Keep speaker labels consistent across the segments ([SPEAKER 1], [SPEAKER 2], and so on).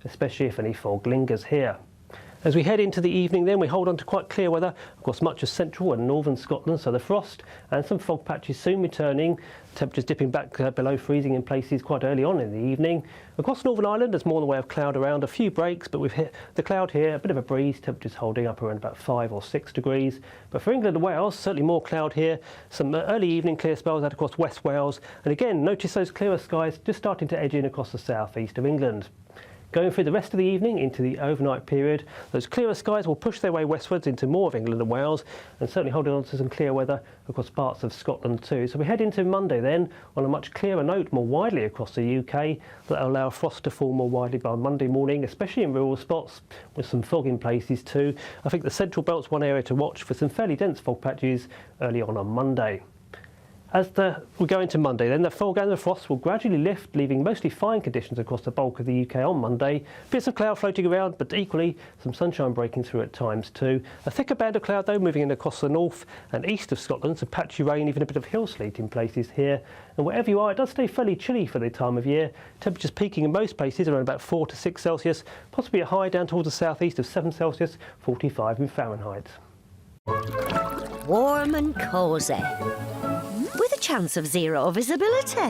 [SPEAKER 1] especially if any fog lingers here. As we head into the evening then, we hold on to quite clear weather across much of central and northern Scotland, so the frost and some fog patches soon returning, temperatures dipping back below freezing in places quite early on in the evening. Across Northern Ireland there's more in the way of cloud around, a few breaks, but we've hit the cloud here, a bit of a breeze, temperatures holding up around about 5 or 6 degrees. But for England and Wales, certainly more cloud here, some early evening clear spells out across West Wales, and again notice those clearer skies just starting to edge in across the south east of England. Going through the rest of the evening into the overnight period, those clearer skies will push their way westwards into more of England and Wales, and certainly holding on to some clear weather across parts of Scotland too. So we head into Monday then on a much clearer note more widely across the UK. That will allow frost to fall more widely by Monday morning, especially in rural spots with some fog in places too. I think the central belt's one area to watch for some fairly dense fog patches early on Monday. As we go into Monday, then the fog and the frost will gradually lift, leaving mostly fine conditions across the bulk of the UK on Monday. Bits of cloud floating around, but equally some sunshine breaking through at times too. A thicker band of cloud though moving in across the north and east of Scotland, some patchy rain, even a bit of hill sleet in places here. And wherever you are, it does stay fairly chilly for the time of year. Temperatures peaking in most places around about 4 to 6 Celsius, possibly a high down towards the southeast of 7 Celsius, 45 in Fahrenheit.
[SPEAKER 2] Warm and cosy, with a chance of zero visibility.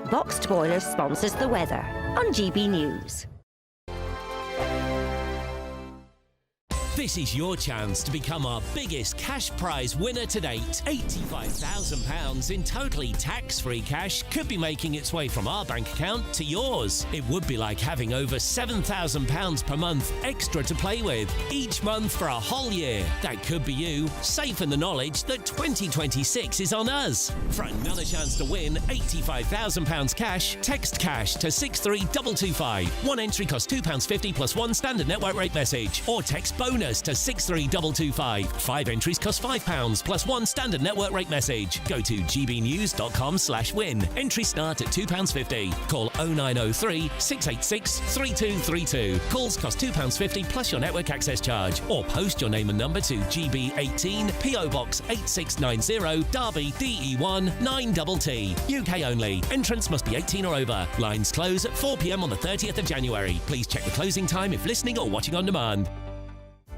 [SPEAKER 2] Boxed Boilers sponsors the weather on GB News.
[SPEAKER 3] This is your chance to become our biggest cash prize winner to date. £85,000 in totally tax-free cash could be making its way from our bank account to yours. It would be like having over £7,000 per month extra to play with, each month for a whole year. That could be you, safe in the knowledge that 2026 is on us. For another chance to win £85,000 cash, text cash to 63225. One entry costs £2.50 plus one standard network rate message, or text bonus to 63225. 5 entries cost £5 plus one standard network rate message. Go to gbnews.com/win. Entries start at £2.50. Call 0903 686 3232. Calls cost £2.50 plus your network access charge. Or post your name and number to GB18 PO Box 8690 Derby DE1 9TT. UK only. Entrants must be 18 or over. Lines close at 4 p.m. on the 30th of January. Please check the closing time if listening or watching on demand.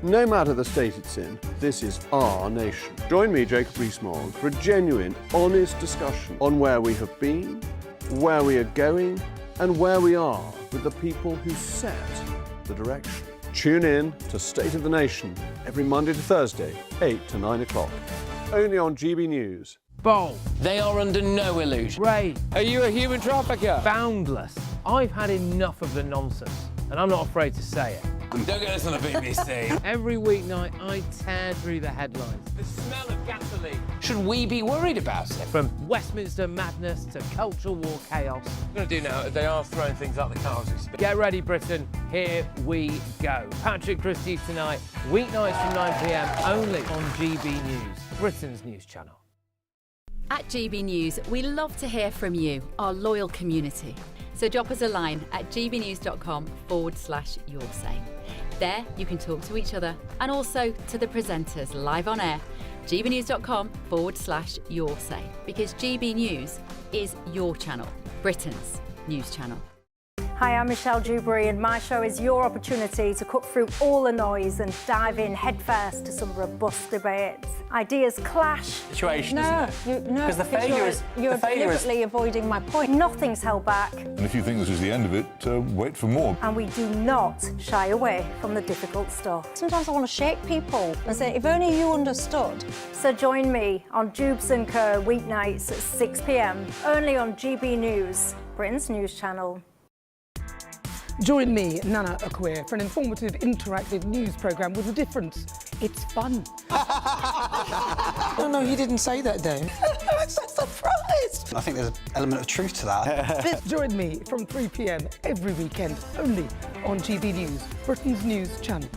[SPEAKER 4] No matter the state it's in, this is our nation. Join me, Jacob Rees-Mogg, for a genuine, honest discussion on where we have been, where we are going, and where we are with the people who set the direction. Tune in to State of the Nation every Monday to Thursday, 8 to 9 o'clock. Only on GB News.
[SPEAKER 5] Bold.
[SPEAKER 6] They are under no illusion.
[SPEAKER 5] Ray.
[SPEAKER 6] Are you a human trafficker?
[SPEAKER 5] Boundless. I've had enough of the nonsense, and I'm not afraid to say it.
[SPEAKER 6] Don't get this on the BBC.
[SPEAKER 5] Every weeknight, I tear through the headlines.
[SPEAKER 6] The smell of gasoline. Should we be worried about it?
[SPEAKER 5] From Westminster madness to cultural war chaos.
[SPEAKER 6] What I'm going to do now is they are throwing things out the car as we speak.
[SPEAKER 5] Get ready, Britain. Here we go. Patrick Christie's tonight, weeknights from 9 p.m, only on GB News, Britain's news channel.
[SPEAKER 7] At GB News, we love to hear from you, our loyal community. So drop us a line at gbnews.com/yoursay. There you can talk to each other and also to the presenters live on air. gbnews.com/yoursay, because GB News is your channel, Britain's news channel.
[SPEAKER 8] Hi, I'm Michelle Dewberry, and my show is your opportunity to cut through all the noise and dive in headfirst to some robust debates. Ideas clash.
[SPEAKER 6] Situation.
[SPEAKER 8] No,
[SPEAKER 6] because the failure is
[SPEAKER 8] you're deliberately avoiding my point. Nothing's held back.
[SPEAKER 9] And if you think this is the end of it, wait for more.
[SPEAKER 8] And we do not shy away from the difficult stuff. Sometimes I want to shake people and say, if only you understood. So join me on Jubes & Co weeknights at 6 p.m, only on GB News, Britain's news channel.
[SPEAKER 10] Join me, Nana Akweer, for an informative, interactive news programme with a difference. It's fun.
[SPEAKER 11] No, he didn't say that, Dave.
[SPEAKER 10] I'm so surprised.
[SPEAKER 11] I think there's an element of truth to that.
[SPEAKER 10] Join me from 3 p.m. every weekend, only on GB News, Britain's news channel.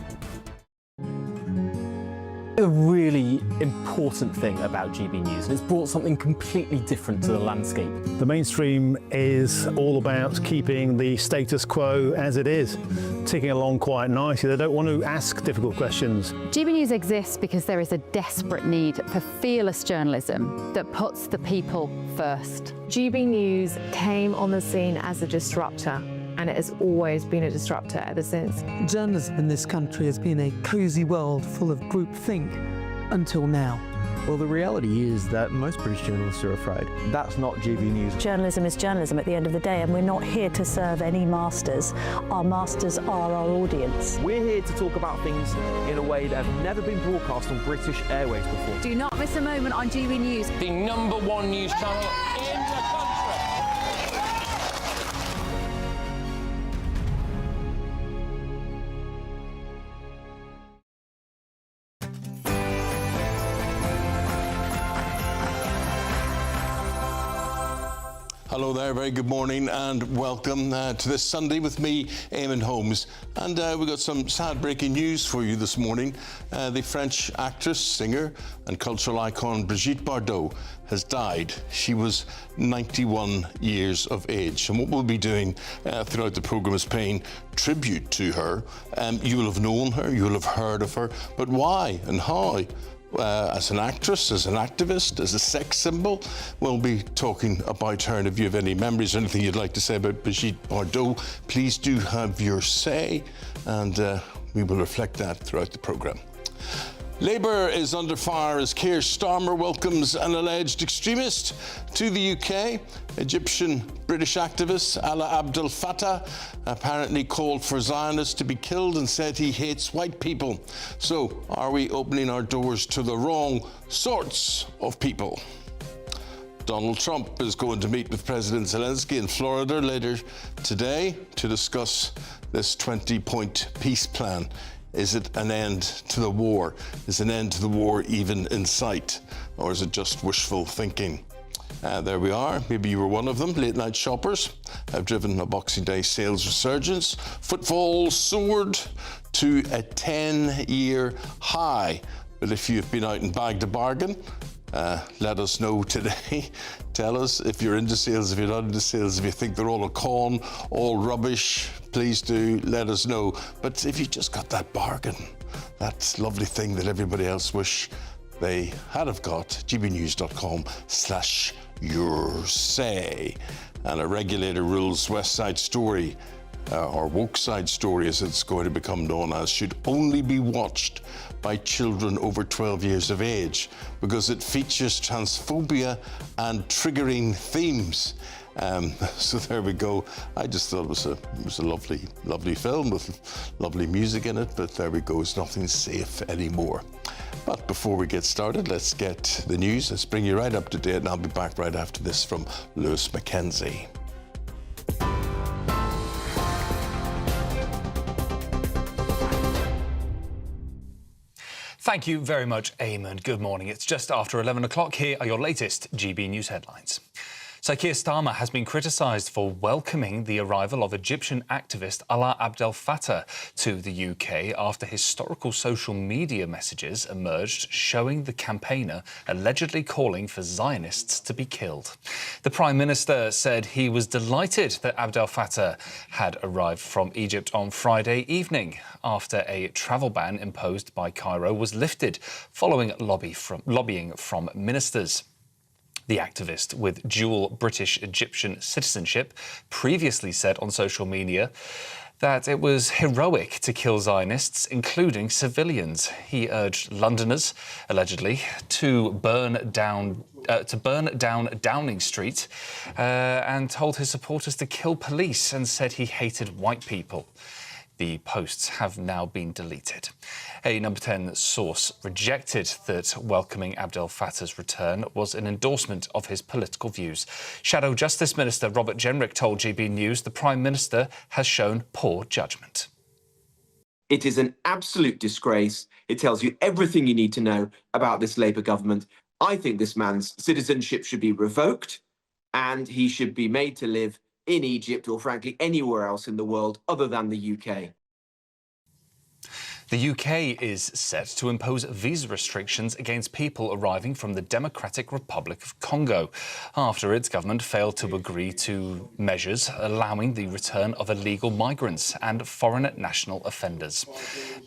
[SPEAKER 12] A really important thing about GB News, and it's brought something completely different to the landscape.
[SPEAKER 13] The mainstream is all about keeping the status quo as it is, ticking along quite nicely. They don't want to ask difficult questions.
[SPEAKER 14] GB News exists because there is a desperate need for fearless journalism that puts the people first.
[SPEAKER 15] GB News came on the scene as a disruptor, and it has always been a disruptor ever since.
[SPEAKER 16] Journalism in this country has been a cosy world full of groupthink until now.
[SPEAKER 17] Well, the reality is that most British journalists are afraid. That's not GB News.
[SPEAKER 8] Journalism is journalism at the end of the day, and we're not here to serve any masters. Our masters are our audience.
[SPEAKER 17] We're here to talk about things in a way that have never been broadcast on British airways before.
[SPEAKER 7] Do not miss a moment on GB News.
[SPEAKER 6] The #1 news channel in the country.
[SPEAKER 18] Hello there, very good morning and welcome to this Sunday with me, Eamon Holmes. And we've got some sad breaking news for you this morning. The French actress, singer and cultural icon Brigitte Bardot has died. She was 91 years of age. And what we'll be doing throughout the programme is paying tribute to her. You will have known her, you will have heard of her, but why and how? As an actress, as an activist, as a sex symbol. We'll be talking about her, and if you have any memories or anything you'd like to say about Brigitte Bardot, please do have your say, and we will reflect that throughout the programme. Labour is under fire as Keir Starmer welcomes an alleged extremist to the UK. Egyptian British activist Alaa Abdel Fattah apparently called for Zionists to be killed and said he hates white people. So, are we opening our doors to the wrong sorts of people? Donald Trump is going to meet with President Zelensky in Florida later today to discuss this 20-point peace plan. Is it an end to the war? Is an end to the war even in sight? Or is it just wishful thinking? There we are. Maybe you were one of them. Late night shoppers have driven a Boxing Day sales resurgence. Footfall soared to a 10-year high. But if you've been out and bagged a bargain, let us know today. Tell us if you're into sales, if you're not into sales, if you think they're all a con, all rubbish, please do let us know. But if you just got that bargain, that lovely thing that everybody else wish they had have got, gbnews.com/yoursay. And a regulator rules West Side Story, or Woke Side Story as it's going to become known as, should only be watched by children over 12 years of age because it features transphobia and triggering themes. So there we go. I just thought it was a lovely film with lovely music in it, but there we go. It's nothing safe anymore. But before we get started, let's get the news. Let's bring you right up to date, and I'll be back right after this from Lewis Mackenzie.
[SPEAKER 19] Thank you very much, Eamon. Good morning. It's just after 11 o'clock. Here are your latest GB News headlines. So Keir Starmer has been criticised for welcoming the arrival of Egyptian activist Alaa Abdel Fattah to the UK after historical social media messages emerged showing the campaigner allegedly calling for Zionists to be killed. The Prime Minister said he was delighted that Abdel Fattah had arrived from Egypt on Friday evening after a travel ban imposed by Cairo was lifted following lobbying from ministers. The activist, with dual British-Egyptian citizenship, previously said on social media that it was heroic to kill Zionists, including civilians. He urged Londoners, allegedly, to burn down Downing Street and told his supporters to kill police and said he hated white people. The posts have now been deleted. A Number 10 source rejected that welcoming Abdel Fattah's return was an endorsement of his political views. Shadow Justice Minister Robert Jenrick told GB News the Prime Minister has shown poor judgment.
[SPEAKER 20] It is an absolute disgrace. It tells you everything you need to know about this Labour government. I think this man's citizenship should be revoked and he should be made to live in Egypt or, frankly, anywhere else in the world other than the UK.
[SPEAKER 19] The UK is set to impose visa restrictions against people arriving from the Democratic Republic of Congo after its government failed to agree to measures allowing the return of illegal migrants and foreign national offenders.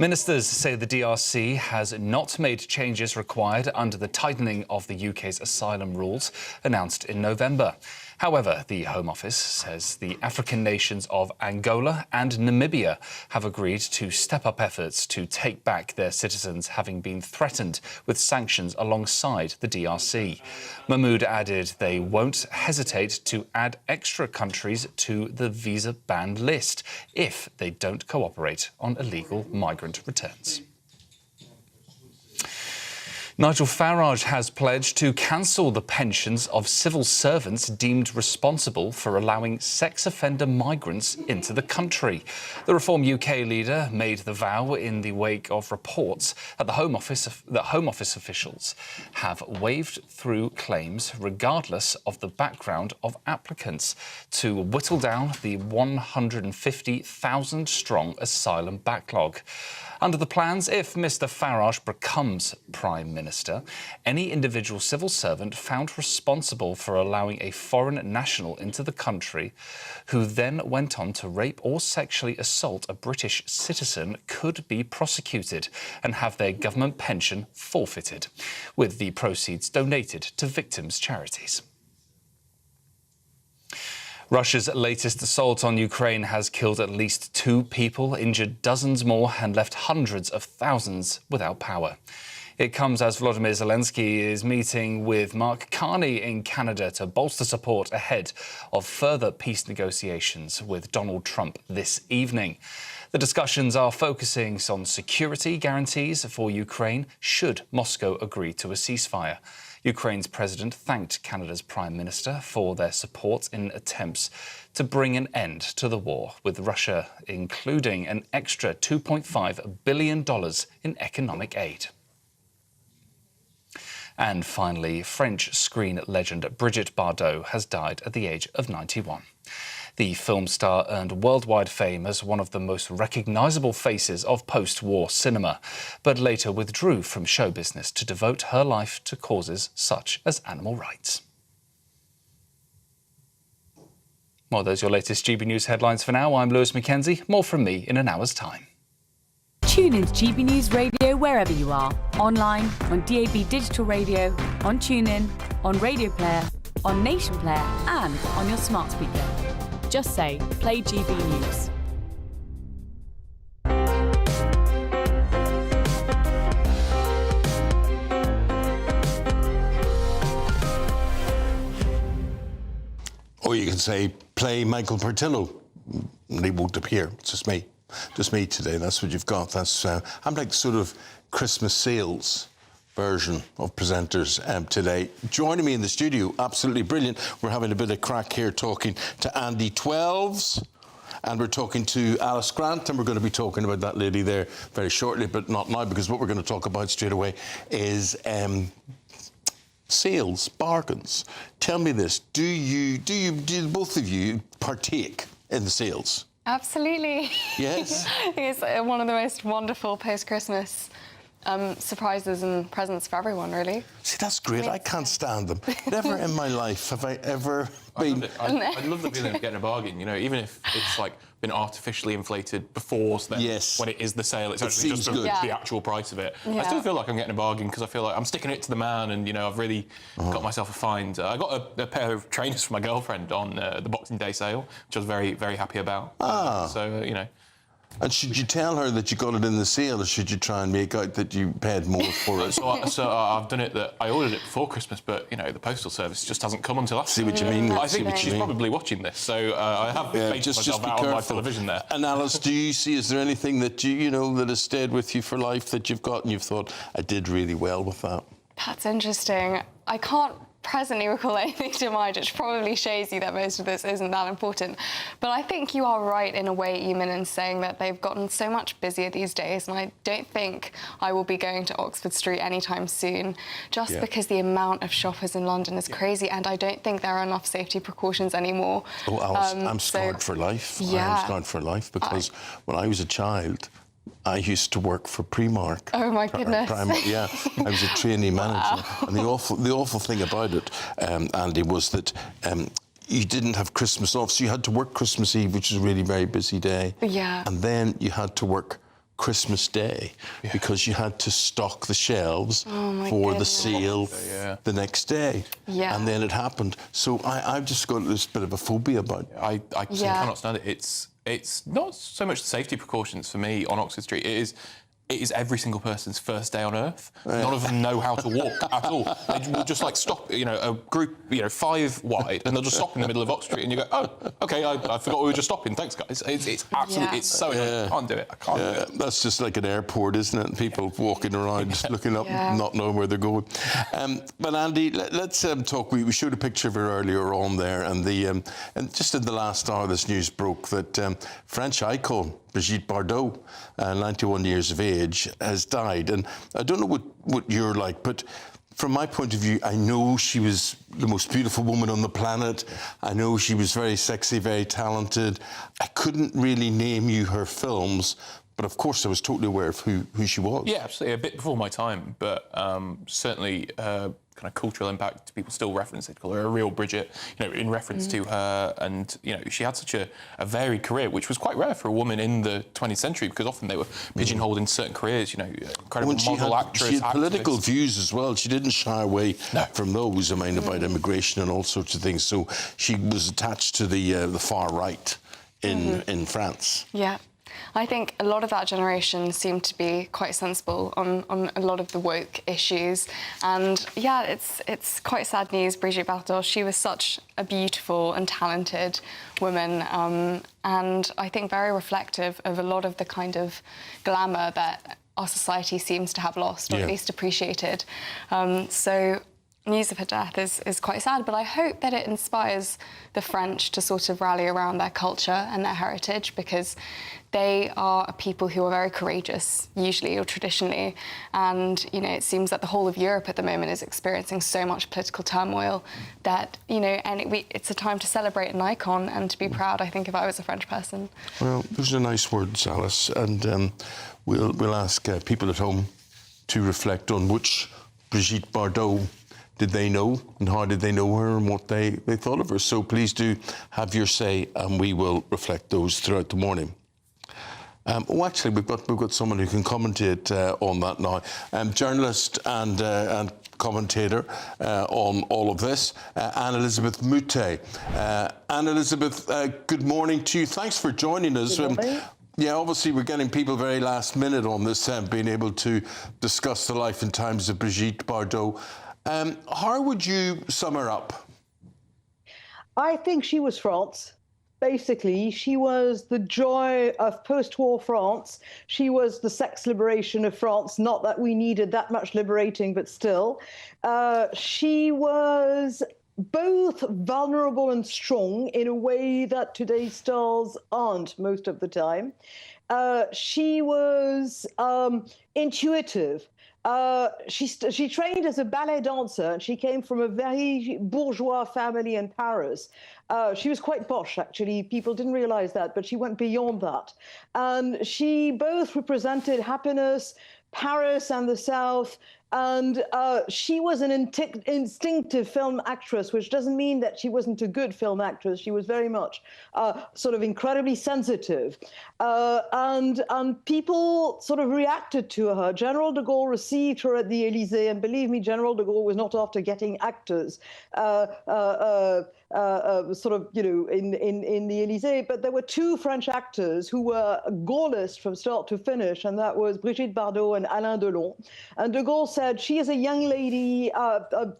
[SPEAKER 19] Ministers say the DRC has not made changes required under the tightening of the UK's asylum rules announced in November. However, the Home Office says the African nations of Angola and Namibia have agreed to step up efforts to take back their citizens having been threatened with sanctions alongside the DRC. Mahmoud added they won't hesitate to add extra countries to the visa banned list if they don't cooperate on illegal migrant returns. Nigel Farage has pledged to cancel the pensions of civil servants deemed responsible for allowing sex offender migrants into the country. The Reform UK leader made the vow in the wake of reports that Home Office officials have waved through claims regardless of the background of applicants to whittle down the 150,000-strong asylum backlog. Under the plans, if Mr Farage becomes Prime Minister, any individual civil servant found responsible for allowing a foreign national into the country who then went on to rape or sexually assault a British citizen could be prosecuted and have their government pension forfeited, with the proceeds donated to victims' charities. Russia's latest assault on Ukraine has killed at least 2 people, injured dozens more, and left hundreds of thousands without power. It comes as Volodymyr Zelensky is meeting with Mark Carney in Canada to bolster support ahead of further peace negotiations with Donald Trump this evening. The discussions are focusing on security guarantees for Ukraine should Moscow agree to a ceasefire. Ukraine's president thanked Canada's Prime Minister for their support in attempts to bring an end to the war, with Russia including an extra $2.5 billion in economic aid. And finally, French screen legend Brigitte Bardot has died at the age of 91. The film star earned worldwide fame as one of the most recognisable faces of post-war cinema, but later withdrew from show business to devote her life to causes such as animal rights. Well, those are your latest GB News headlines for now. I'm Lewis Mackenzie. More from me in an hour's time.
[SPEAKER 21] Tune in to GB News Radio wherever you are. Online, on DAB digital radio, on TuneIn, on Radio Player, on Nation Player and on your smart speaker. Just say, play GB News.
[SPEAKER 18] Or you can say, play Michael Portillo. They won't appear. It's just me. Just me today. That's what you've got. That's I'm like sort of Christmas sales version of presenters today. Joining me in the studio, absolutely brilliant. We're having a bit of crack here talking to Andy Twelves, and we're talking to Alice Grant, and we're going to be talking about that lady there very shortly, but not now, because what we're going to talk about straight away is sales, bargains. Tell me this: do both of you partake in the sales?
[SPEAKER 22] Absolutely.
[SPEAKER 18] Yes.
[SPEAKER 22] I think it's one of the most wonderful post-Christmas surprises and presents for everyone, really.
[SPEAKER 18] See, that's great. I can't stand them. Never in my life have I ever been...
[SPEAKER 23] I love the feeling of getting a bargain, you know, even if it's like been artificially inflated before, so then when it is the sale, it's actually just the actual price of it. Yeah. I still feel like I'm getting a bargain because I feel like I'm sticking it to the man, and, you know, I've really got myself a find. I got a pair of trainers for my girlfriend on the Boxing Day sale, which I was very, very happy about. So, you know.
[SPEAKER 18] And should you tell her that you got it in the sale, or should you try and make out that you paid more for it?
[SPEAKER 23] So I've done it that I ordered it before Christmas, but, you know, the postal service just hasn't come until after.
[SPEAKER 18] See what you mean?
[SPEAKER 23] I think she's probably watching this, so I have made myself out on my television there.
[SPEAKER 18] And Alice, do you see, is there anything that you know, that has stayed with you for life that you've got and you've thought, I did really well with that?
[SPEAKER 22] That's interesting. I can't presently recall anything to mind, which probably shows you that most of this isn't that important. But I think you are right in a way, Eamon, in saying that they've gotten so much busier these days, and I don't think I will be going to Oxford Street anytime soon, just because the amount of shoppers in London is crazy, and I don't think there are enough safety precautions anymore.
[SPEAKER 18] Oh, Alice, I'm scarred for life.
[SPEAKER 22] Yeah.
[SPEAKER 18] I'm scarred for life because when I was a child, I used to work for Primark.
[SPEAKER 22] Oh my goodness!
[SPEAKER 18] I was a trainee manager, and the awful thing about it, Andy, was that you didn't have Christmas off, so you had to work Christmas Eve, which was a really very busy day.
[SPEAKER 22] Yeah.
[SPEAKER 18] And then you had to work Christmas Day because you had to stock the shelves for the sale the next day.
[SPEAKER 22] Yeah.
[SPEAKER 18] And then it happened. So I've just got this bit of a phobia about it.
[SPEAKER 23] I cannot stand it. It's not so much the safety precautions for me on Oxford Street. It is every single person's first day on Earth. None of them know how to walk at all. They will just like stop, you know, a group, you know, 5 wide, and they'll just stop in the middle of Oxford Street, and you go, oh, okay, I forgot we were just stopping. Thanks, guys. It's absolutely, it's so annoying. I can't do it. I can't do it.
[SPEAKER 18] That's just like an airport, isn't it? People walking around, looking up, not knowing where they're going. But Andy, let's talk. We showed a picture of her earlier on there, and and just in the last hour, this news broke that French icon Brigitte Bardot, 91 years of age, has died. And I don't know what you're like, but from my point of view, I know she was the most beautiful woman on the planet. I know she was very sexy, very talented. I couldn't really name you her films, but of course I was totally aware of who she was.
[SPEAKER 23] Yeah, absolutely. A bit before my time, but certainly kind of cultural impact. People still reference it, call her a real Brigitte, you know, in reference to her. And, you know, she had such a varied career, which was quite rare for a woman in the 20th century, because often they were pigeonholed in certain careers, you know, incredible model, actress,
[SPEAKER 18] she had political
[SPEAKER 23] activist.
[SPEAKER 18] views as well. She didn't shy away from those, I mean, about immigration and all sorts of things. So she was attached to the far right in France.
[SPEAKER 22] Yeah. I think a lot of that generation seemed to be quite sensible on a lot of the woke issues. And yeah, it's quite sad news. Brigitte Bardot, she was such a beautiful and talented woman, and I think very reflective of a lot of the kind of glamour that our society seems to have lost, or at least appreciated. So news of her death is quite sad, but I hope that it inspires the French to sort of rally around their culture and their heritage, because they are a people who are very courageous, usually or traditionally, and, you know, it seems that the whole of Europe at the moment is experiencing so much political turmoil that, you know, and it's a time to celebrate an icon and to be proud, I think, if I was a French person.
[SPEAKER 18] Well, those are nice words, Alice, and we'll ask people at home to reflect on which Brigitte Bardot did they know, and how did they know her, and what they thought of her. So please do have your say, and we will reflect those throughout the morning. Actually, we've got someone who can commentate on that now. Journalist and commentator on all of this, Anne-Elizabeth Moutet. Anne-Elizabeth, good morning to you. Thanks for joining us. Yeah, obviously we're getting people very last minute on this, being able to discuss the life and times of Brigitte Bardot. How would you sum her up?
[SPEAKER 1] I think she was France. Basically, she was the joy of post-war France. She was the sex liberation of France. Not that we needed that much liberating, but still. She was both vulnerable and strong in a way that today's stars aren't most of the time. She was intuitive. She trained as a ballet dancer, and she came from a very bourgeois family in Paris. She was quite posh, actually. People didn't realize that, but she went beyond that. And she both represented happiness, Paris and the South, and she was an instinctive film actress, which doesn't mean that she wasn't a good film actress. She was very much sort of incredibly sensitive. And people sort of reacted to her. General de Gaulle received her at the Élysée, and believe me, General de Gaulle was not after getting actors sort of, you know, in the Élysée, but there were two French actors who were Gaullist from start to finish, and that was Brigitte Bardot and Alain Delon. And de Gaulle said, she is a young lady,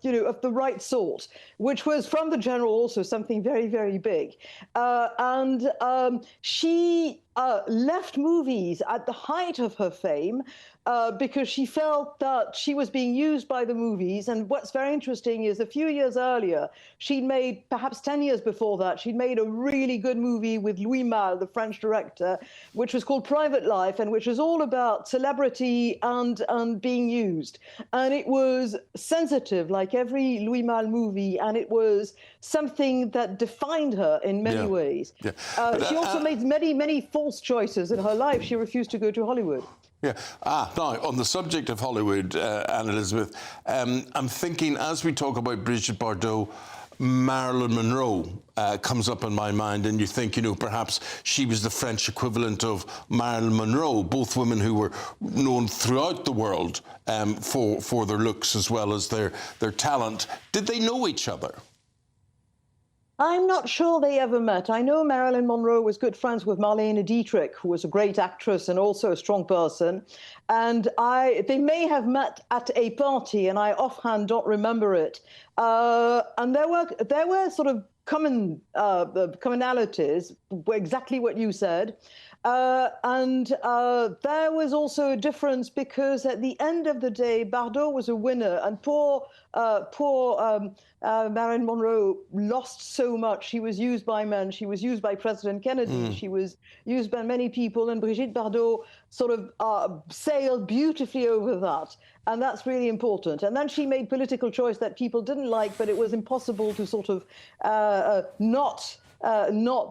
[SPEAKER 1] you know, of the right sort, which was from the general also something very, very big. She left movies at the height of her fame because she felt that she was being used by the movies. And what's very interesting is a few years earlier, she'd made, perhaps 10 years before that, she'd made a really good movie with Louis Malle, the French director, which was called Private Life, and which was all about celebrity and being used. And it was sensitive, like every Louis Malle movie, and it was something that defined her in many ways. Yeah. She also made many, many false choices in her life. She refused to go to Hollywood.
[SPEAKER 18] Yeah. Now, on the subject of Hollywood, Anne-Elizabeth, I'm thinking, as we talk about Brigitte Bardot, Marilyn Monroe comes up in my mind, and you think, you know, perhaps she was the French equivalent of Marilyn Monroe, both women who were known throughout the world for their looks as well as their talent. Did they know each other?
[SPEAKER 1] I'm not sure they ever met. I know Marilyn Monroe was good friends with Marlene Dietrich, who was a great actress and also a strong person. And they may have met at a party, and I offhand don't remember it. And there were sort of commonalities, exactly what you said. And there was also a difference because at the end of the day, Bardot was a winner, and poor Marilyn Monroe lost so much. She was used by men. She was used by President Kennedy. She was used by many people, and Brigitte Bardot sort of sailed beautifully over that. And that's really important. And then she made political choice that people didn't like, but it was impossible to sort of not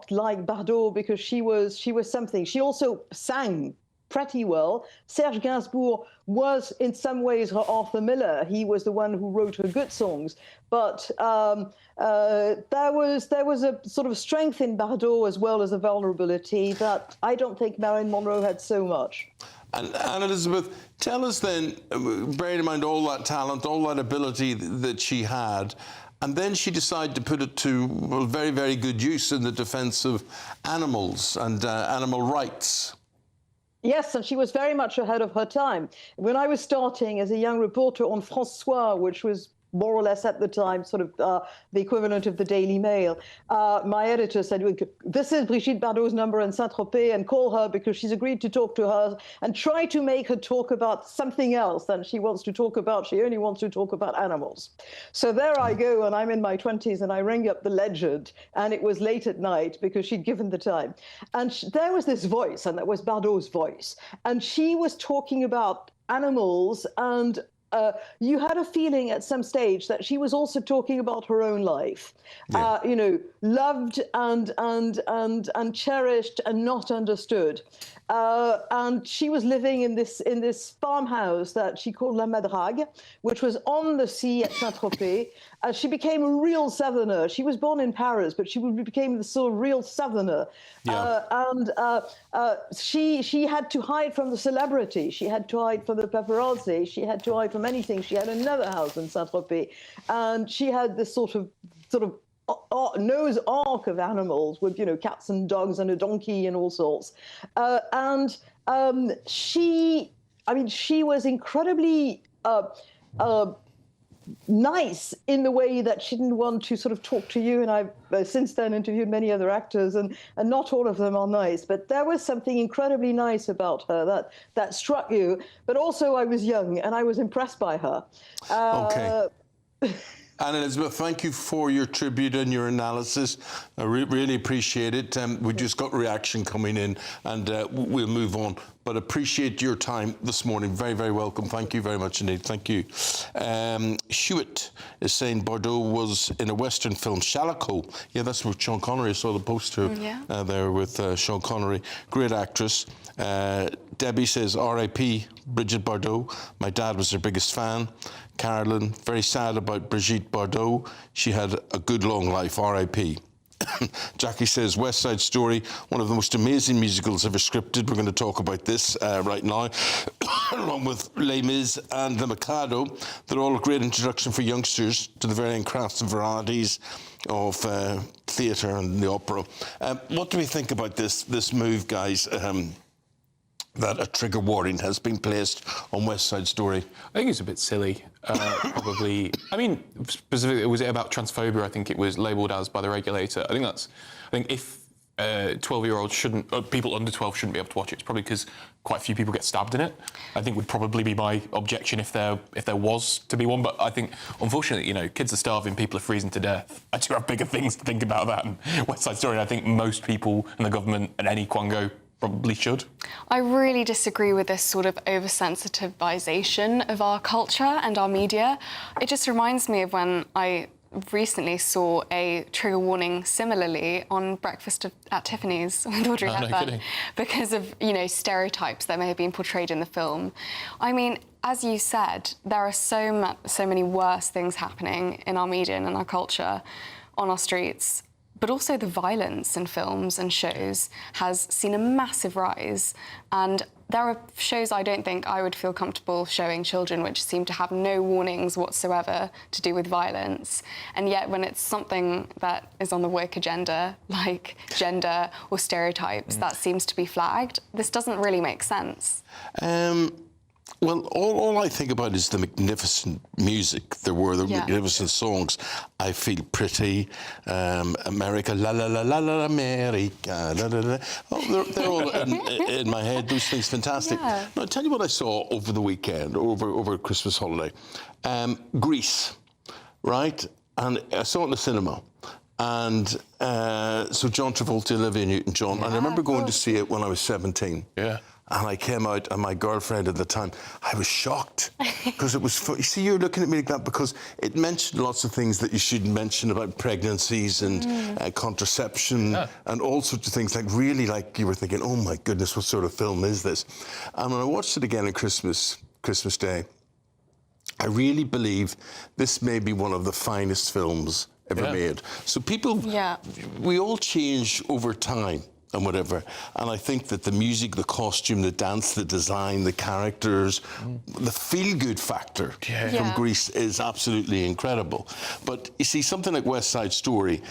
[SPEAKER 1] like Bardot, because she was something. She also sang pretty well. Serge Gainsbourg was in some ways her Arthur Miller. He was the one who wrote her good songs. But there was a sort of strength in Bardot as well as a vulnerability that I don't think Marilyn Monroe had so much.
[SPEAKER 18] And Elizabeth, tell us then, bearing in mind all that talent, all that ability that she had, and then she decided to put it to very, very good use in the defence of animals and animal rights.
[SPEAKER 1] Yes, and she was very much ahead of her time. When I was starting as a young reporter on François, which was more or less at the time sort of the equivalent of the Daily Mail, my editor said, this is Brigitte Bardot's number in Saint-Tropez, and call her because she's agreed to talk to her, and try to make her talk about something else than she wants to talk about. She only wants to talk about animals. So there I go, and I'm in my 20s, and I ring up the Legend, and it was late at night because she'd given the time. And there was this voice, and that was Bardot's voice. And she was talking about animals, and you had a feeling at some stage that she was also talking about her own life, you know, loved and cherished and not understood. And she was living in this farmhouse that she called La Madrague, which was on the sea at Saint-Tropez. She became a real Southerner. She was born in Paris, but she became the sort of real Southerner. Yeah. She had to hide from the celebrity. She had to hide from the paparazzi. She had to hide from anything. She had another house in Saint-Tropez, and she had this sort of Noah's Ark of animals with, you know, cats and dogs and a donkey and all sorts. She was incredibly nice in the way that she didn't want to sort of talk to you. And I've since then interviewed many other actors, and not all of them are nice. But there was something incredibly nice about her that struck you. But also I was young and I was impressed by her.
[SPEAKER 18] Okay. And Elizabeth, thank you for your tribute and your analysis. I really appreciate it. We just got reaction coming in, and we'll move on. But appreciate your time this morning. Very, very welcome. Thank you very much indeed. Thank you. Hewitt is saying Bardot was in a Western film, Shalako. Yeah, that's with Sean Connery. I saw the poster there with Sean Connery. Great actress. Debbie says, R.I.P. Brigitte Bardot. My dad was her biggest fan. Carolyn, very sad about Brigitte Bardot. She had a good long life, R.I.P. Jackie says, West Side Story, one of the most amazing musicals ever scripted. We're going to talk about this right now, along with Les Mis and The Mikado. They're all a great introduction for youngsters to the varying crafts and varieties of theatre and the opera. What do we think about this move, guys? That a trigger warning has been placed on West Side Story?
[SPEAKER 23] I think it's a bit silly, probably. I mean, specifically, was it about transphobia? I think it was labelled as by the regulator. I think if 12-year-olds people under 12 shouldn't be able to watch it, it's probably because quite a few people get stabbed in it. I think would probably be my objection if there was to be one. But I think, unfortunately, you know, kids are starving, people are freezing to death. I do have bigger things to think about that. And West Side Story, and I think most people and the government and any Quango probably should.
[SPEAKER 22] I really disagree with this sort of oversensitivization of our culture and our media. It just reminds me of when I recently saw a trigger warning similarly on Breakfast at Tiffany's with Audrey Hepburn because of, stereotypes that may have been portrayed in the film. I mean, as you said, there are so many worse things happening in our media and in our culture, on our streets, but also the violence in films and shows has seen a massive rise. And there are shows I don't think I would feel comfortable showing children which seem to have no warnings whatsoever to do with violence. And yet when it's something that is on the woke agenda, like gender or stereotypes, that seems to be flagged. This doesn't really make sense.
[SPEAKER 18] Well, all I think about is the magnificent music. There were the magnificent songs. I Feel Pretty, America, la la la la la, America, la la la. Oh, they're all in my head. Those things, fantastic. Now, I'll tell you what I saw over the weekend, over Christmas holiday. Greece, right? And I saw it in the cinema. And so John Travolta, Olivia Newton-John. And I remember going to see it when I was 17. Yeah. And I came out, and my girlfriend at the time, I was shocked because it was. You see, you're looking at me like that because it mentioned lots of things that you shouldn't mention about pregnancies and contraception and all sorts of things. Like you were thinking, oh my goodness, what sort of film is this? And when I watched it again on Christmas Day, I really believe this may be one of the finest films ever made. So people, we all change over time and whatever. And I think that the music, the costume, the dance, the design, the characters, the feel-good factor from Greece is absolutely incredible. But you see, something like West Side Story,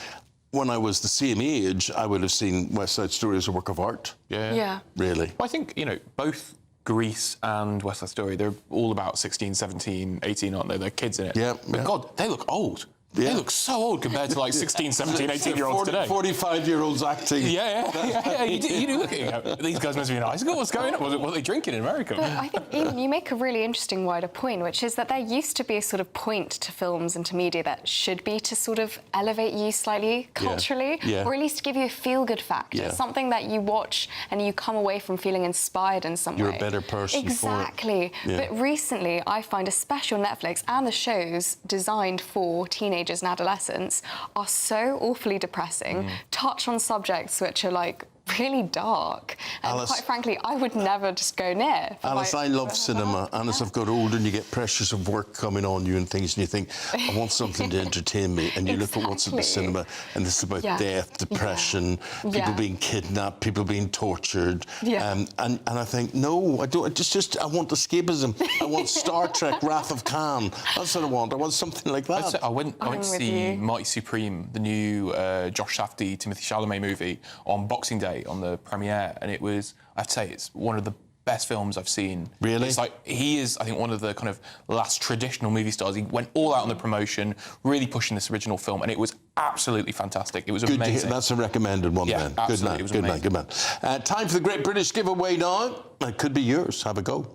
[SPEAKER 18] when I was the same age, I would have seen West Side Story as a work of art. Yeah. Really.
[SPEAKER 23] Well, I think, both Grease and West Side Story, they're all about 16, 17, 18, aren't they? They're kids in it. Yeah. But God, they look old. They look so old compared to like 16, 17, 18-year-olds today.
[SPEAKER 18] 45-year-olds acting.
[SPEAKER 23] Yeah. You do look at these guys must be in high school. What's going on? What are they drinking in America?
[SPEAKER 22] But I think, Ian, you make a really interesting wider point, which is that there used to be a sort of point to films and to media that should be to sort of elevate you slightly culturally, or at least give you a feel-good factor, something that you watch and you come away from feeling inspired in some way.
[SPEAKER 18] You're a better person
[SPEAKER 22] Exactly.
[SPEAKER 18] for it.
[SPEAKER 22] But recently, I find especially on Netflix and the shows designed for teenagers and adolescents are so awfully depressing, touch on subjects which are like really dark, and
[SPEAKER 18] Alice,
[SPEAKER 22] quite frankly I would never just go near.
[SPEAKER 18] Alice, I love cinema, and as I've got older and you get pressures of work coming on you and things, and you think, I want something to entertain me, and you look at what's in the cinema, and this is about death, depression, people being kidnapped, people being tortured, and I think, no, I don't. Just I want escapism. I want Star Trek, Wrath of Khan. That's what I want. I want something like that.
[SPEAKER 23] I went to see Mighty Supreme, the new Josh Safdie, Timothée Chalamet movie on Boxing Day on the premiere, and it was, I'd say it's one of the best films I've seen. Really? It's like, he is, I think, one of the kind of last traditional movie stars. He went all out on the promotion, really pushing this original film, and it was absolutely fantastic. It was amazing.
[SPEAKER 18] That's a recommended one, then.
[SPEAKER 23] Absolutely.
[SPEAKER 18] Good man, good man. Time for the Great British Giveaway now. It could be yours. Have a go.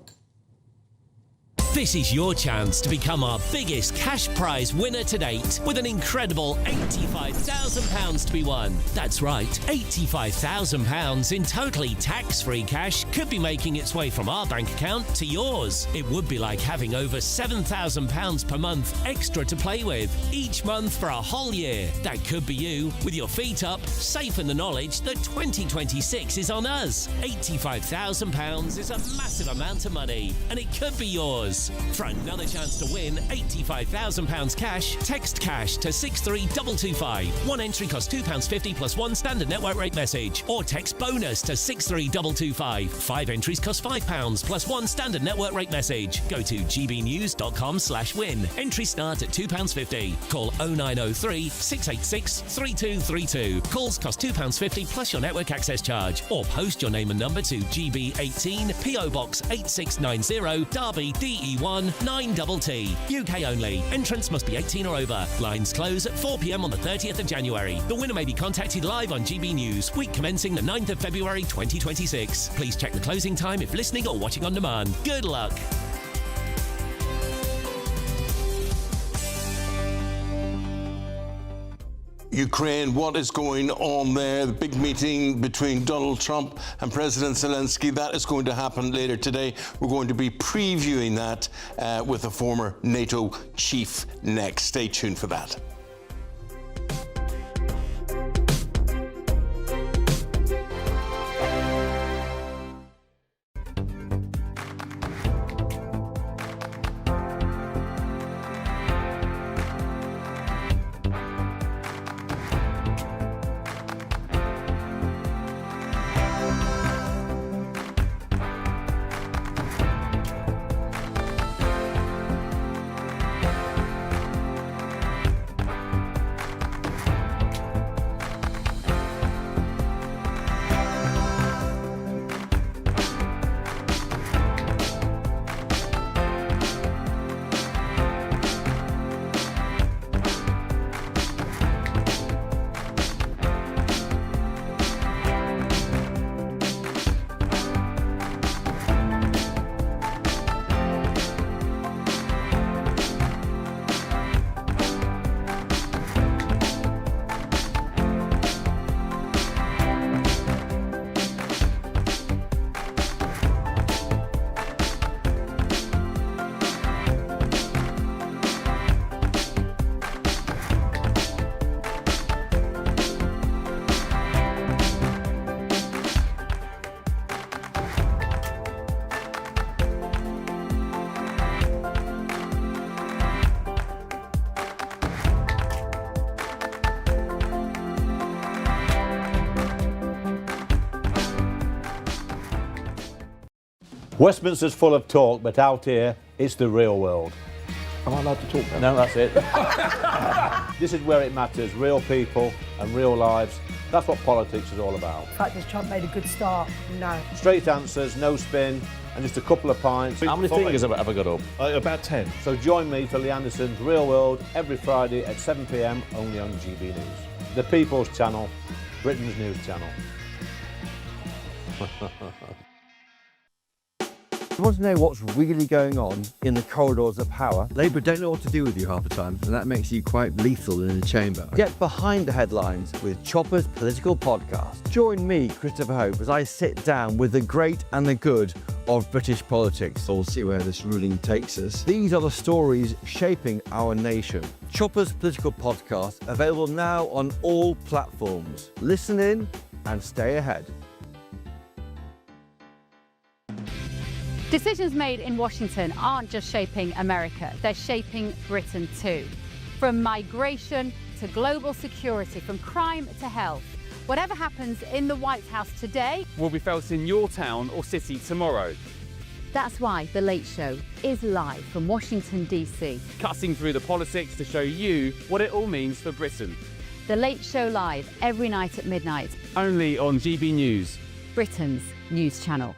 [SPEAKER 2] This is your chance to become our biggest cash prize winner to date with an incredible £85,000 to be won. That's right, £85,000 in totally tax-free cash could be making its way from our bank account to yours. It would be like having over £7,000 per month extra to play with each month for a whole year. That could be you, with your feet up, safe in the knowledge that 2026 is on us. £85,000 is a massive amount of money, and it could be yours. For another chance to win £85,000 cash, text cash to 63225. One entry costs £2.50 plus one standard network rate message, or text bonus to 63225. 5 entries cost £5 plus one standard network rate message. Go to gbnews.com/win. Entries start at £2.50. Call 0903 686 3232. Calls cost £2.50 plus your network access charge, or post your name and number to GB18 PO Box 8690 Derby DE1 9TT. UK only. Entrants must be 18 or over. Lines close at 4 p.m. on the 30th of January. The winner may be contacted live on GB News, week commencing the 9th of February 2026. Please check the closing time if listening or watching on demand. Good luck.
[SPEAKER 18] Ukraine, what is going on there? The big meeting between Donald Trump and President Zelensky, that is going to happen later today. We're going to be previewing that with a former NATO chief next. Stay tuned for that.
[SPEAKER 3] Westminster's full of talk, but out here, it's the real world.
[SPEAKER 17] Am I allowed to talk now?
[SPEAKER 3] No, that's it. This is where it matters, real people and real lives. That's what politics is all about.
[SPEAKER 4] In fact, has Trump made a good start? No.
[SPEAKER 3] Straight answers, no spin, and just a couple of pints. How many fingers have I got up?
[SPEAKER 9] About 10.
[SPEAKER 3] So join me for Lee Anderson's Real World every Friday at 7 p.m. only on GB News. The People's Channel, Britain's news channel.
[SPEAKER 5] You want to know what's really going on in the corridors of power? Labour don't know what to do with you half the time, and that makes you quite lethal in the chamber. Get behind the headlines with Chopper's Political Podcast. Join me, Christopher Hope, as I sit down with the great and the good of British politics. We'll see where this ruling takes us. These are the stories shaping our nation. Chopper's Political Podcast, available now on all platforms. Listen in and stay ahead.
[SPEAKER 14] Decisions made in Washington aren't just shaping America, they're shaping Britain too. From migration to global security, from crime to health. Whatever happens in the White House today
[SPEAKER 24] will be felt in your town or city tomorrow.
[SPEAKER 14] That's why The Late Show is live from Washington, D.C.
[SPEAKER 24] Cutting through the politics to show you what it all means for Britain.
[SPEAKER 14] The Late Show live every night at midnight.
[SPEAKER 24] Only on GB News,
[SPEAKER 14] Britain's news channel.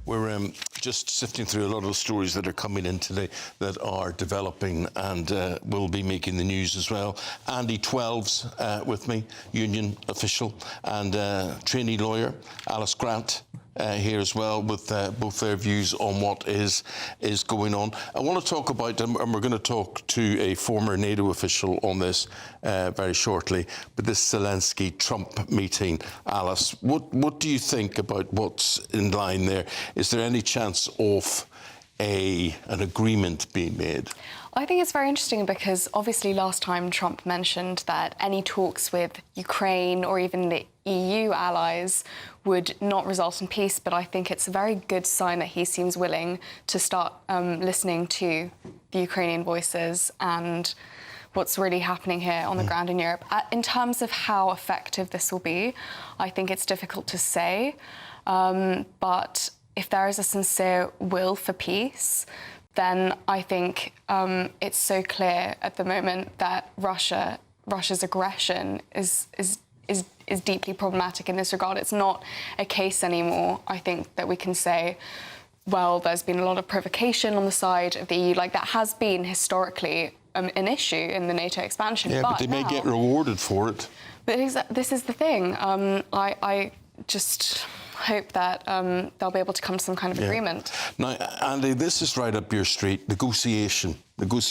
[SPEAKER 18] We're just sifting through a lot of the stories that are coming in today that are developing and will be making the news as well. Andy Twelve's with me, union official, and trainee lawyer, Alice Grant. Here as well with both their views on what is going on. I want to talk about, and we're going to talk to a former NATO official on this very shortly, but this Zelensky-Trump meeting. Alice, what do you think about what's in line there? Is there any chance of an agreement being made?
[SPEAKER 22] I think it's very interesting because obviously last time Trump mentioned that any talks with Ukraine or even the EU allies would not result in peace, but I think it's a very good sign that he seems willing to start listening to the Ukrainian voices and what's really happening here on the ground in Europe. In terms of how effective this will be, I think it's difficult to say, but if there is a sincere will for peace, then I think it's so clear at the moment that Russia's aggression is deeply problematic in this regard. It's not a case anymore, I think, that we can say, well, there's been a lot of provocation on the side of the EU. Like, that has been historically an issue in the NATO expansion.
[SPEAKER 18] Yeah, but they may get rewarded for it.
[SPEAKER 22] But this is the thing. I just hope that they'll be able to come to some kind of agreement.
[SPEAKER 18] Now, Andy, this is right up your street, negotiation.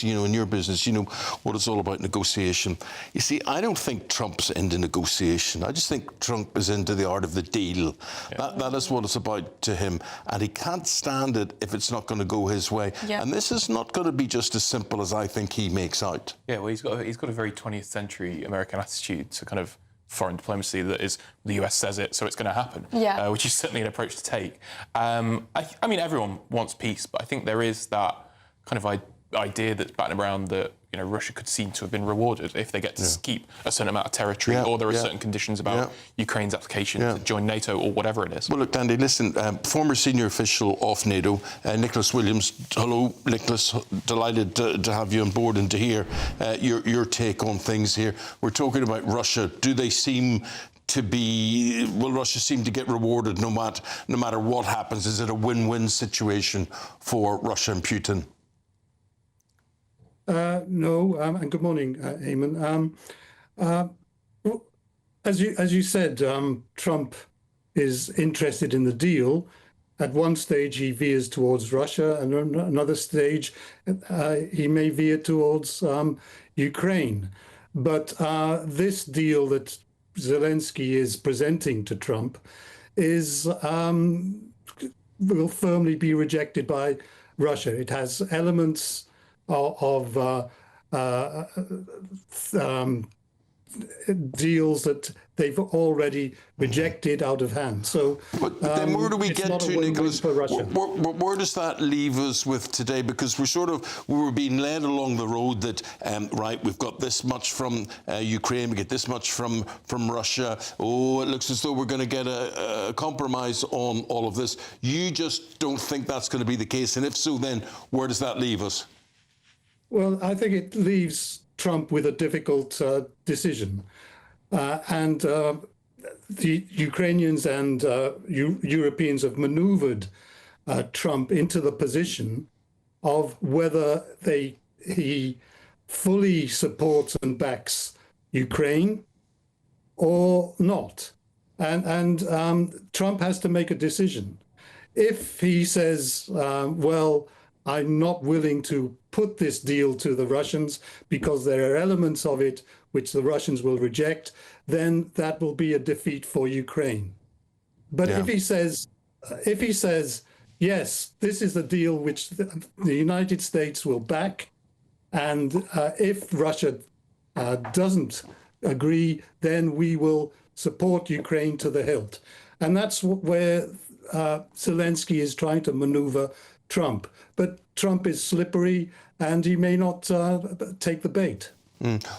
[SPEAKER 18] You know, in your business, you know what it's all about, negotiation. You see, I don't think Trump's into negotiation. I just think Trump is into the art of the deal. Yeah. That is what it's about to him. And he can't stand it if it's not going to go his way. Yeah. And this is not going to be just as simple as I think he makes out.
[SPEAKER 23] Yeah, well, he's got a very 20th century American attitude to kind of foreign diplomacy that is, the US says it, so it's going to happen, which is certainly an approach to take. I mean, everyone wants peace, but I think there is that kind of idea that's batting around that, you know, Russia could seem to have been rewarded if they get to keep a certain amount of territory, or there are certain conditions about Ukraine's application to join NATO or whatever it is.
[SPEAKER 18] Well, look, Andy, listen, former senior official of NATO, Nicholas Williams. Hello, Nicholas. Delighted to have you on board and to hear your take on things here. We're talking about Russia. Do they seem to be, will Russia seem to get rewarded no matter what happens? Is it a win-win situation for Russia and Putin?
[SPEAKER 25] No, and good morning, Eamon. As you said, Trump is interested in the deal. At one stage, he veers towards Russia, and on another stage, he may veer towards Ukraine. But this deal that Zelensky is presenting to Trump will firmly be rejected by Russia. It has elements of deals that they've already rejected out of hand. So,
[SPEAKER 18] but then where do we get to, Nicholas? Where does that leave us with today? Because we were being led along the road that right, we've got this much from Ukraine, we get this much from Russia. Oh, it looks as though we're going to get a compromise on all of this. You just don't think that's going to be the case, and if so, then where does that leave us?
[SPEAKER 25] Well, I think it leaves Trump with a difficult decision. And the Ukrainians and Europeans have maneuvered Trump into the position of whether he fully supports and backs Ukraine or not. And Trump has to make a decision. If he says, well, I'm not willing to put this deal to the Russians because there are elements of it which the Russians will reject, then that will be a defeat for Ukraine. But if he says, yes, this is the deal which the United States will back, and if Russia doesn't agree, then we will support Ukraine to the hilt. And that's where Zelensky is trying to maneuver Trump. But Trump is slippery and he may not take the bait.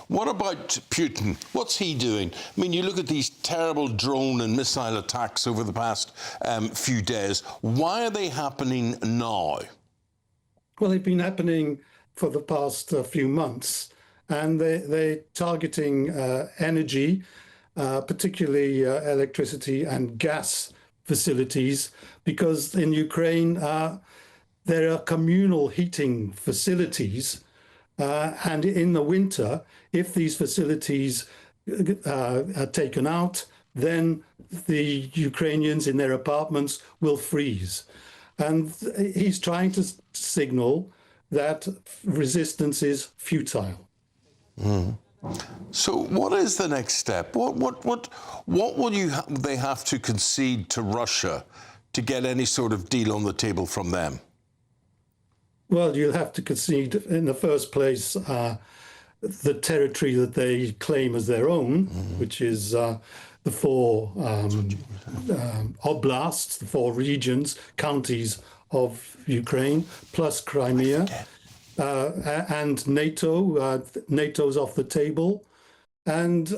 [SPEAKER 18] What about Putin? What's he doing? I mean, you look at these terrible drone and missile attacks over the past few days. Why are they happening now?
[SPEAKER 25] Well, they've been happening for the past few months, and they're targeting energy, particularly electricity and gas facilities, because in Ukraine there are communal heating facilities. And in the winter, if these facilities are taken out, then the Ukrainians in their apartments will freeze. And he's trying to signal that resistance is futile.
[SPEAKER 18] So what is the next step? What will they have to concede to Russia to get any sort of deal on the table from them?
[SPEAKER 25] Well, you'll have to concede, in the first place, the territory that they claim as their own, which is the 4 oblasts, the 4 regions, counties of Ukraine, plus Crimea, and NATO. NATO's off the table, and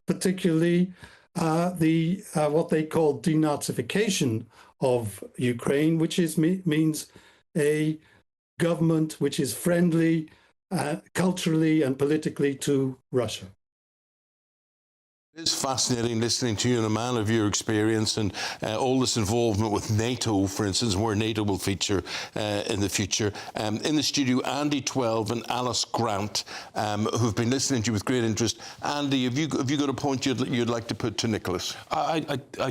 [SPEAKER 25] particularly what they call denazification of Ukraine, which means a government which is friendly culturally and politically to Russia.
[SPEAKER 18] It's fascinating listening to you, and a man of your experience and all this involvement with NATO, for instance, where NATO will feature in the future. In the studio, Andy 12 and Alice Grant, who've been listening to you with great interest. Andy, have you got a point you'd like to put to Nicholas?
[SPEAKER 23] I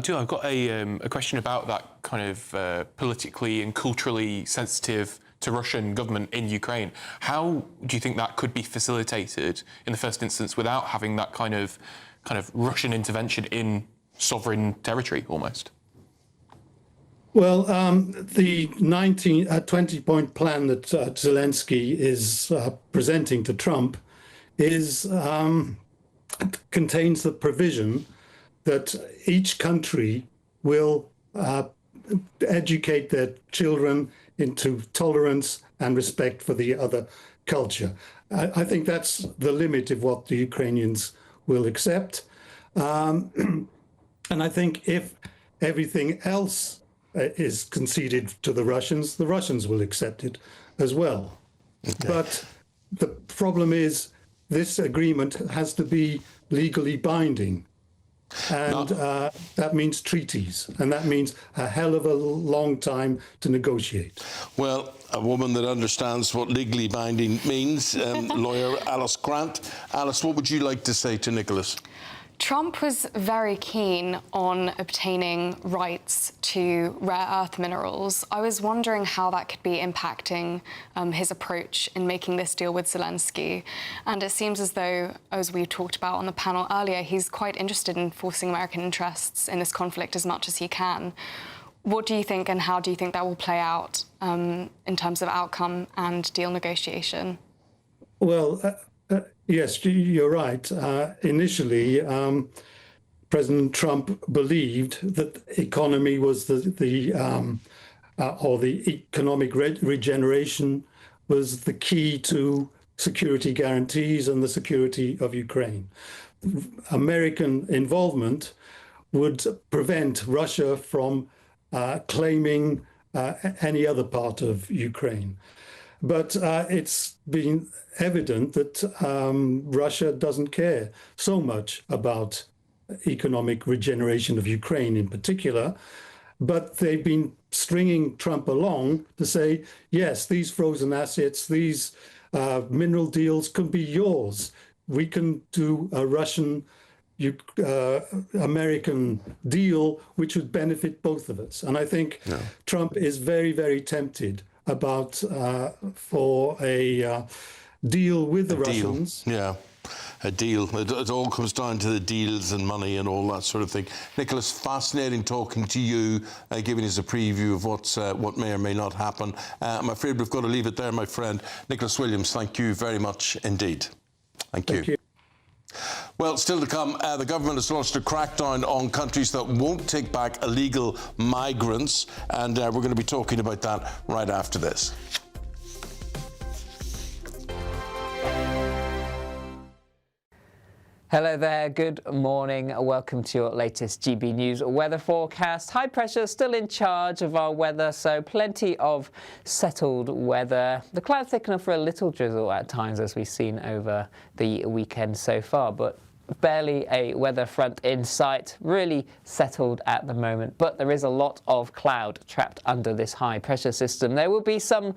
[SPEAKER 23] do. I've got a question about that kind of politically and culturally sensitive to Russian government in Ukraine. How do you think that could be facilitated in the first instance without having that kind of Russian intervention in sovereign territory, almost?
[SPEAKER 25] Well, the 20-point plan that Zelensky is presenting to Trump contains the provision that each country will educate their children into tolerance and respect for the other culture. I think that's the limit of what the Ukrainians will accept. And I think if everything else is conceded to the Russians will accept it as well. Okay. But the problem is this agreement has to be legally binding. And that means treaties, and that means a hell of a long time to negotiate.
[SPEAKER 18] Well, a woman that understands what legally binding means, lawyer Alice Grant. Alice, what would you like to say to Nicholas?
[SPEAKER 22] Trump was very keen on obtaining rights to rare earth minerals. I was wondering how that could be impacting his approach in making this deal with Zelensky. And it seems as though, as we talked about on the panel earlier, he's quite interested in forcing American interests in this conflict as much as he can. What do you think, and how do you think that will play out in terms of outcome and deal negotiation?
[SPEAKER 25] Well, Yes, you're right. Initially, President Trump believed that the economy was the economic regeneration was the key to security guarantees and the security of Ukraine. American involvement would prevent Russia from claiming any other part of Ukraine. But it's been evident that Russia doesn't care so much about economic regeneration of Ukraine in particular, but they've been stringing Trump along to say, yes, these frozen assets, these mineral deals can be yours. We can do a Russian-American deal which would benefit both of us. And I think Trump is very, very tempted for a deal with the Russians.
[SPEAKER 18] Yeah. A deal. It all comes down to the deals and money and all that sort of thing. Nicholas, fascinating talking to you, giving us a preview of what may or may not happen. I'm afraid we've got to leave it there, my friend. Nicholas Williams, thank you very much indeed. Thank you. Well, still to come, the government has launched a crackdown on countries that won't take back illegal migrants, and we're going to be talking about that right after this.
[SPEAKER 6] Hello there, good morning. Welcome to your latest GB News weather forecast. High pressure still in charge of our weather, so plenty of settled weather. The clouds thick enough for a little drizzle at times, as we've seen over the weekend so far, but barely a weather front in sight, really settled at the moment, but there is a lot of cloud trapped under this high pressure system. There will be some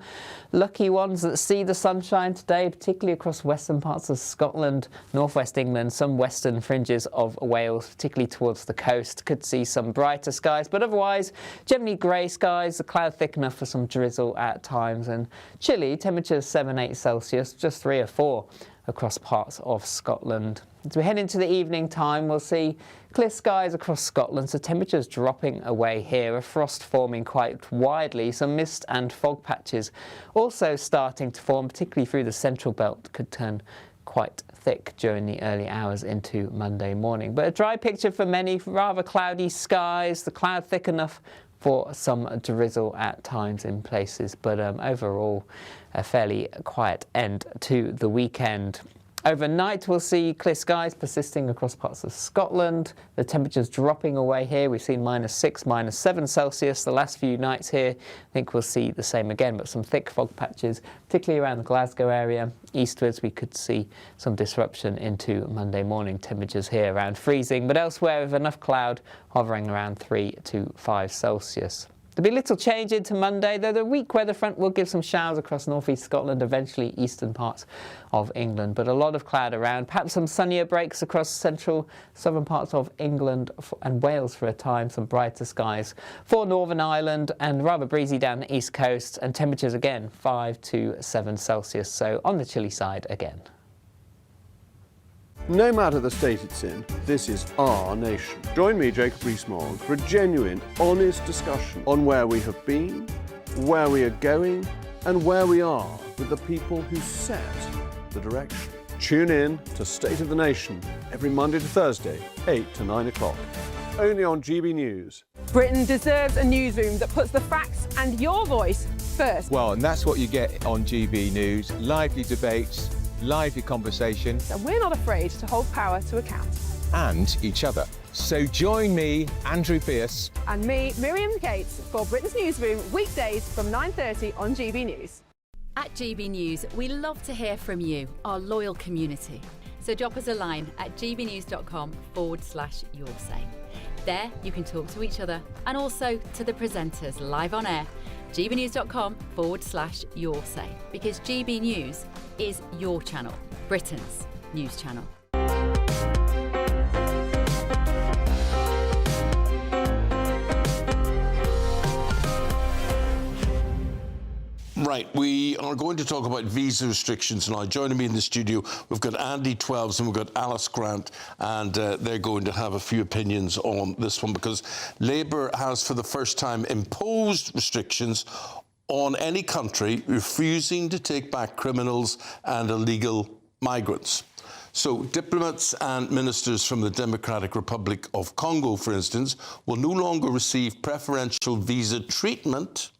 [SPEAKER 6] lucky ones that see the sunshine today, particularly across western parts of Scotland, northwest England, some western fringes of Wales, particularly towards the coast, could see some brighter skies, but otherwise generally grey skies, the cloud thick enough for some drizzle at times, and chilly, temperatures 7-8 Celsius, just 3 or 4 across parts of Scotland. As we head into the evening time, we'll see clear skies across Scotland, so temperatures dropping away here, a frost forming quite widely, some mist and fog patches also starting to form, particularly through the central belt, could turn quite thick during the early hours into Monday morning. But a dry picture for many, rather cloudy skies, the cloud thick enough for some drizzle at times in places, but overall a fairly quiet end to the weekend. Overnight we'll see clear skies persisting across parts of Scotland. The temperatures dropping away here. We've seen -6, -7 Celsius the last few nights here. I think we'll see the same again, but some thick fog patches, particularly around the Glasgow area. Eastwards we could see some disruption into Monday morning. Temperatures here around freezing, but elsewhere with enough cloud hovering around 3 to 5 Celsius. There'll be little change into Monday, though the weak weather front will give some showers across northeast Scotland, eventually eastern parts of England, but a lot of cloud around. Perhaps some sunnier breaks across central, southern parts of England and Wales for a time, some brighter skies for Northern Ireland, and rather breezy down the east coast, and temperatures again 5 to 7 Celsius, so on the chilly side again.
[SPEAKER 3] No matter the state it's in, this is our nation. Join me, Jacob Rees-Mogg, for a genuine, honest discussion on where we have been, where we are going, and where we are with the people who set the direction. Tune in to State of the Nation every Monday to Thursday, 8 to 9 o'clock, only on GB News.
[SPEAKER 4] Britain deserves a newsroom that puts the facts and your voice first.
[SPEAKER 10] Well, and that's what you get on GB News, lively debates, lively conversation.
[SPEAKER 4] And we're not afraid to hold power to account.
[SPEAKER 10] And each other. So join me, Andrew Pierce.
[SPEAKER 4] And me, Miriam Gates, for Britain's Newsroom, weekdays from 9:30 on GB News.
[SPEAKER 7] At GB News, we love to hear from you, our loyal community. So drop us a line at gbnews.com/yoursay. There you can talk to each other and also to the presenters live on air. gbnews.com/yoursay, because GB News is your channel, Britain's news channel.
[SPEAKER 18] Right, we are going to talk about visa restrictions now. Joining me in the studio, we've got Andy Twelves and we've got Alice Grant, and they're going to have a few opinions on this one, because Labour has for the first time imposed restrictions on any country refusing to take back criminals and illegal migrants. So diplomats and ministers from the Democratic Republic of Congo, for instance, will no longer receive preferential visa treatment,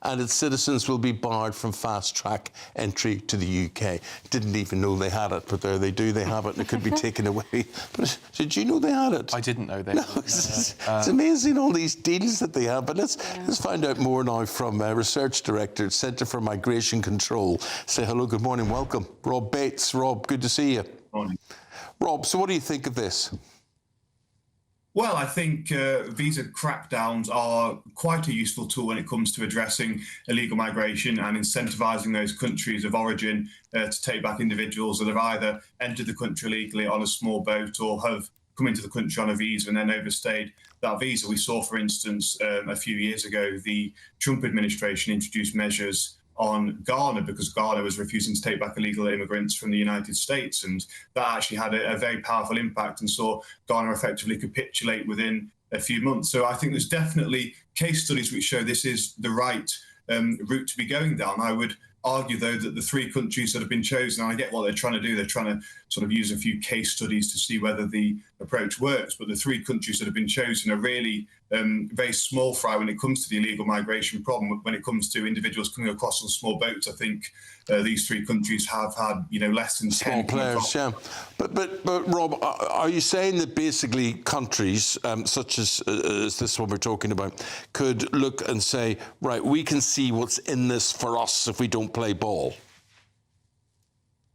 [SPEAKER 18] and its citizens will be barred from fast-track entry to the UK. Didn't even know they had it, but there they do. They have it, and it could be taken away. But did you know they had it?
[SPEAKER 23] I didn't know they
[SPEAKER 18] had
[SPEAKER 23] it.
[SPEAKER 18] It's amazing, all these deals that they have. But let's find out more now from Research Director at Centre for Migration Control. Say hello, good morning, welcome. Rob Bates. Rob, good to see you.
[SPEAKER 11] Morning.
[SPEAKER 18] Rob, so what do you think of this?
[SPEAKER 11] Well, I think visa crackdowns are quite a useful tool when it comes to addressing illegal migration and incentivising those countries of origin to take back individuals that have either entered the country illegally on a small boat or have come into the country on a visa and then overstayed that visa. We saw, for instance, a few years ago, the Trump administration introduced measures on Ghana because Ghana was refusing to take back illegal immigrants from the United States. And that actually had a very powerful impact and saw Ghana effectively capitulate within a few months. So I think there's definitely case studies which show this is the right route to be going down. I would argue, though, that the three countries that have been chosen, and I get what they're trying to do, they're trying to sort of use a few case studies to see whether the approach works, but the three countries that have been chosen are really very small fry when it comes to the illegal migration problem. When it comes to individuals coming across on small boats, I think these three countries have had, less than 10
[SPEAKER 18] small players. Yeah, but Rob, are you saying that basically countries such as this one we're talking about could look and say, right, we can see what's in this for us if we don't play ball?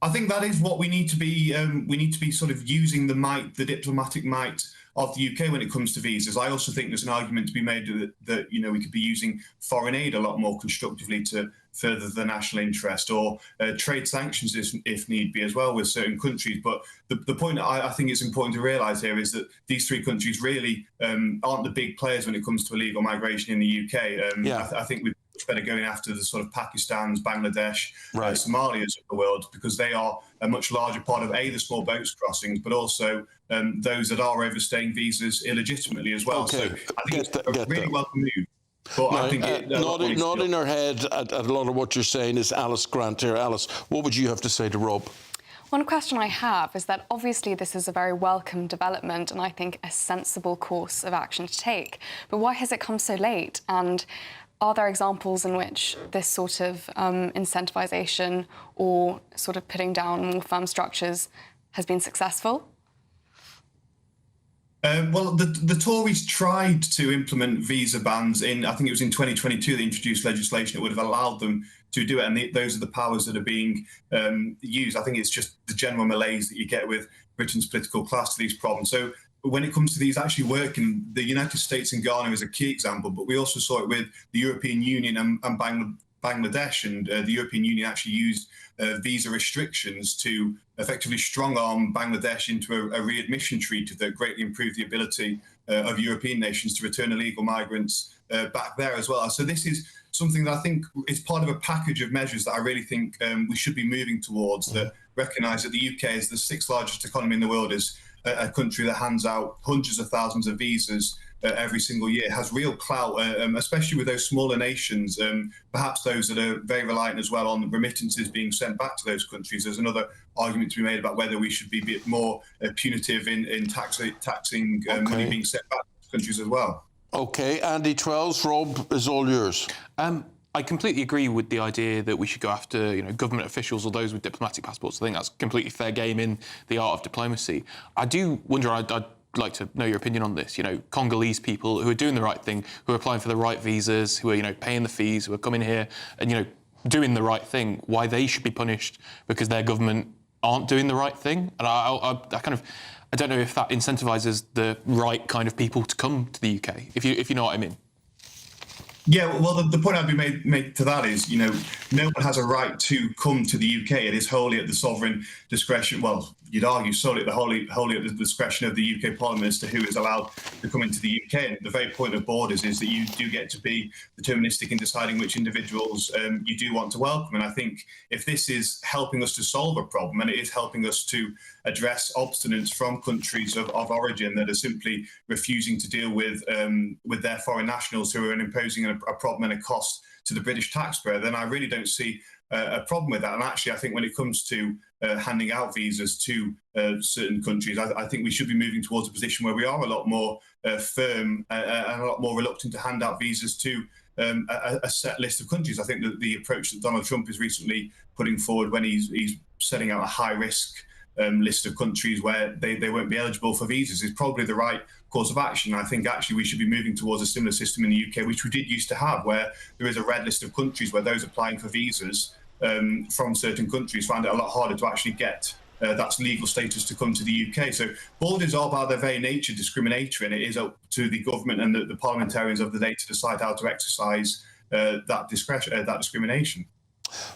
[SPEAKER 11] I think that is what we need to be. We need to be sort of using the diplomatic might of the UK when it comes to visas. I also think there's an argument to be made that we could be using foreign aid a lot more constructively to further the national interest, or trade sanctions if need be as well with certain countries. But the point I think it's important to realise here is that these three countries really aren't the big players when it comes to illegal migration in the UK. I think we've much better going after the sort of Pakistans, Bangladesh, Somalias of the world, because they are a much larger part of the small boats crossings, but also those that are overstaying visas illegitimately as well.
[SPEAKER 18] Okay.
[SPEAKER 11] So I think it's a really welcome move. But
[SPEAKER 18] now,
[SPEAKER 11] I think
[SPEAKER 18] nodding her head at a lot of what you're saying is Alice Grant here. Alice, what would you have to say to Rob?
[SPEAKER 22] One question I have is that obviously this is a very welcome development and I think a sensible course of action to take. But why has it come so late? And are there examples in which this sort of incentivisation or sort of putting down more firm structures has been successful?
[SPEAKER 11] Well, the Tories tried to implement visa bans I think it was in 2022, they introduced legislation that would have allowed them to do it, and those are the powers that are being used. I think it's just the general malaise that you get with Britain's political class to these problems. So when it comes to these actually working, the United States and Ghana is a key example, but we also saw it with the European Union and Bangladesh, and the European Union actually used visa restrictions to effectively strong-arm Bangladesh into a readmission treaty that greatly improved the ability of European nations to return illegal migrants back there as well. So this is something that I think is part of a package of measures that I really think we should be moving towards, that recognise that the UK is the sixth largest economy in the world, is a country that hands out hundreds of thousands of visas every single year, has real clout, especially with those smaller nations, perhaps those that are very reliant as well on remittances being sent back to those countries. There's another argument to be made about whether we should be a bit more punitive in taxing money being sent back to countries as well.
[SPEAKER 18] OK, Andy Twells, Rob is all yours.
[SPEAKER 23] I completely agree with the idea that we should go after, government officials or those with diplomatic passports. I think that's completely fair game in the art of diplomacy. I do wonder, I'd like to know your opinion on this. Congolese people who are doing the right thing, who are applying for the right visas, who are, paying the fees, who are coming here and, doing the right thing, why they should be punished because their government aren't doing the right thing. And I don't know if that incentivises the right kind of people to come to the UK, if you know what I mean.
[SPEAKER 11] Yeah, well, the point I'd be made to that is, no one has a right to come to the UK. It is wholly at the sovereign discretion. Well, you'd argue solely at the discretion of the UK Parliament as to who is allowed to come into the UK. And the very point of borders is that you do get to be deterministic in deciding which individuals you do want to welcome. And I think if this is helping us to solve a problem, and it is helping us to address obstinance from countries of origin that are simply refusing to deal with their foreign nationals who are imposing a problem and a cost to the British taxpayer, then I really don't see a problem with that. And actually, I think when it comes to handing out visas to certain countries, I think we should be moving towards a position where we are a lot more firm and a lot more reluctant to hand out visas to a set list of countries. I think that the approach that Donald Trump is recently putting forward when he's setting out a high-risk list of countries where they won't be eligible for visas is probably the right course of action. I think actually we should be moving towards a similar system in the UK, which we did used to have, where there is a red list of countries where those applying for visas from certain countries find it a lot harder to actually get that's legal status to come to the UK. So borders are by their very nature discriminatory, and it is up to the government and the parliamentarians of the day to decide how to exercise that discrimination.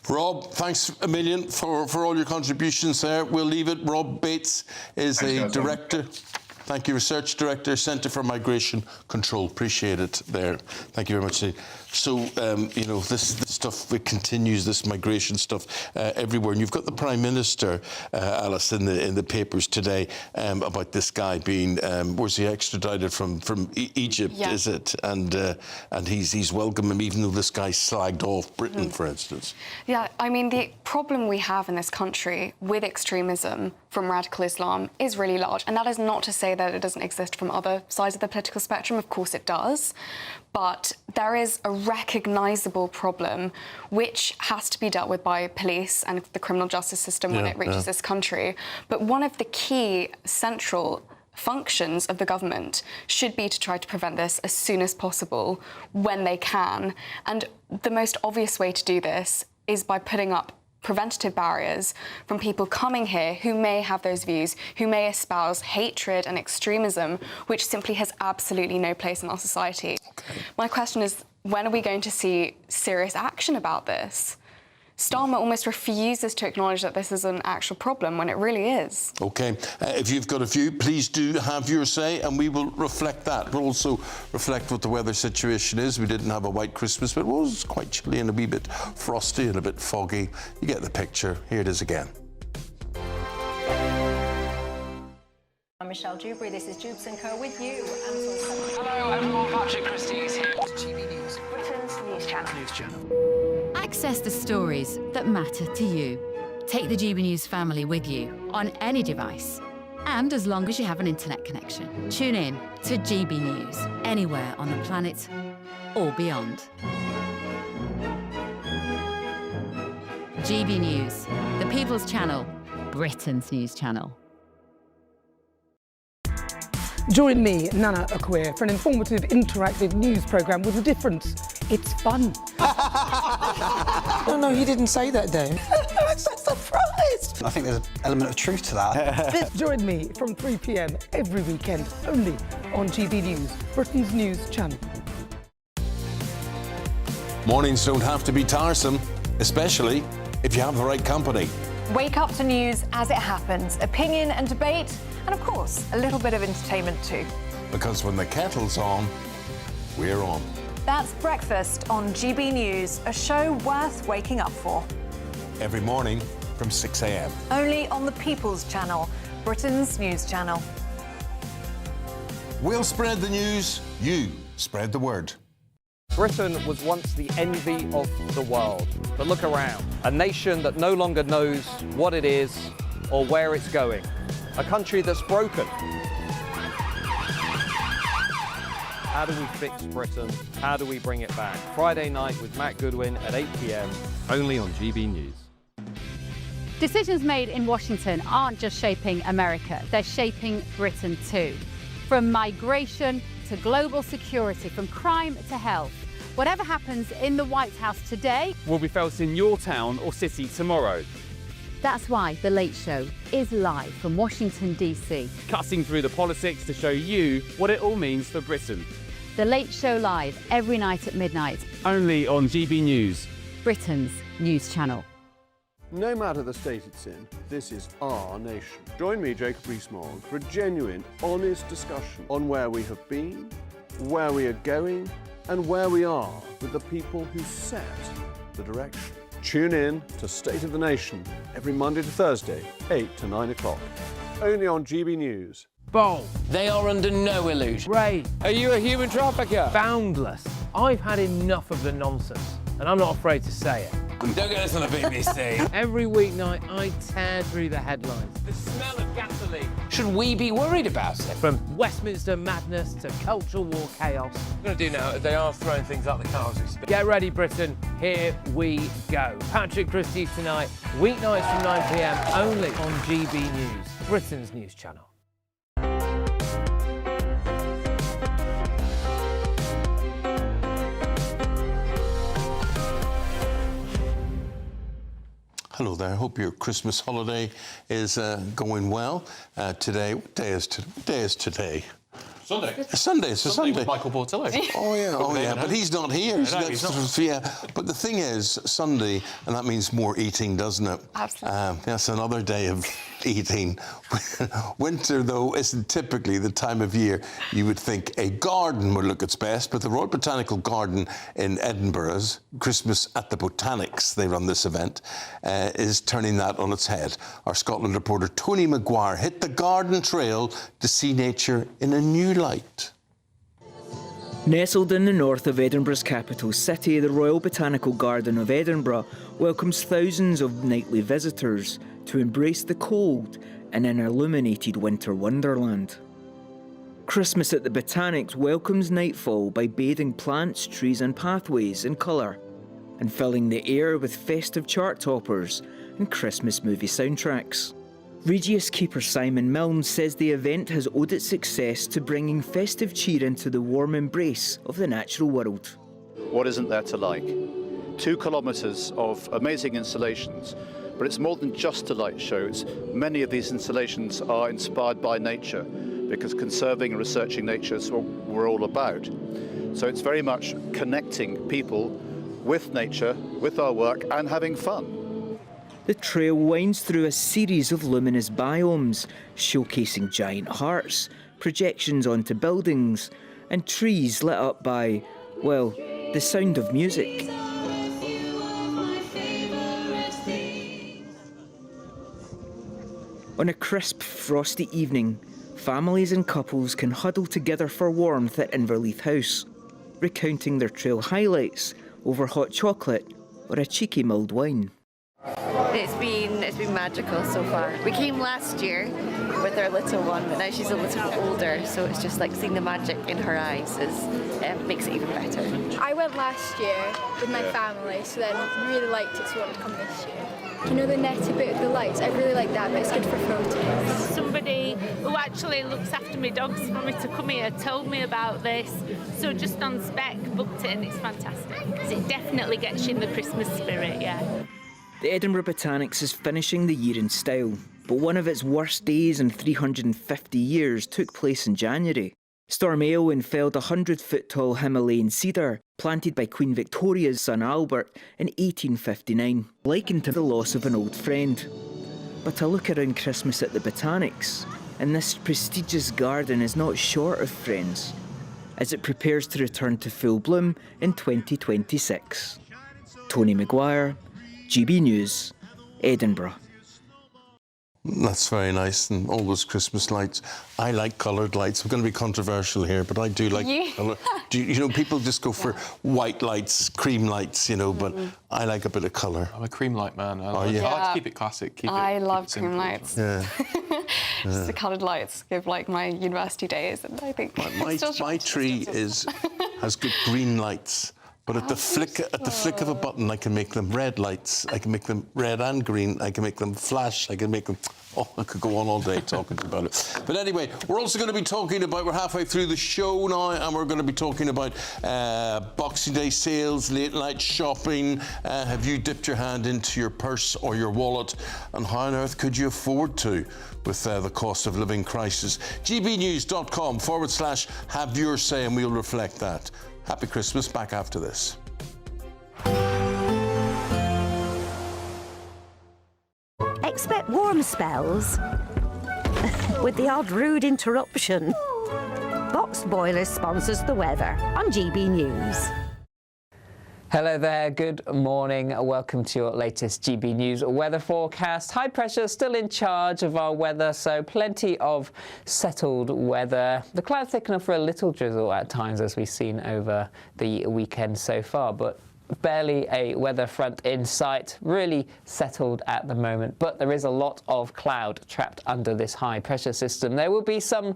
[SPEAKER 18] Rob, thanks a million for all your contributions there. We'll leave it. Rob Bates is a director. Thank you, Research Director, Centre for Migration Control. Appreciate it there. Thank you very much. So, you know, this stuff, it continues, this migration stuff everywhere. And you've got the Prime Minister, Alice, in the papers today about this guy being, where's he extradited from Egypt, is it? And he's welcome him, even though this guy slagged off Britain, for instance.
[SPEAKER 22] Yeah, I mean, the problem we have in this country with extremism from radical Islam is really large. And that is not to say that it doesn't exist from other sides of the political spectrum. Of course it does. But there is a recognisable problem which has to be dealt with by police and the criminal justice system when it reaches this country. But one of the key central functions of the government should be to try to prevent this as soon as possible when they can. And the most obvious way to do this is by putting up preventative barriers from people coming here who may have those views, who may espouse hatred and extremism, which simply has absolutely no place in our society. Okay. My question is, when are we going to see serious action about this? Starmer almost refuses to acknowledge that this is an actual problem when it really is. OK.
[SPEAKER 18] If you've got a view, please do have your say, and we will reflect that. We'll also reflect what the weather situation is. We didn't have a white Christmas, but it was quite chilly and a wee bit frosty and a bit foggy. You get the picture. Here it is again.
[SPEAKER 8] I'm Michelle Dewberry. This is Jubes & Co. with you.
[SPEAKER 12] Hello everyone, Patrick Christie is here. GB News, Britain's news channel.
[SPEAKER 7] Access the stories that matter to you. Take the GB News family with you on any device, and as long as you have an internet connection. Tune in to GB News anywhere on the planet or beyond. GB News, the People's Channel, Britain's news channel.
[SPEAKER 13] Join me, Nana Akweer, for an informative, interactive news programme with a difference. It's fun.
[SPEAKER 15] No, he didn't say that, Dave.
[SPEAKER 13] I'm so surprised.
[SPEAKER 15] I think there's an element of truth to that.
[SPEAKER 13] Join me from 3 p.m. every weekend, only on GB News, Britain's news channel.
[SPEAKER 18] Mornings don't have to be tiresome, especially if you have the right company.
[SPEAKER 4] Wake up to news as it happens, opinion and debate, and of course, a little bit of entertainment too.
[SPEAKER 18] Because when the kettle's on, we're on.
[SPEAKER 4] That's Breakfast on GB News, a show worth waking up for.
[SPEAKER 18] Every morning from 6 a.m.
[SPEAKER 4] Only on the People's Channel, Britain's news channel.
[SPEAKER 18] We'll spread the news, you spread the word.
[SPEAKER 24] Britain was once the envy of the world. But look around. A nation that no longer knows what it is or where it's going. A country that's broken. How do we fix Britain? How do we bring it back? Friday night with Matt Goodwin at 8 p.m. only on GB News.
[SPEAKER 14] Decisions made in Washington aren't just shaping America, they're shaping Britain too. From migration to global security, from crime to health. Whatever happens in the White House today
[SPEAKER 24] will be felt in your town or city tomorrow.
[SPEAKER 14] That's why The Late Show is live from Washington, D.C.
[SPEAKER 24] Cutting through the politics to show you what it all means for Britain.
[SPEAKER 14] The Late Show live every night at midnight.
[SPEAKER 24] Only on GB News,
[SPEAKER 14] Britain's news channel.
[SPEAKER 3] No matter the state it's in, this is our nation. Join me, Jacob Rees-Mogg, for a genuine, honest discussion on where we have been, where we are going, and where we are with the people who set the direction. Tune in to State of the Nation every Monday to Thursday, 8 to 9 o'clock. Only on GB News.
[SPEAKER 16] Bold. They are under no illusion.
[SPEAKER 24] Ray, are you a human trafficker?
[SPEAKER 16] Boundless. I've had enough of the nonsense, and I'm not afraid to say it. Don't get this on the BBC.
[SPEAKER 1] Every weeknight, I tear through the headlines.
[SPEAKER 16] The smell of gasoline. Should we be worried about it?
[SPEAKER 1] From Westminster madness to cultural war chaos.
[SPEAKER 16] What I'm going to do now is they are throwing things out the car as we speak.
[SPEAKER 1] Get ready, Britain. Here we go. Patrick Christie's tonight, weeknights from 9 p.m. only on GB News, Britain's news channel.
[SPEAKER 18] Hello there. Hope your Christmas holiday is going well. What day is today?
[SPEAKER 23] Sunday.
[SPEAKER 18] Sunday. It's a Sunday.
[SPEAKER 23] With Michael Portillo.
[SPEAKER 18] Oh yeah. But he's not here.
[SPEAKER 23] No, he's not.
[SPEAKER 18] Yeah. But the thing is, Sunday, and that means more eating, doesn't it?
[SPEAKER 22] Absolutely.
[SPEAKER 18] That's another day of eating. Winter, though, isn't typically the time of year you would think a garden would look its best, but the Royal Botanical Garden in Edinburgh's Christmas at the Botanics, they run this event, is turning that on its head. Our Scotland reporter Tony Maguire hit the garden trail to see nature in a new light.
[SPEAKER 2] Nestled in the north of Edinburgh's capital city, the Royal Botanical Garden of Edinburgh welcomes thousands of nightly visitors to embrace the cold in an illuminated winter wonderland. Christmas at the Botanics welcomes nightfall by bathing plants, trees and pathways in colour and filling the air with festive chart toppers and Christmas movie soundtracks. Regius Keeper Simon Milne says the event has owed its success to bringing festive cheer into the warm embrace of the natural world.
[SPEAKER 19] What isn't there to like? 2 kilometres of amazing installations, but it's more than just a light show. Many of these installations are inspired by nature, because conserving and researching nature is what we're all about. So it's very much connecting people with nature, with our work, and having fun.
[SPEAKER 2] The trail winds through a series of luminous biomes, showcasing giant hearts, projections onto buildings, and trees lit up by, well, the sound of music. On a crisp, frosty evening, families and couples can huddle together for warmth at Inverleith House, recounting their trail highlights over hot chocolate or a cheeky mulled wine.
[SPEAKER 20] It's been magical so far. We came last year with our little one, but now she's a little bit older, so it's just like seeing the magic in her eyes makes it even better.
[SPEAKER 21] I went last year with my family, so then really liked it, so I wanted to come this year. You know the netted bit with the lights? I really like that, but it's good for photos.
[SPEAKER 26] Somebody who actually looks after my dogs for me to come here told me about this, so just on spec booked it and it's fantastic. It definitely gets you in the Christmas spirit, yeah.
[SPEAKER 2] The Edinburgh Botanics is finishing the year in style, but one of its worst days in 350 years took place in January. Storm Éowyn felled a 100-foot-tall Himalayan cedar planted by Queen Victoria's son Albert in 1859, likened to the loss of an old friend. But a look around Christmas at the Botanics, and this prestigious garden is not short of friends, as it prepares to return to full bloom in 2026. Tony Maguire, GB News, Edinburgh.
[SPEAKER 18] That's very nice, and all those Christmas lights. I like coloured lights. I'm going to be controversial here, but I do like colour. You know, people just go for white lights, cream lights, you know, but I like a bit of colour.
[SPEAKER 23] I'm a cream light man. I
[SPEAKER 18] you?
[SPEAKER 23] like to keep it classic.
[SPEAKER 22] I love cream lights.
[SPEAKER 18] Yeah.
[SPEAKER 22] Just the coloured lights give like my university days, and I think
[SPEAKER 18] my tree has good green lights. But at the flick of a button, I can make them red lights. I can make them red and green. I can make them flash. I can make them... Oh, I could go on all day talking to you about it. But anyway, we're also going to be talking about... We're halfway through the show now, and we're going to be talking about Boxing Day sales, late-night shopping. Have you dipped your hand into your purse or your wallet? And how on earth could you afford to with the cost of living crisis? gbnews.com/have your say, and we'll reflect that. Happy Christmas, back after this.
[SPEAKER 27] Expect warm spells with the odd rude interruption. Boxed Boilers sponsors the weather on GB News.
[SPEAKER 6] Hello there, good morning. Welcome to your latest GB News weather forecast. High pressure still in charge of our weather, so plenty of settled weather. The clouds thicken up for a little drizzle at times, as we've seen over the weekend so far, but barely a weather front in sight, really settled at the moment, but there is a lot of cloud trapped under this high pressure system. There will be some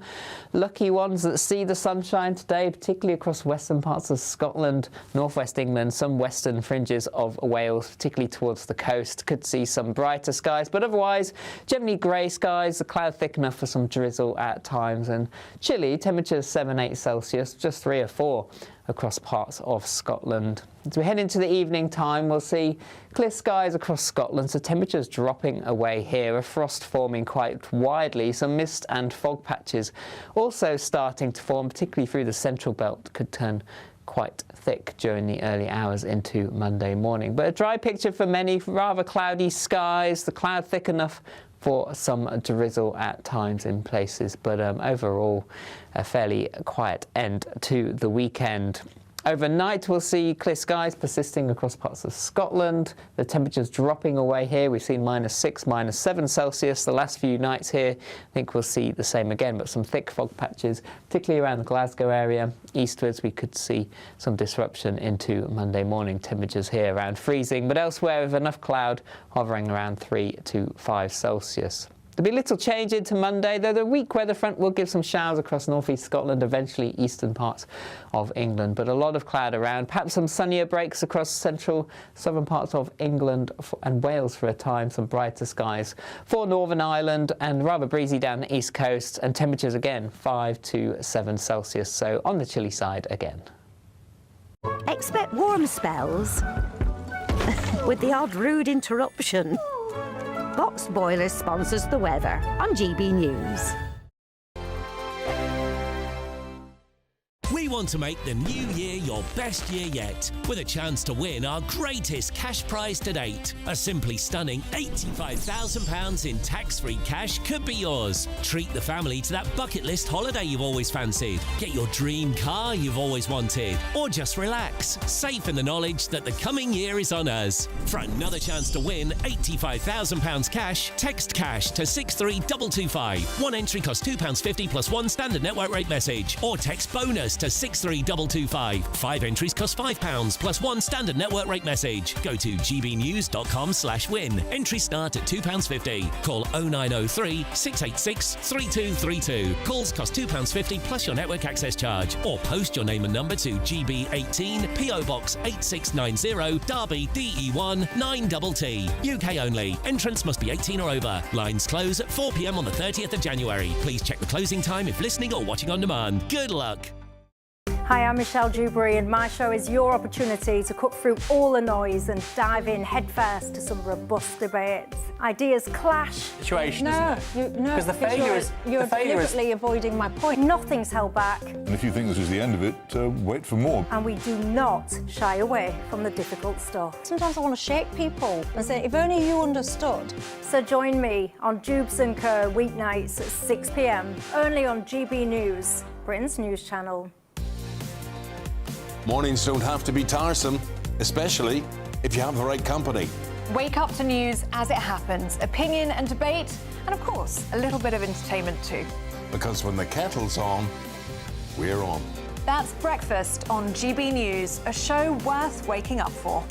[SPEAKER 6] lucky ones that see the sunshine today, particularly across western parts of Scotland, northwest England, some western fringes of Wales, particularly towards the coast, could see some brighter skies, but otherwise generally grey skies, the cloud thick enough for some drizzle at times, and chilly, temperatures 7-8 Celsius, just 3 or 4 across parts of Scotland. As we head into the evening time, we'll see clear skies across Scotland, so temperatures dropping away here, a frost forming quite widely, some mist and fog patches also starting to form, particularly through the central belt, could turn quite thick during the early hours into Monday morning. But a dry picture for many, rather cloudy skies, the cloud thick enough for some drizzle at times in places, but overall a fairly quiet end to the weekend. Overnight we'll see clear skies persisting across parts of Scotland. The temperatures dropping away here. We've seen -6, -7 Celsius the last few nights here. I think we'll see the same again, but some thick fog patches, particularly around the Glasgow area. Eastwards we could see some disruption into Monday morning. Temperatures here around freezing, but elsewhere with enough cloud hovering around 3 to 5 Celsius. There'll be little change into Monday, though the weak weather front will give some showers across northeast Scotland, eventually eastern parts of England, but a lot of cloud around. Perhaps some sunnier breaks across central, southern parts of England and Wales for a time, some brighter skies for Northern Ireland, and rather breezy down the east coast, and temperatures again 5 to 7 Celsius, so on the chilly side again.
[SPEAKER 27] Expect warm spells with the odd rude interruption. Boxed Boilers sponsors the weather on GB News.
[SPEAKER 5] We want to make the new year your best year yet, with a chance to win our greatest cash prize to date. A simply stunning £85,000 in tax-free cash could be yours. Treat the family to that bucket list holiday you've always fancied. Get your dream car you've always wanted. Or just relax, safe in the knowledge that the coming year is on us. For another chance to win £85,000 cash, text cash to 63225. One entry costs £2.50 plus one standard network rate message. Or text bonus to 63225. 5 entries cost £5 plus one standard network rate message. Go to gbnews.com/win. Entries start at £2.50. Call 0903 686 3232. Calls cost £2.50 plus your network access charge. Or post your name and number to GB18 PO Box 8690 Derby DE1 9TT. UK only. Entrance must be 18 or over. Lines close at 4 p.m. on the 30th of January. Please check the closing time if listening or watching on demand. Good luck.
[SPEAKER 8] Hi, I'm Michelle Dewberry, and my show is your opportunity to cut through all the noise and dive in headfirst to some robust debates. Ideas clash.
[SPEAKER 16] Situation,
[SPEAKER 8] no,
[SPEAKER 16] isn't it?
[SPEAKER 8] no,
[SPEAKER 16] Because the failure is
[SPEAKER 8] you're deliberately avoiding my point. Nothing's held back,
[SPEAKER 9] And if you think this is the end of it, wait for more.
[SPEAKER 8] and we do not shy away from the difficult stuff. Sometimes I want to shake people and say, if only you understood. So join me on Jubes & Co. weeknights at 6 p.m. only on GB News, Britain's news channel.
[SPEAKER 18] Mornings don't have to be tiresome, especially if you have the right company.
[SPEAKER 4] Wake up to news as it happens, opinion and debate, and of course, a little bit of entertainment too.
[SPEAKER 18] Because when the kettle's on, we're on.
[SPEAKER 4] That's Breakfast on GB News, a show worth waking up for.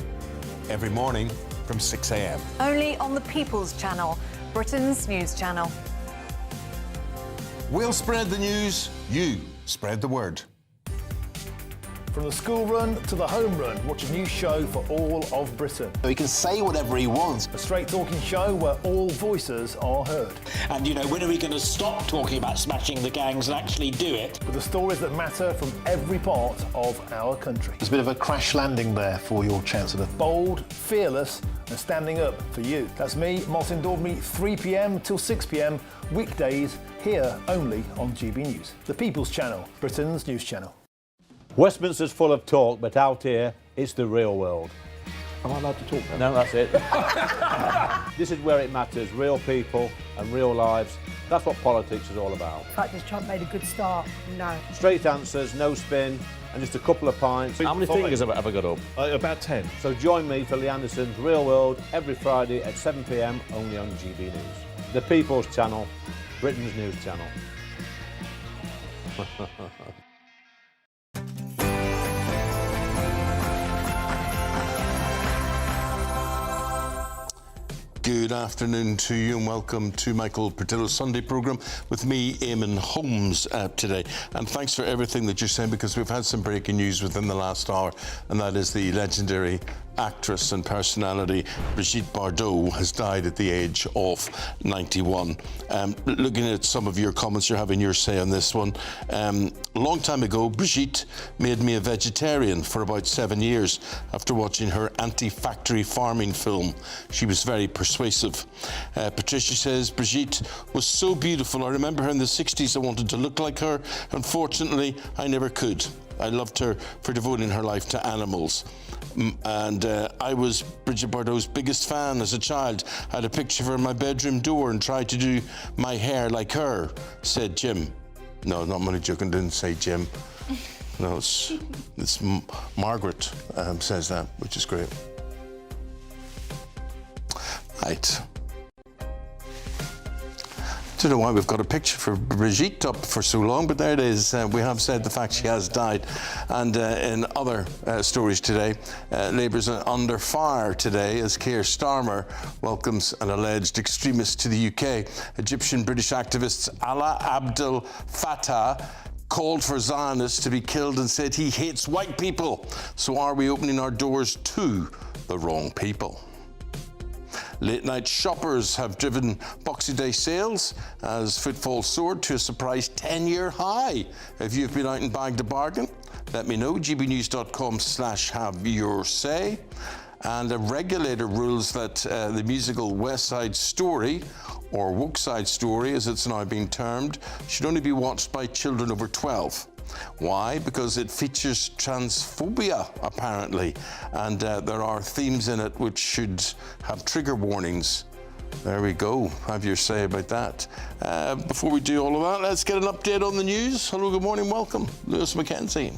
[SPEAKER 18] Every morning from 6 a.m.
[SPEAKER 4] Only on the People's Channel, Britain's news channel.
[SPEAKER 18] We'll spread the news, you spread the word.
[SPEAKER 10] From the school run to the home run, watch a new show for all of Britain.
[SPEAKER 11] He can say whatever he wants.
[SPEAKER 10] A straight-talking show where all voices are heard.
[SPEAKER 17] And, you know, when are we going to stop talking about smashing the gangs and actually do it?
[SPEAKER 10] With the stories that matter from every part of our country.
[SPEAKER 11] There's a bit of a crash landing there for your Chancellor.
[SPEAKER 10] Bold, fearless and standing up for you. That's me, Martin Daubney, 3 p.m. till 6 p.m, weekdays, here only on GB News. The People's Channel, Britain's news channel.
[SPEAKER 25] Westminster's full of talk, but out here, it's the real world.
[SPEAKER 10] Am I allowed to talk now?
[SPEAKER 25] No, that's it. This is where it matters, real people and real lives. That's what politics is all about.
[SPEAKER 13] Practice Trump made a good start. No.
[SPEAKER 25] Straight answers, no spin, and just a couple of pints.
[SPEAKER 28] How many fingers have I got up?
[SPEAKER 25] About 10. So join me for Lee Anderson's Real World every Friday at 7 p.m, only on GB News. The People's Channel, Britain's news channel.
[SPEAKER 18] Good afternoon to you and welcome to Michael Portillo's Sunday programme with me, Eamon Holmes, today. And thanks for everything that you're saying, because we've had some breaking news within the last hour, and that is the legendary actress and personality Brigitte Bardot has died at the age of 91. Looking at some of your comments, you're having your say on this one. A long time ago, Brigitte made me a vegetarian for about 7 years after watching her anti-factory farming film. She was very persuasive. Patricia says, Brigitte was so beautiful. I remember her in the 60s. I wanted to look like her. Unfortunately, I never could. I loved her for devoting her life to animals. And I was Brigitte Bardot's biggest fan as a child. I had a picture of her in my bedroom door and tried to do my hair like her, said Jim. No, not money joking, didn't say Jim. No, it's Margaret says that, which is great. Right. I don't know why we've got a picture for Brigitte up for so long, but there it is. We have said the fact she has died. And in other stories today, Labour's under fire today as Keir Starmer welcomes an alleged extremist to the UK. Egyptian British activists Alaa Abdel Fattah called for Zionists to be killed and said he hates white people. So are we opening our doors to the wrong people? Late-night shoppers have driven Boxing Day sales as footfall soared to a surprise 10-year high. If you've been out and bagged a bargain, let me know. gbnews.com/have-your-say. And a regulator rules that the musical West Side Story, or Woke Side Story as it's now being termed, should only be watched by children over 12. Why? Because it features transphobia, apparently, and there are themes in it which should have trigger warnings. There we go. Have your say about that. Before we do all of that, let's get an update on the news. Hello, good morning, welcome. Lewis Mackenzie.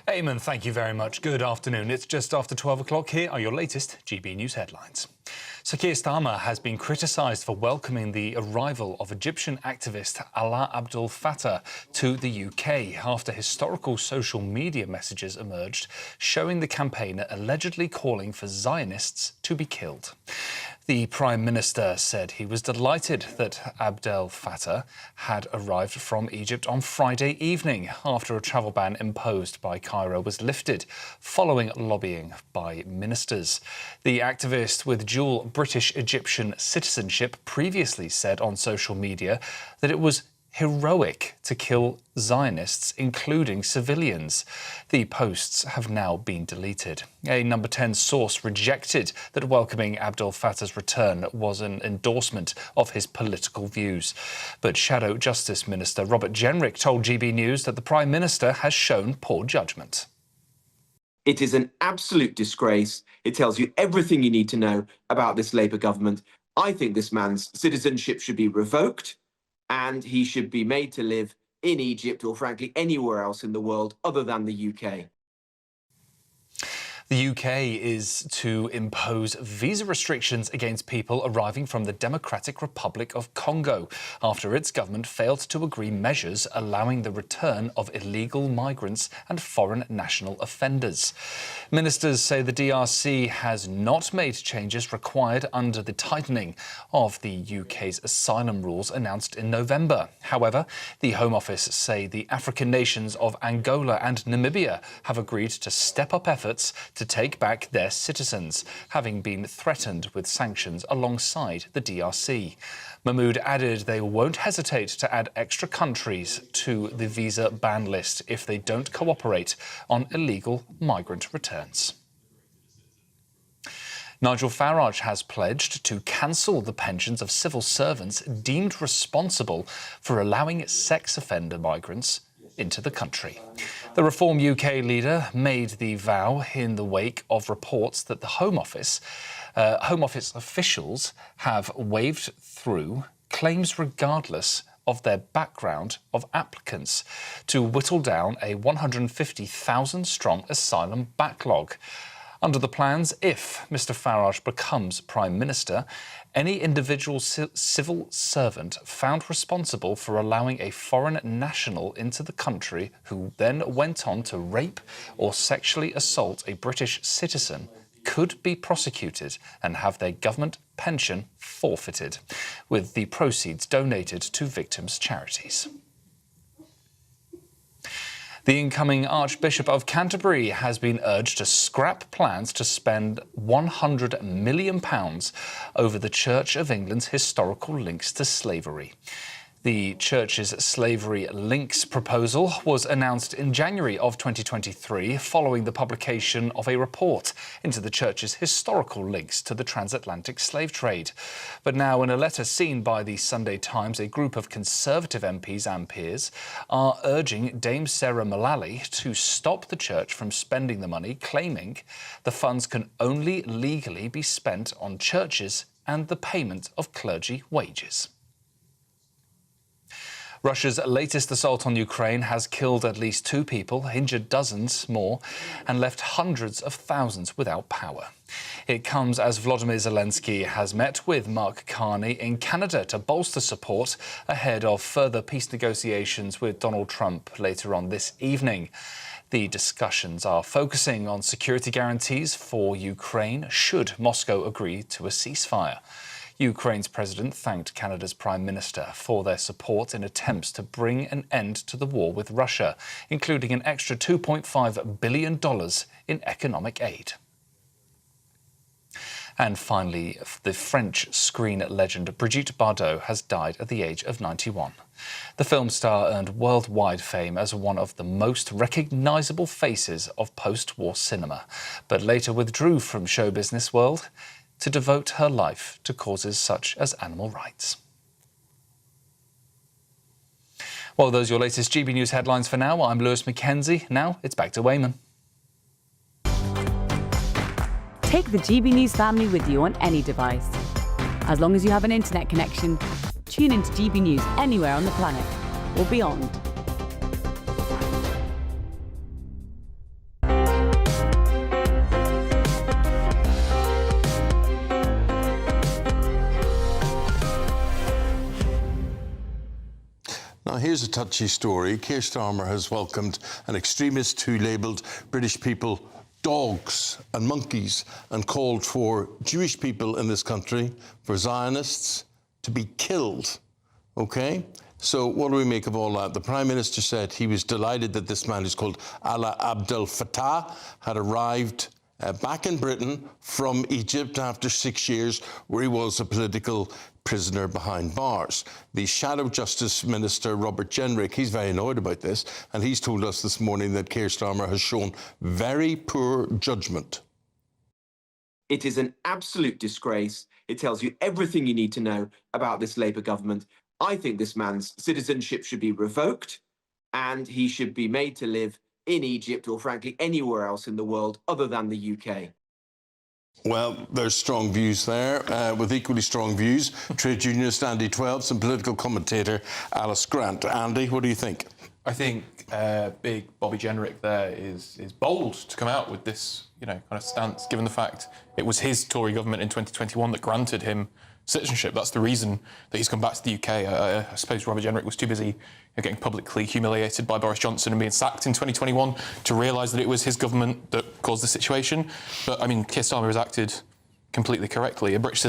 [SPEAKER 1] Eamon, thank you very much. Good afternoon. It's just after 12 o'clock. Here are your latest GB News headlines. So Keir Starmer has been criticised for welcoming the arrival of Egyptian activist Alaa Abdel Fattah to the UK after historical social media messages emerged showing the campaigner allegedly calling for Zionists to be killed. The Prime Minister said he was delighted that Abdel Fattah had arrived from Egypt on Friday evening after a travel ban imposed by Cairo was lifted following lobbying by ministers. The activist with dual British-Egyptian citizenship previously said on social media that it was heroic to kill Zionists, including civilians. The posts have now been deleted. A Number 10 source rejected that welcoming Abdel Fattah's return was an endorsement of his political views. But Shadow Justice Minister Robert Jenrick told GB News that the Prime Minister has shown poor judgment.
[SPEAKER 3] It is an absolute disgrace. It tells you everything you need to know about this Labour government. I think this man's citizenship should be revoked, and he should be made to live in Egypt or, frankly, anywhere else in the world other than the UK.
[SPEAKER 1] The UK is to impose visa restrictions against people arriving from the Democratic Republic of Congo after its government failed to agree measures allowing the return of illegal migrants and foreign national offenders. Ministers say the DRC has not made changes required under the tightening of the UK's asylum rules announced in November. However, the Home Office say the African nations of Angola and Namibia have agreed to step up efforts to take back their citizens, having been threatened with sanctions alongside the DRC. Mahmoud added they won't hesitate to add extra countries to the visa ban list if they don't cooperate on illegal migrant returns. Nigel Farage has pledged to cancel the pensions of civil servants deemed responsible for allowing sex offender migrants into the country. The Reform UK leader made the vow in the wake of reports that the Home Office officials have waved through claims regardless of their background of applicants to whittle down a 150,000-strong asylum backlog. Under the plans, if Mr Farage becomes Prime Minister, any individual civil servant found responsible for allowing a foreign national into the country who then went on to rape or sexually assault a British citizen could be prosecuted and have their government pension forfeited, with the proceeds donated to victims' charities. The incoming Archbishop of Canterbury has been urged to scrap plans to spend £100 million over the Church of England's historical links to slavery. The Church's slavery links proposal was announced in January of 2023 following the publication of a report into the Church's historical links to the transatlantic slave trade. But now, in a letter seen by the Sunday Times, a group of Conservative MPs and peers are urging Dame Sarah Mullally to stop the Church from spending the money, claiming the funds can only legally be spent on churches and the payment of clergy wages. Russia's latest assault on Ukraine has killed at least 2 people, injured dozens more, and left hundreds of thousands without power. It comes as Volodymyr Zelensky has met with Mark Carney in Canada to bolster support ahead of further peace negotiations with Donald Trump later on this evening. The discussions are focusing on security guarantees for Ukraine should Moscow agree to a ceasefire. Ukraine's president thanked Canada's Prime Minister for their support in attempts to bring an end to the war with Russia, including an extra $2.5 billion in economic aid. And finally, the French screen legend Brigitte Bardot has died at the age of 91. The film star earned worldwide fame as one of the most recognisable faces of post-war cinema, but later withdrew from show business world to devote her life to causes such as animal rights. Well, those are your latest GB News headlines for now. I'm Lewis Mackenzie. Now it's back to Wayman.
[SPEAKER 7] Take the GB News family with you on any device. As long as you have an internet connection, tune into GB News anywhere on the planet or beyond.
[SPEAKER 18] Now, here's a touchy story. Keir Starmer has welcomed an extremist who labelled British people dogs and monkeys and called for Jewish people in this country, for Zionists, to be killed. OK? So what do we make of all that? The Prime Minister said he was delighted that this man, who's called Alaa Abdel Fattah, had arrived back in Britain from Egypt after 6 years, where he was a political prisoner behind bars. The Shadow Justice Minister, Robert Jenrick, he's very annoyed about this, and he's told us this morning that Keir Starmer has shown very poor judgment.
[SPEAKER 3] It is an absolute disgrace. It tells you everything you need to know about this Labour government. I think this man's citizenship should be revoked, and he should be made to live in Egypt or, frankly, anywhere else in the world other than the UK.
[SPEAKER 18] Well, there's strong views there. With equally strong views, trade unionist Andy Twelves and political commentator Alice Grant. Andy, what do you think?
[SPEAKER 23] I think big Bobby Jenrick there is bold to come out with this, kind of stance, given the fact it was his Tory government in 2021 that granted him citizenship. That's the reason that he's come back to the UK. I suppose Robert Jenrick was too busy getting publicly humiliated by Boris Johnson and being sacked in 2021 to realise that it was his government that caused the situation. But, I mean, Keir Starmer has acted completely correctly. A British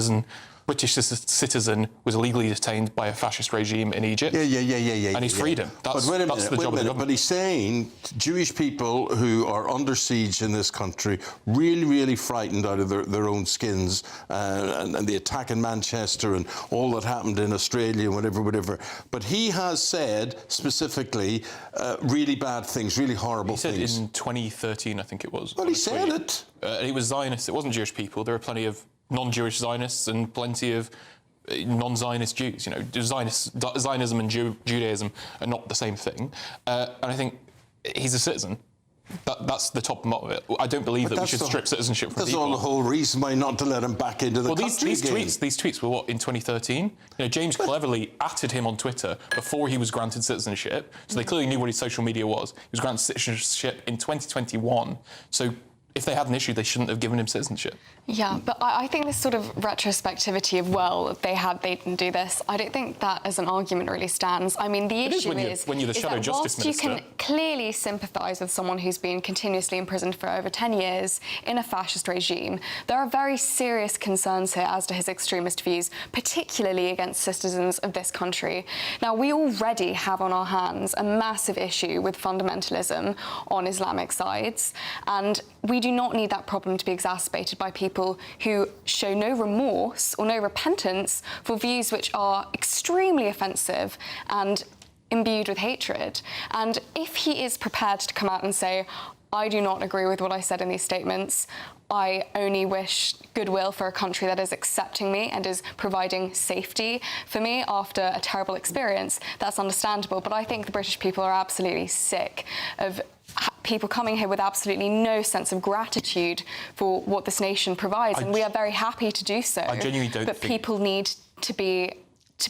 [SPEAKER 23] citizen was illegally detained by a fascist regime in Egypt.
[SPEAKER 18] Yeah.
[SPEAKER 3] And he's freed him.
[SPEAKER 18] That's the job of the government. But he's saying Jewish people who are under siege in this country, really, really frightened out of their own skins, and the attack in Manchester and all that happened in Australia and whatever. But he has said specifically really bad things, really horrible things.
[SPEAKER 23] He said in 2013, I think it was.
[SPEAKER 18] Well, he said it.
[SPEAKER 23] It was Zionists. It wasn't Jewish people. There were plenty of non-Jewish Zionists and plenty of non-Zionist Jews. Zionism and Judaism are not the same thing. And I think he's a citizen. That's the top of it. I don't believe that we should strip citizenship from people.
[SPEAKER 18] That's all the whole reason why not to let him back into the country again.
[SPEAKER 23] These tweets were what, in 2013? James cleverly atted him on Twitter before he was granted citizenship, so they clearly knew what his social media was. He was granted citizenship in 2021. So if they had an issue, they shouldn't have given him citizenship.
[SPEAKER 22] Yeah, but I think this sort of retrospectivity of, well, they didn't do this, I don't think that as an argument really stands. I mean, the issue is
[SPEAKER 23] when you're the shadow
[SPEAKER 22] that
[SPEAKER 23] justice
[SPEAKER 22] whilst
[SPEAKER 23] minister,
[SPEAKER 22] you can clearly sympathise with someone who's been continuously imprisoned for over 10 years in a fascist regime, there are very serious concerns here as to his extremist views, particularly against citizens of this country. Now, we already have on our hands a massive issue with fundamentalism on Islamic sides, and we do not need that problem to be exacerbated by people who show no remorse or no repentance for views which are extremely offensive and imbued with hatred. And if he is prepared to come out and say, I do not agree with what I said in these statements, I only wish goodwill for a country that is accepting me and is providing safety for me after a terrible experience, that's understandable. But I think the British people are absolutely sick of people coming here with absolutely no sense of gratitude for what this nation provides, and we are very happy to do so.
[SPEAKER 23] I genuinely don't
[SPEAKER 22] but people need to be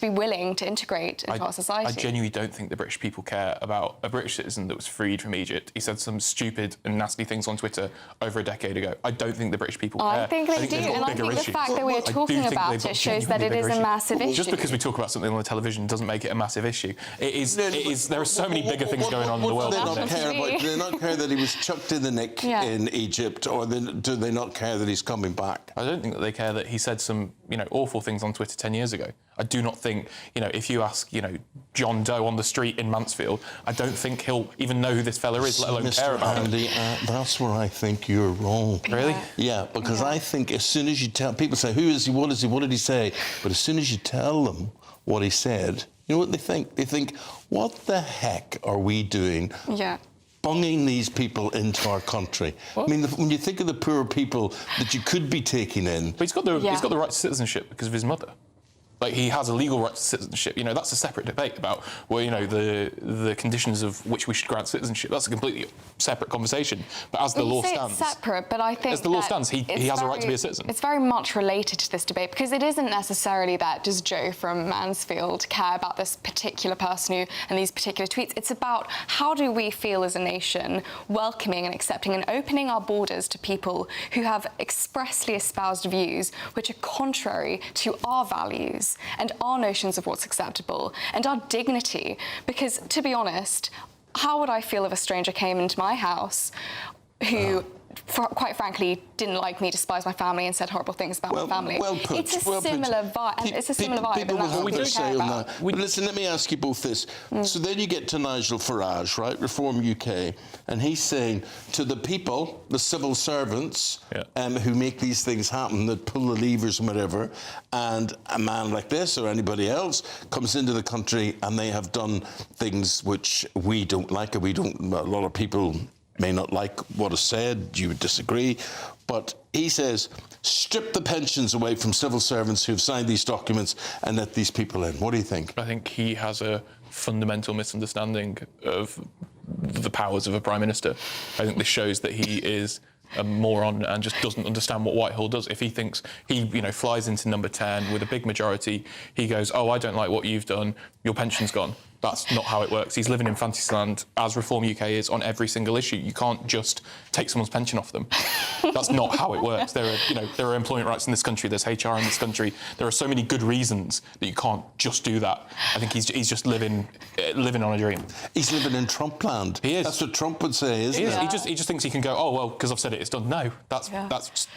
[SPEAKER 22] willing to integrate into our society.
[SPEAKER 23] I genuinely don't think the British people care about a British citizen that was freed from Egypt. He said some stupid and nasty things on Twitter over a decade ago. I don't think the British people care.
[SPEAKER 22] I think they do, and I think the fact that we are talking about it shows that it is a massive issue.
[SPEAKER 23] Just because we talk about something on the television doesn't make it a massive issue. It is. There are so many bigger things going on in the world.
[SPEAKER 18] Do they not care that he was chucked in the nick in Egypt, or do they not care that he's coming back?
[SPEAKER 23] I don't think that they care that he said some, awful things on Twitter 10 years ago. I do not think, if you ask, John Doe on the street in Mansfield, I don't think he'll even know who this fella is, let alone care about
[SPEAKER 18] Andy,
[SPEAKER 23] him.
[SPEAKER 18] That's where I think you're wrong.
[SPEAKER 23] Really?
[SPEAKER 18] Yeah, because I think as soon as you tell people, say, who is he, what is he, what did he say? But as soon as you tell them what he said, you know what they think? They think, what the heck are we doing?
[SPEAKER 22] Yeah.
[SPEAKER 18] Bunging these people into our country. What? I mean, when you think of the poor people that you could be taking in...
[SPEAKER 23] But he's got the right to citizenship because of his mother. Like, he has a legal right to citizenship. That's a separate debate about, the conditions of which we should grant citizenship. That's a completely separate conversation. But as the law stands...
[SPEAKER 22] It's separate, but I think
[SPEAKER 23] as the law stands, he has a right to be a citizen.
[SPEAKER 22] It's very much related to this debate, because it isn't necessarily that does Joe from Mansfield care about this particular person and these particular tweets. It's about how do we feel as a nation welcoming and accepting and opening our borders to people who have expressly espoused views which are contrary to our values and our notions of what's acceptable and our dignity. Because, to be honest, how would I feel if a stranger came into my house who, quite frankly, didn't like me, despised my family and said horrible things about my family?
[SPEAKER 18] Well put.
[SPEAKER 22] It's a similar vibe. It's a similar vibe.
[SPEAKER 18] People will have their say on that.
[SPEAKER 23] But
[SPEAKER 18] listen, let me ask you both this. So then you get to Nigel Farage, right, Reform UK, and he's saying to the people, the civil servants who make these things happen, that pull the levers and whatever, and a man like this or anybody else comes into the country and they have done things which we don't like, and a lot of people may not like what is said, you would disagree, but he says, strip the pensions away from civil servants who've signed these documents and let these people in. What do you think?
[SPEAKER 23] I think he has a fundamental misunderstanding of the powers of a Prime Minister. I think this shows that he is a moron and just doesn't understand what Whitehall does. If he thinks he, flies into number 10 with a big majority, he goes, oh, I don't like what you've done, your pension's gone. That's not how it works. He's living in Fantasyland, as Reform UK is, on every single issue. You can't just take someone's pension off them. That's not how it works. There are employment rights in this country. There's HR in this country. There are so many good reasons that you can't just do that. I think he's just living on a dream.
[SPEAKER 18] He's living in Trump land.
[SPEAKER 23] He is.
[SPEAKER 18] That's what Trump would say, isn't it?
[SPEAKER 23] He just thinks he can go, oh, well, because I've said it, it's done. No, that's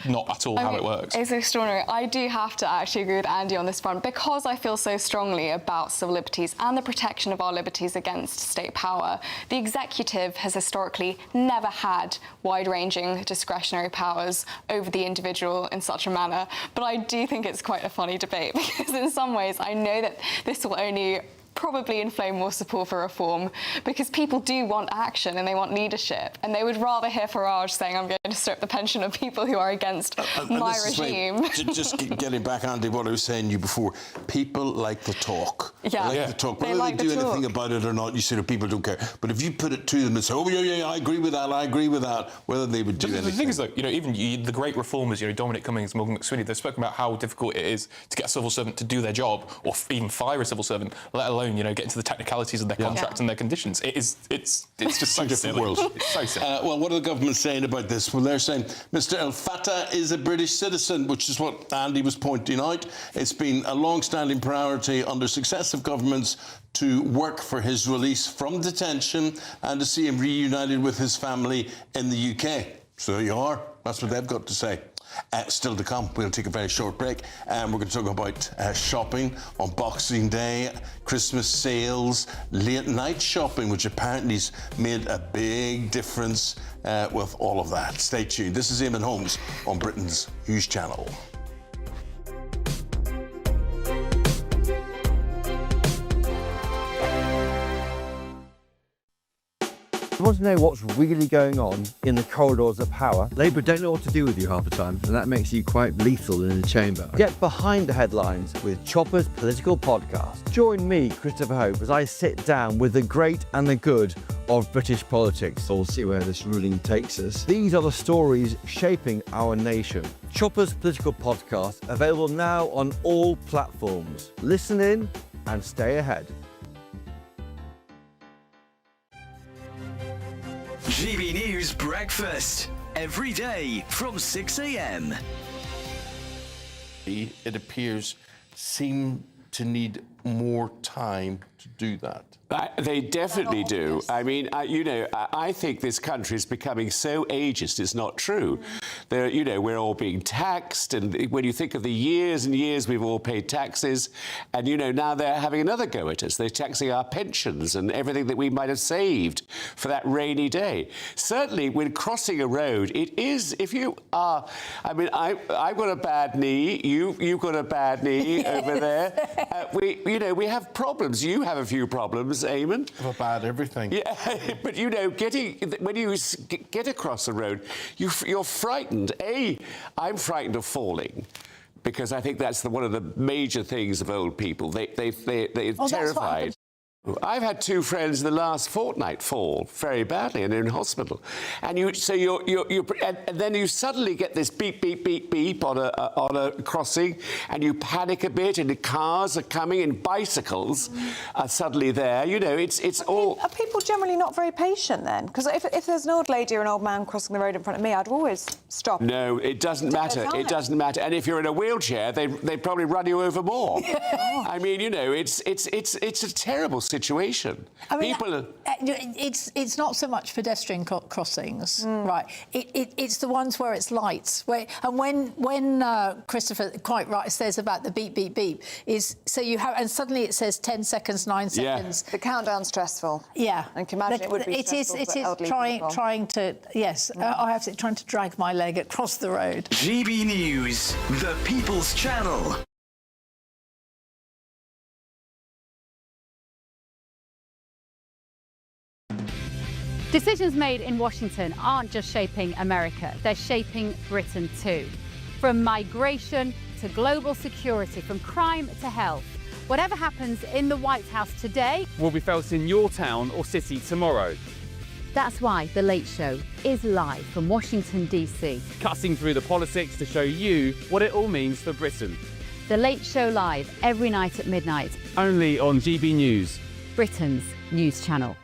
[SPEAKER 23] not at all how it works.
[SPEAKER 22] It's extraordinary. I do have to actually agree with Andy on this front, because I feel so strongly about civil liberties and the protection of our liberties against state power. The executive has historically never had wide-ranging discretionary powers over the individual in such a manner, but I do think it's quite a funny debate, because in some ways I know that this will only probably inflame more support for reform, because people do want action and they want leadership, and they would rather hear Farage saying, I'm going to strip the pension of people who are against my regime.
[SPEAKER 18] Just getting back, Andy, what I was saying to you before, people like to talk.
[SPEAKER 22] Yeah.
[SPEAKER 18] They like to talk. Whether they do anything about it or not, you say, people don't care. But if you put it to them and say, oh, yeah, I agree with that, whether they would do anything.
[SPEAKER 23] The thing is, though, even the great reformers, Dominic Cummings, Morgan McSweeney, they've spoken about how difficult it is to get a civil servant to do their job, or even fire a civil servant, let alone alone, you know, get into the technicalities of their contract and their conditions. It's just so silly.
[SPEAKER 18] Worlds.
[SPEAKER 23] It's so silly.
[SPEAKER 18] Well, what are the government saying about this? Well, they're saying Mr. El Fattah is a British citizen, which is what Andy was pointing out. It's been a long-standing priority under successive governments to work for his release from detention and to see him reunited with his family in the UK. So there you are. That's what they've got to say. Still to come, we'll take a very short break and we're going to talk about shopping on Boxing Day, Christmas sales, late night shopping, which apparently has made a big difference with all of that. Stay tuned. This is Eamon Holmes on Britain's News Channel.
[SPEAKER 12] You want to know what's really going on in the corridors of power? Labour don't know what to do with you half the time, and that makes you quite lethal in the chamber. Get behind the headlines with Chopper's Political Podcast. Join me, Christopher Hope, as I sit down with the great and the good of British politics. We'll see where this ruling takes us. These are the stories shaping our nation. Chopper's Political Podcast, available now on all platforms. Listen in and stay ahead.
[SPEAKER 14] GB News Breakfast, every day from 6 a.m.
[SPEAKER 18] It appears seem to need more time to do that.
[SPEAKER 15] They definitely do. I mean, I think this country is becoming so ageist, it's not true. We're all being taxed, and when you think of the years and years we've all paid taxes, and, now they're having another go at us. They're taxing our pensions and everything that we might have saved for that rainy day. Certainly, when crossing a road, it is, if you are, I've got a bad knee, you've got a bad knee over there. We have problems. You have a few problems, Eamon.
[SPEAKER 18] About everything.
[SPEAKER 15] Yeah, but when you get across the road, you're frightened. I'm frightened of falling, because I think that's one of the major things of old people. They're terrified. I've had two friends in the last fortnight fall very badly and in hospital, and then you suddenly get this beep beep beep beep on a crossing, and you panic a bit, and the cars are coming, and bicycles are suddenly there. It's all.
[SPEAKER 19] Are people generally not very patient then? Because if there's an old lady or an old man crossing the road in front of me, I'd always stop.
[SPEAKER 15] No, it doesn't matter. It doesn't matter. And if you're in a wheelchair, they'd probably run you over more. I mean, it's a terrible situation.
[SPEAKER 20] It's not so much pedestrian crossings, right? It's the ones where it's lights. When Christopher quite right says about the beep beep beep is so you have, and suddenly it says 10 seconds, 9 seconds.
[SPEAKER 19] The countdown's stressful.
[SPEAKER 20] Yeah,
[SPEAKER 19] and can imagine it would be stressful for elderly people.
[SPEAKER 20] trying to I have to trying to drag my leg across the road.
[SPEAKER 14] GB News, the People's Channel.
[SPEAKER 7] Decisions made in Washington aren't just shaping America, they're shaping Britain too. From migration to global security, from crime to health. Whatever happens in the White House today
[SPEAKER 21] will be felt in your town or city tomorrow.
[SPEAKER 7] That's why The Late Show is live from Washington, D.C.
[SPEAKER 21] Cutting through the politics to show you what it all means for Britain.
[SPEAKER 7] The Late Show live every night at midnight.
[SPEAKER 21] Only on GB News,
[SPEAKER 7] Britain's news channel.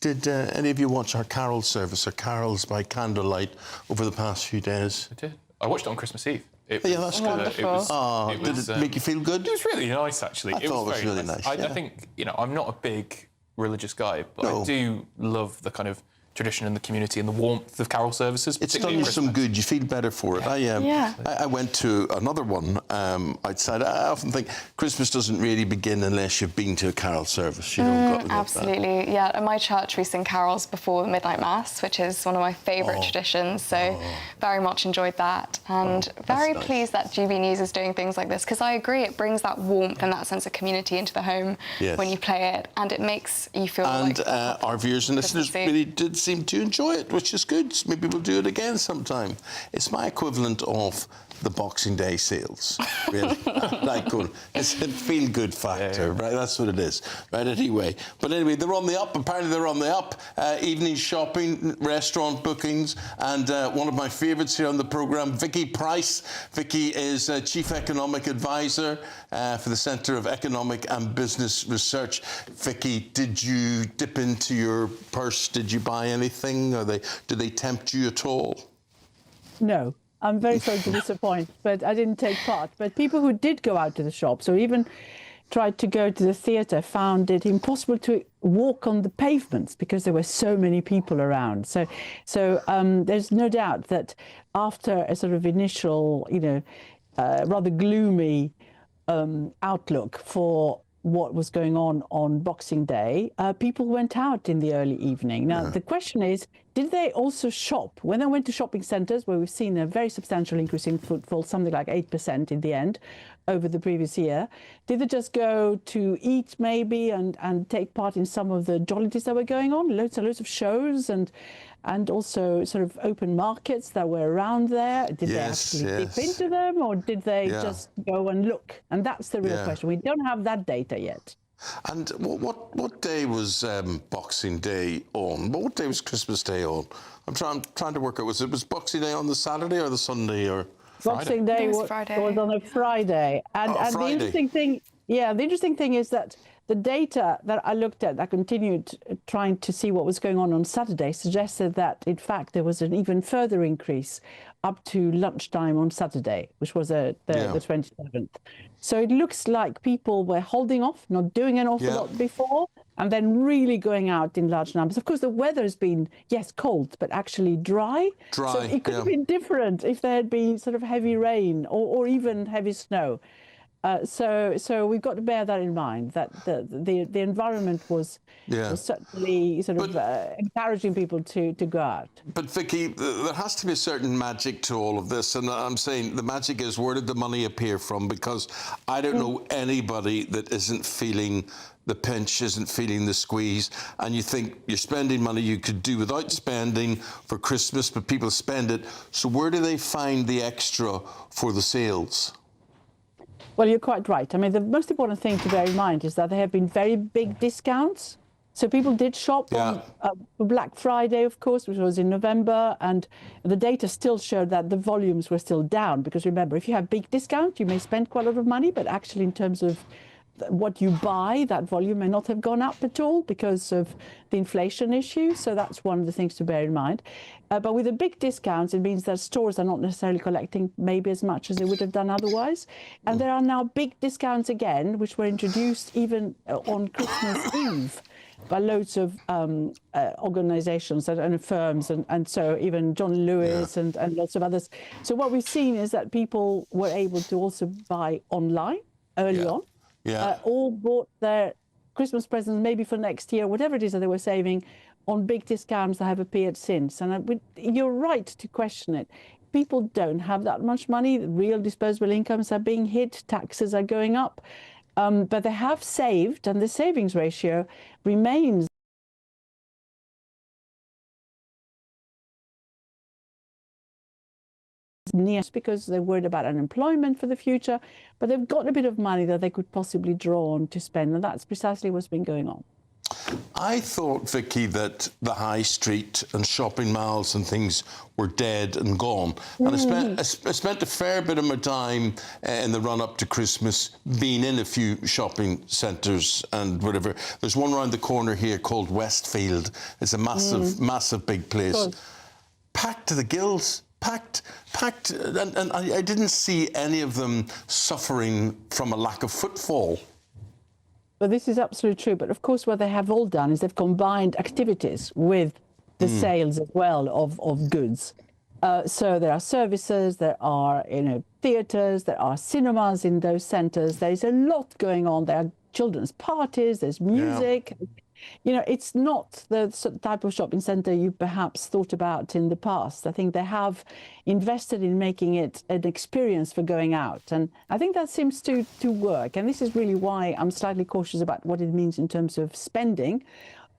[SPEAKER 18] Did any of you watch our carol service, or carols by candlelight, over the past few days?
[SPEAKER 23] I did. I watched it on Christmas Eve.
[SPEAKER 18] That's good. Did it make you feel good?
[SPEAKER 23] It was really nice, actually.
[SPEAKER 18] I thought it was really nice.
[SPEAKER 23] I think, I'm not a big religious guy, but I do love the kind of tradition and the community and the warmth of carol services.
[SPEAKER 18] It's done you some good. You feel better for it. I went to another one outside. I often think Christmas doesn't really begin unless you've been to a carol service.
[SPEAKER 22] Absolutely, yeah. At my church, we sing carols before the midnight mass, which is one of my favourite traditions. So very much enjoyed that, and very pleased that GB News is doing things like this, because I agree, it brings that warmth and that sense of community into the home when you play it, and it makes you feel
[SPEAKER 18] like our viewers and listeners really did seem to enjoy it, which is good. Maybe we'll do it again sometime. It's my equivalent of the Boxing Day sales. Really, like good. It's a feel-good factor, right? That's what it is, right? Anyway, but anyway, they're on the up. Apparently, they're on the up. Evening shopping, restaurant bookings, and one of my favourites here on the programme, Vicky Price. Vicky is Chief Economic Advisor for the Centre of Economic and Business Research. Vicky, did you dip into your purse? Did you buy anything? Or did they tempt you at all?
[SPEAKER 2] No. I'm very sorry to disappoint, but I didn't take part. But people who did go out to the shops or even tried to go to the theatre found it impossible to walk on the pavements because there were so many people around. So there's no doubt that after a sort of initial, rather gloomy outlook for what was going on Boxing Day, people went out in the early evening. Now, the question is, did they also shop? When they went to shopping centres, where we've seen a very substantial increase in footfall, something like 8% in the end, over the previous year, did they just go to eat maybe and take part in some of the jollities that were going on? Loads and loads of shows and also sort of open markets that were around there. Did they actually dip into them, or did they just go and look? And that's the real question. We don't have that data yet.
[SPEAKER 18] And what day was Boxing Day on? What day was Christmas Day on? I'm trying to work out. Was Boxing Day on the Saturday or the Sunday or
[SPEAKER 2] Boxing Day was on a Friday. And
[SPEAKER 18] Friday.
[SPEAKER 2] The interesting thing, the interesting thing is that the data that I looked at, I continued trying to see what was going on Saturday, suggested that, in fact, there was an even further increase up to lunchtime on Saturday, which was the 27th. So it looks like people were holding off, not doing an awful lot before, and then really going out in large numbers. Of course, the weather has been, cold, but actually dry. So it could have been different if there had been sort of heavy rain or even heavy snow. So we've got to bear that in mind, that the environment was certainly sort of encouraging people to go out.
[SPEAKER 18] But Vicky, there has to be a certain magic to all of this, and I'm saying the magic is, where did the money appear from? Because I don't know anybody that isn't feeling the pinch, isn't feeling the squeeze, and you think you're spending money you could do without spending for Christmas, but people spend it. So where do they find the extra for the sales?
[SPEAKER 2] Well, you're quite right. I mean, the most important thing to bear in mind is that there have been very big discounts. So people did shop on Black Friday, of course, which was in November, and the data still showed that the volumes were still down. Because remember, if you have big discounts, you may spend quite a lot of money, but actually in terms of what you buy, that volume may not have gone up at all because of the inflation issue. So that's one of the things to bear in mind. But with the big discounts, it means that stores are not necessarily collecting maybe as much as they would have done otherwise. And there are now big discounts again, which were introduced even on Christmas Eve by loads of organisations and firms, and so even John Lewis and lots of others. So what we've seen is that people were able to also buy online early on. All bought their Christmas presents maybe for next year, whatever it is that they were saving, on big discounts that have appeared since. And you're right to question it. People don't have that much money. Real disposable incomes are being hit. Taxes are going up. But they have saved, and the savings ratio remains near, because they're worried about unemployment for the future, but they've got a bit of money that they could possibly draw on to spend, and that's precisely what's been going on.
[SPEAKER 18] I thought, Vicky, that the high street and shopping malls and things were dead and gone. And I spent a fair bit of my time in the run-up to Christmas being in a few shopping centres and whatever. There's one around the corner here called Westfield. It's a massive big place. Packed to the gills. Packed, and I didn't see any of them suffering from a lack of footfall.
[SPEAKER 2] Well, this is absolutely true. But of course, what they have all done is they've combined activities with the sales as well of goods. So there are services, there are theatres, there are cinemas in those centres. There is a lot going on. There are children's parties. There's music. It's not the type of shopping centre you perhaps thought about in the past. I think they have invested in making it an experience for going out. And I think that seems to work. And this is really why I'm slightly cautious about what it means in terms of spending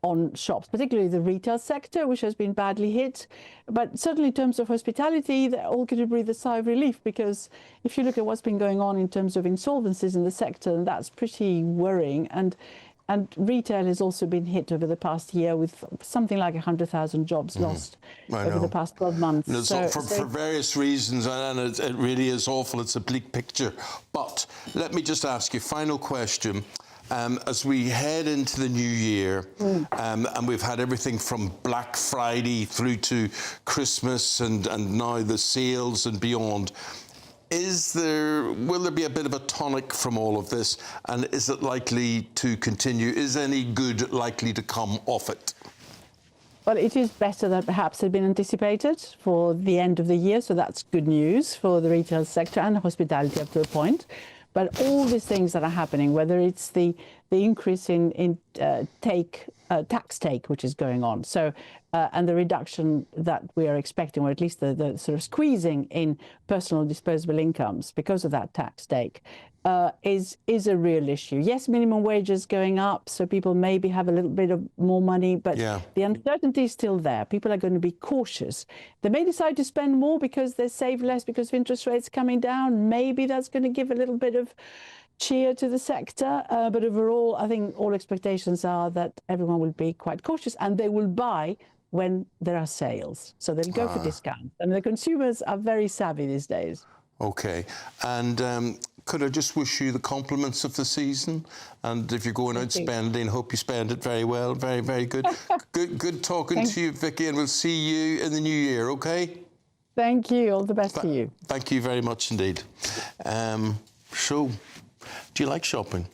[SPEAKER 2] on shops, particularly the retail sector, which has been badly hit. But certainly in terms of hospitality, they're all going to breathe a sigh of relief, because if you look at what's been going on in terms of insolvencies in the sector, that's pretty worrying. And retail has also been hit over the past year with something like 100,000 jobs lost over the past 12 months.
[SPEAKER 18] And it's for various reasons, and it really is awful. It's a bleak picture. But let me just ask you, final question. As we head into the new year, and we've had everything from Black Friday through to Christmas and now the sales and beyond, will there be a bit of a tonic from all of this, and is it likely to continue? Is any good likely to come off it?
[SPEAKER 2] Well, it is better than perhaps had been anticipated for the end of the year, so that's good news for the retail sector and hospitality up to a point. But all these things that are happening, whether it's the increase in tax take, which is going on, and the reduction that we are expecting, or at least the sort of squeezing in personal disposable incomes because of that tax take, is a real issue. Yes, minimum wages going up, so people maybe have a little bit of more money, but the uncertainty is still there. People are going to be cautious. They may decide to spend more because they save less because of interest rates coming down. Maybe that's going to give a little bit of cheer to the sector, but overall, I think all expectations are that everyone will be quite cautious, and they will buy when there are sales. So they'll go for discounts. And the consumers are very savvy these days.
[SPEAKER 18] Okay. And could I just wish you the compliments of the season? And if you're going out spending, hope you spend it very well. Very, very good. Good talking to you, Vicky, and we'll see you in the new year, okay?
[SPEAKER 2] Thank you. All the best to you.
[SPEAKER 18] Thank you very much indeed. So, do you like shopping?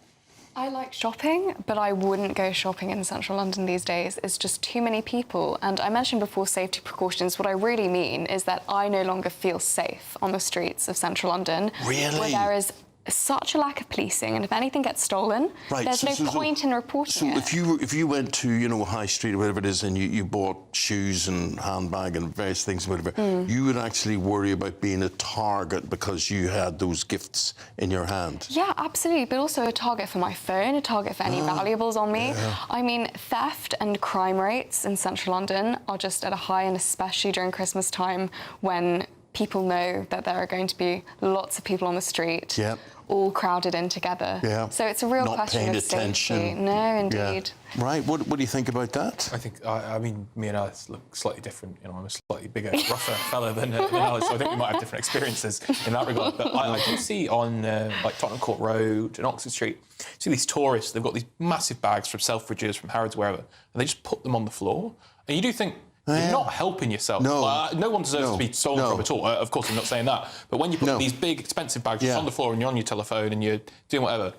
[SPEAKER 22] I like shopping, but I wouldn't go shopping in central London these days. It's just too many people. And I mentioned before safety precautions. What I really mean is that I no longer feel safe on the streets of central London.
[SPEAKER 18] Really?
[SPEAKER 22] Where there is such a lack of policing, and if anything gets stolen, there's no point in reporting it.
[SPEAKER 18] So if you went to, High Street or whatever it is, and you bought shoes and handbag and various things, whatever, you would actually worry about being a target because you had those gifts in your hand.
[SPEAKER 22] Yeah, absolutely, but also a target for my phone, a target for any valuables on me.
[SPEAKER 18] Yeah.
[SPEAKER 22] I mean, theft and crime rates in central London are just at a high, and especially during Christmas time when people know that there are going to be lots of people on the street, all crowded in together.
[SPEAKER 18] Yeah.
[SPEAKER 22] So it's a real question of safety. No, indeed.
[SPEAKER 18] Yeah. Right. What do you think about that?
[SPEAKER 23] I think, I mean, me and Alice look slightly different. I'm a slightly bigger, rougher fella than Alice, so I think we might have different experiences in that regard. But I do see on like Tottenham Court Road and Oxford Street, see these tourists. They've got these massive bags from Selfridges, from Harrods, wherever, and they just put them on the floor. And you do think, you're not helping yourself.
[SPEAKER 18] No.
[SPEAKER 22] No
[SPEAKER 23] one deserves to be stolen from at all. Of course, I'm not saying that. But when you put these big, expensive bags on the floor and you're on your telephone and you're doing whatever,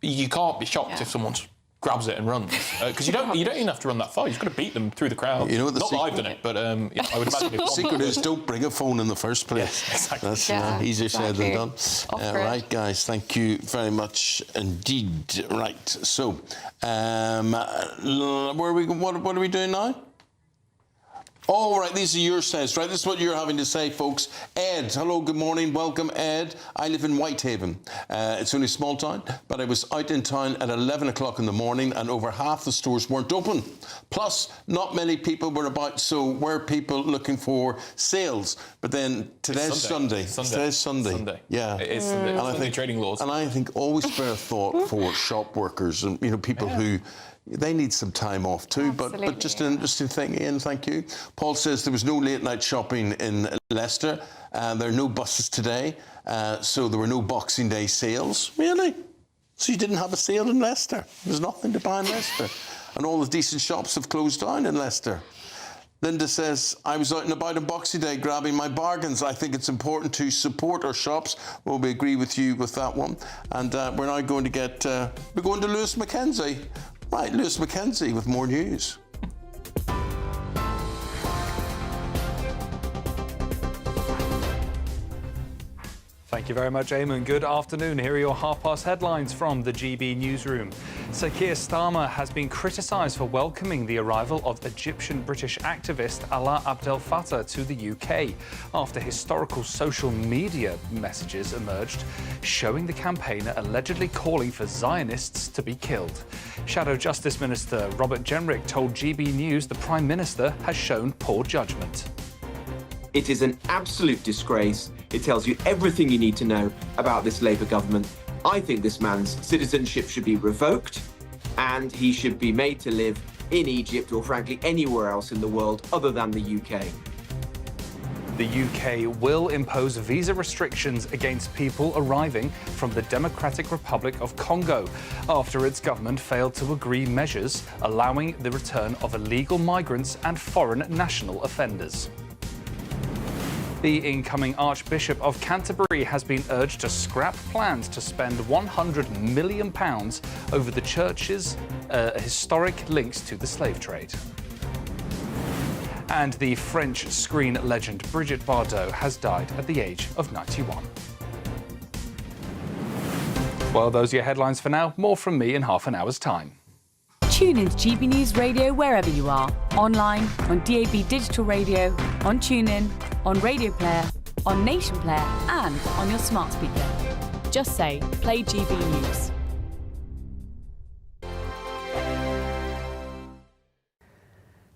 [SPEAKER 23] you can't be shocked if someone grabs it and runs. Because you don't even have to run that far. You've got to beat them through the crowd. Not that I've done it, but I would imagine
[SPEAKER 18] the secret is don't bring a phone in the first place.
[SPEAKER 23] Yes, exactly.
[SPEAKER 18] That's easier said than done. Right, guys, thank you very much indeed. Right, so what are we doing now? Oh, right, these are your says, right? This is what you're having to say, folks. Ed, hello, good morning, welcome, Ed. I live in Whitehaven. It's only a small town, but I was out in town at 11 o'clock in the morning and over half the stores weren't open. Plus, not many people were about, so were people looking for sales. But then today's Sunday. Today's Sunday. Yeah.
[SPEAKER 23] It is Sunday. Sunday trading laws.
[SPEAKER 18] And I think always bear thought for shop workers and, people who... They need some time off too, but just an interesting thing, Ian, thank you. Paul says there was no late night shopping in Leicester. There are no buses today, so there were no Boxing Day sales. Really? So you didn't have a sale in Leicester? There's nothing to buy in Leicester. And all the decent shops have closed down in Leicester. Linda says, I was out and about on Boxing Day grabbing my bargains. I think it's important to support our shops. Well, we agree with you with that one. And we're now going to get, we're going to Lewis Mackenzie. Right, Lewis Mackenzie with more news.
[SPEAKER 1] Thank you very much, Eamon. Good afternoon. Here are your half-past headlines from the GB newsroom. Sir Keir Starmer has been criticised for welcoming the arrival of Egyptian-British activist Alaa Abdel Fattah to the UK after historical social media messages emerged showing the campaigner allegedly calling for Zionists to be killed. Shadow Justice Minister Robert Jenrick told GB News the Prime Minister has shown poor judgment.
[SPEAKER 3] It is an absolute disgrace. It tells you everything you need to know about this Labour government. I think this man's citizenship should be revoked and he should be made to live in Egypt or frankly anywhere else in the world other than the UK.
[SPEAKER 1] The UK will impose visa restrictions against people arriving from the Democratic Republic of Congo after its government failed to agree measures allowing the return of illegal migrants and foreign national offenders. The incoming Archbishop of Canterbury has been urged to scrap plans to spend £100 million over the church's historic links to the slave trade. And the French screen legend Brigitte Bardot has died at the age of 91. Well, those are your headlines for now. More from me in half an hour's time.
[SPEAKER 5] Tune into GB News Radio wherever you are. Online, on DAB Digital Radio, on TuneIn, on Radio Player, on Nation Player and on your smart speaker. Just say, play GB News.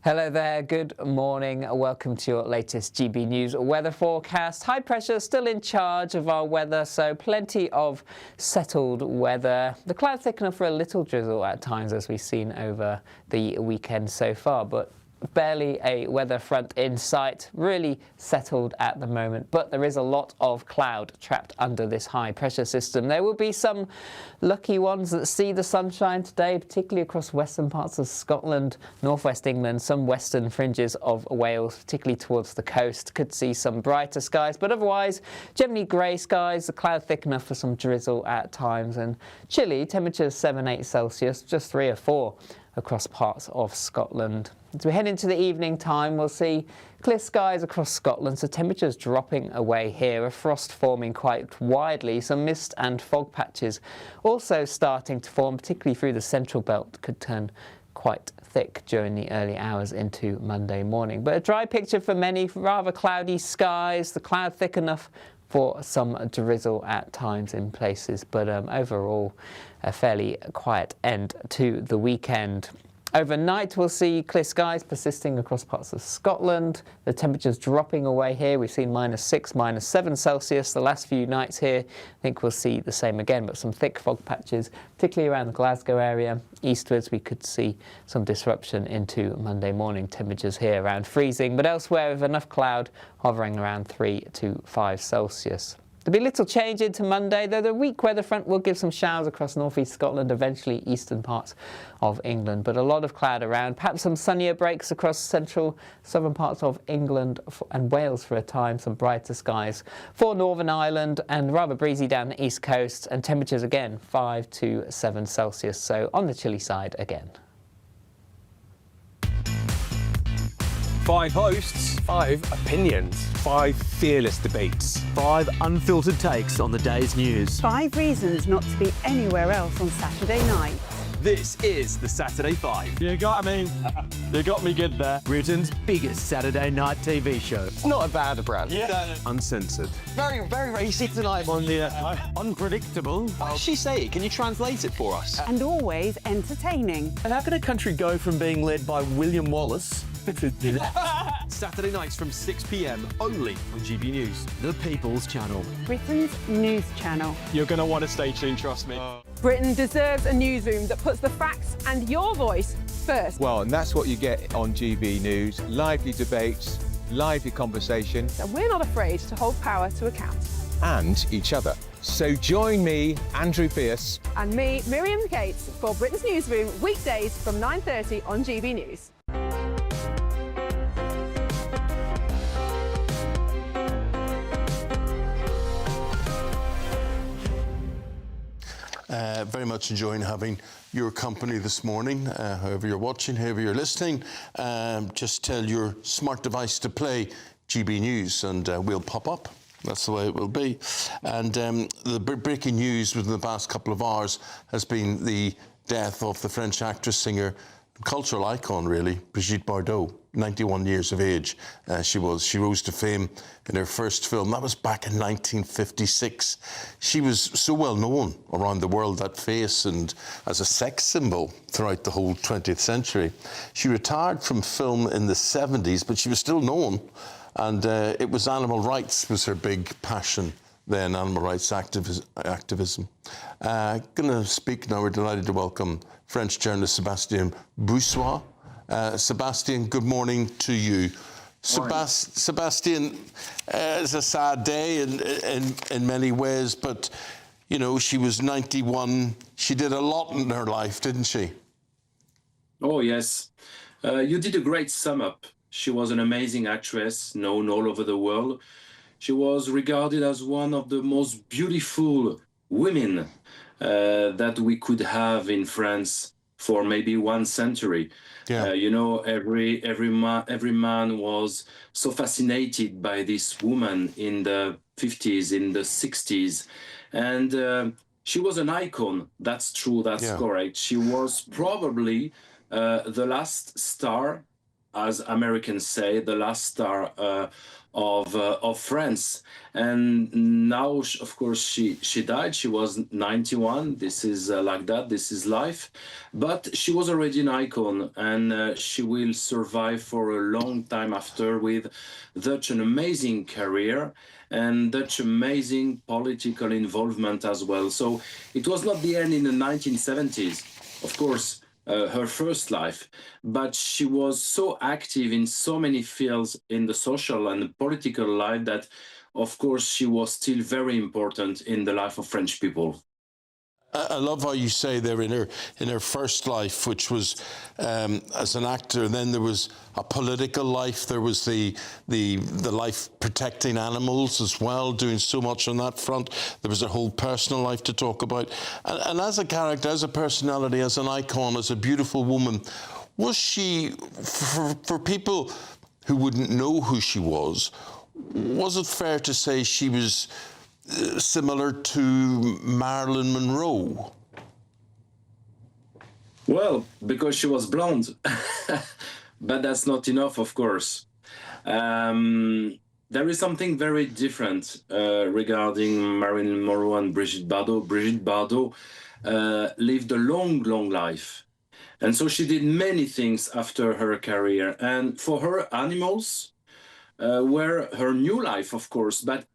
[SPEAKER 6] Hello there, good morning. Welcome to your latest GB News weather forecast. High pressure still in charge of our weather, so plenty of settled weather. The clouds thicken up for a little drizzle at times as we've seen over the weekend so far, but barely a weather front in sight, really settled at the moment, but there is a lot of cloud trapped under this high pressure system. There will be some lucky ones that see the sunshine today, particularly across western parts of Scotland, northwest England, some western fringes of Wales, particularly towards the coast. Could see some brighter skies, but otherwise generally grey skies, the cloud thick enough for some drizzle at times, and chilly, temperatures 7-8 Celsius, just 3 or 4 across parts of Scotland. As we head into the evening time, we'll see clear skies across Scotland, so temperatures dropping away here, a frost forming quite widely, some mist and fog patches also starting to form, particularly through the central belt, could turn quite thick during the early hours into Monday morning. But a dry picture for many, rather cloudy skies, the cloud thick enough for some drizzle at times in places, but overall a fairly quiet end to the weekend. Overnight we'll see clear skies persisting across parts of Scotland. The temperatures dropping away here. We've seen -6, -7 Celsius the last few nights here. I think we'll see the same again, but some thick fog patches, particularly around the Glasgow area. Eastwards we could see some disruption into Monday morning. Temperatures here around freezing, but elsewhere with enough cloud hovering around 3 to 5 Celsius. There'll be little change into Monday, though the weak weather front will give some showers across northeast Scotland, eventually eastern parts of England, but a lot of cloud around. Perhaps some sunnier breaks across central, southern parts of England and Wales for a time, some brighter skies for Northern Ireland and rather breezy down the east coast, and temperatures again 5 to 7 Celsius, so on the chilly side again.
[SPEAKER 9] 5 hosts, 5 opinions, 5 fearless debates, 5 unfiltered takes on the day's news.
[SPEAKER 16] 5 reasons not to be anywhere else on Saturday night.
[SPEAKER 9] This is the Saturday 5. You got me good there. Britain's biggest Saturday night TV show.
[SPEAKER 24] It's not a bad brand.
[SPEAKER 9] Yeah. Uncensored.
[SPEAKER 24] Very, very racy tonight.
[SPEAKER 9] On the unpredictable.
[SPEAKER 24] What does she say? Can you translate it for us?
[SPEAKER 16] And always entertaining.
[SPEAKER 9] And how can a country go from being led by William Wallace Saturday nights from 6 p.m. only on GB News, the People's Channel.
[SPEAKER 16] Britain's news channel.
[SPEAKER 9] You're going to want to stay tuned, trust me.
[SPEAKER 26] Britain deserves a newsroom that puts the facts and your voice first.
[SPEAKER 27] Well, and that's what you get on GB News. Lively debates, lively conversation.
[SPEAKER 26] And we're not afraid to hold power to account.
[SPEAKER 27] And each other. So join me, Andrew Pearce.
[SPEAKER 26] And me, Miriam Gates, for Britain's Newsroom, weekdays from 9:30 on GB News.
[SPEAKER 18] Very much enjoying having your company this morning, however you're watching, however you're listening. Just tell your smart device to play GB News and we'll pop up. That's the way it will be. And the breaking news within the past couple of hours has been the death of the French actress, singer, cultural icon, really, Brigitte Bardot. 91 years of age she was. She rose to fame in her first film. That was back in 1956. She was so well known around the world, that face, and as a sex symbol throughout the whole 20th century. She retired from film in the 70s, but she was still known. And it was animal rights was her big passion then, animal rights activism. Going to speak now. We're delighted to welcome French journalist Sébastien Boussois. Sébastien, good morning to you. Sébastien, it's a sad day in many ways, but, you know, she was 91. She did a lot in her life, didn't she?
[SPEAKER 4] Oh, yes. You did a great sum up. She was an amazing actress, known all over the world. She was regarded as one of the most beautiful women that we could have in France for maybe 1 century.
[SPEAKER 18] Yeah.
[SPEAKER 4] You know, every man was so fascinated by this woman in the 50s, in the 60s. And she was an icon. That's true, that's correct. She was probably the last star, as Americans say, the last star of France. And now, of course, she died. She was 91. This is like that. This is life. But she was already an icon, and she will survive for a long time after, with such an amazing career and such amazing political involvement as well. So it was not the end in the 1970s, of course. Her first life, but she was so active in so many fields in the social and the political life that, of course, she was still very important in the life of French people.
[SPEAKER 18] I love how you say there in her first life, which was as an actor. Then there was a political life. There was the life protecting animals as well, doing so much on that front. There was a whole personal life to talk about. And as a character, as a personality, as an icon, as a beautiful woman, was she, for people who wouldn't know who she was it fair to say she was similar to Marilyn Monroe?
[SPEAKER 4] Well, because she was blonde. But that's not enough, of course. There is something very different regarding Marilyn Monroe and Brigitte Bardot. Brigitte Bardot lived a long, long life. And so she did many things after her career. And for her, animals were her new life, of course. But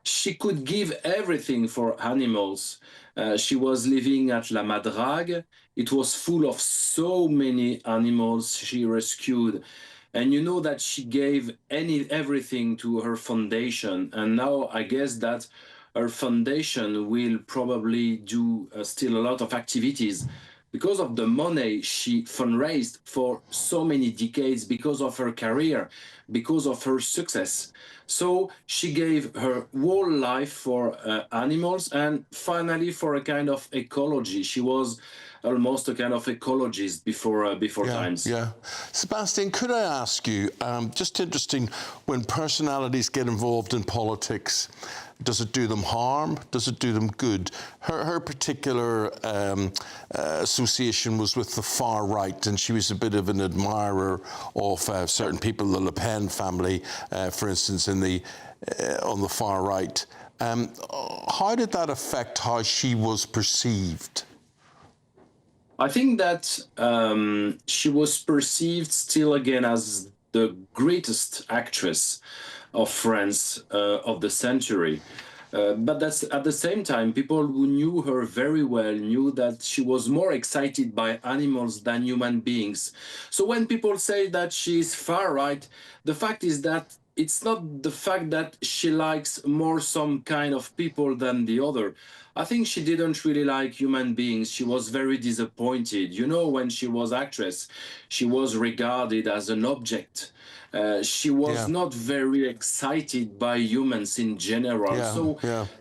[SPEAKER 4] she could give everything for animals. She was living at La Madrague. It was full of so many animals she rescued. And you know that she gave everything to her foundation. And now I guess that her foundation will probably do still a lot of activities because of the money she fundraised for so many decades, because of her career, because of her success. So she gave her whole life for animals and finally for a kind of ecology. She was almost a kind of ecologist before times.
[SPEAKER 18] Yeah. Sébastien, could I ask you, just interesting, when personalities get involved in politics, does it do them harm? Does it do them good? Her particular association was with the far right, and she was a bit of an admirer of certain people, the Le Pen family, for instance, on the far right. How did that affect how she was perceived?
[SPEAKER 4] I think that she was perceived still again as the greatest actress of France of the century. But that's at the same time, people who knew her very well knew that she was more excited by animals than human beings. So when people say that she's far right, the fact is that it's not the fact that she likes more some kind of people than the other. I think she didn't really like human beings. She was very disappointed. You know, when she was actress, she was regarded as an object. She was not very excited by humans in general.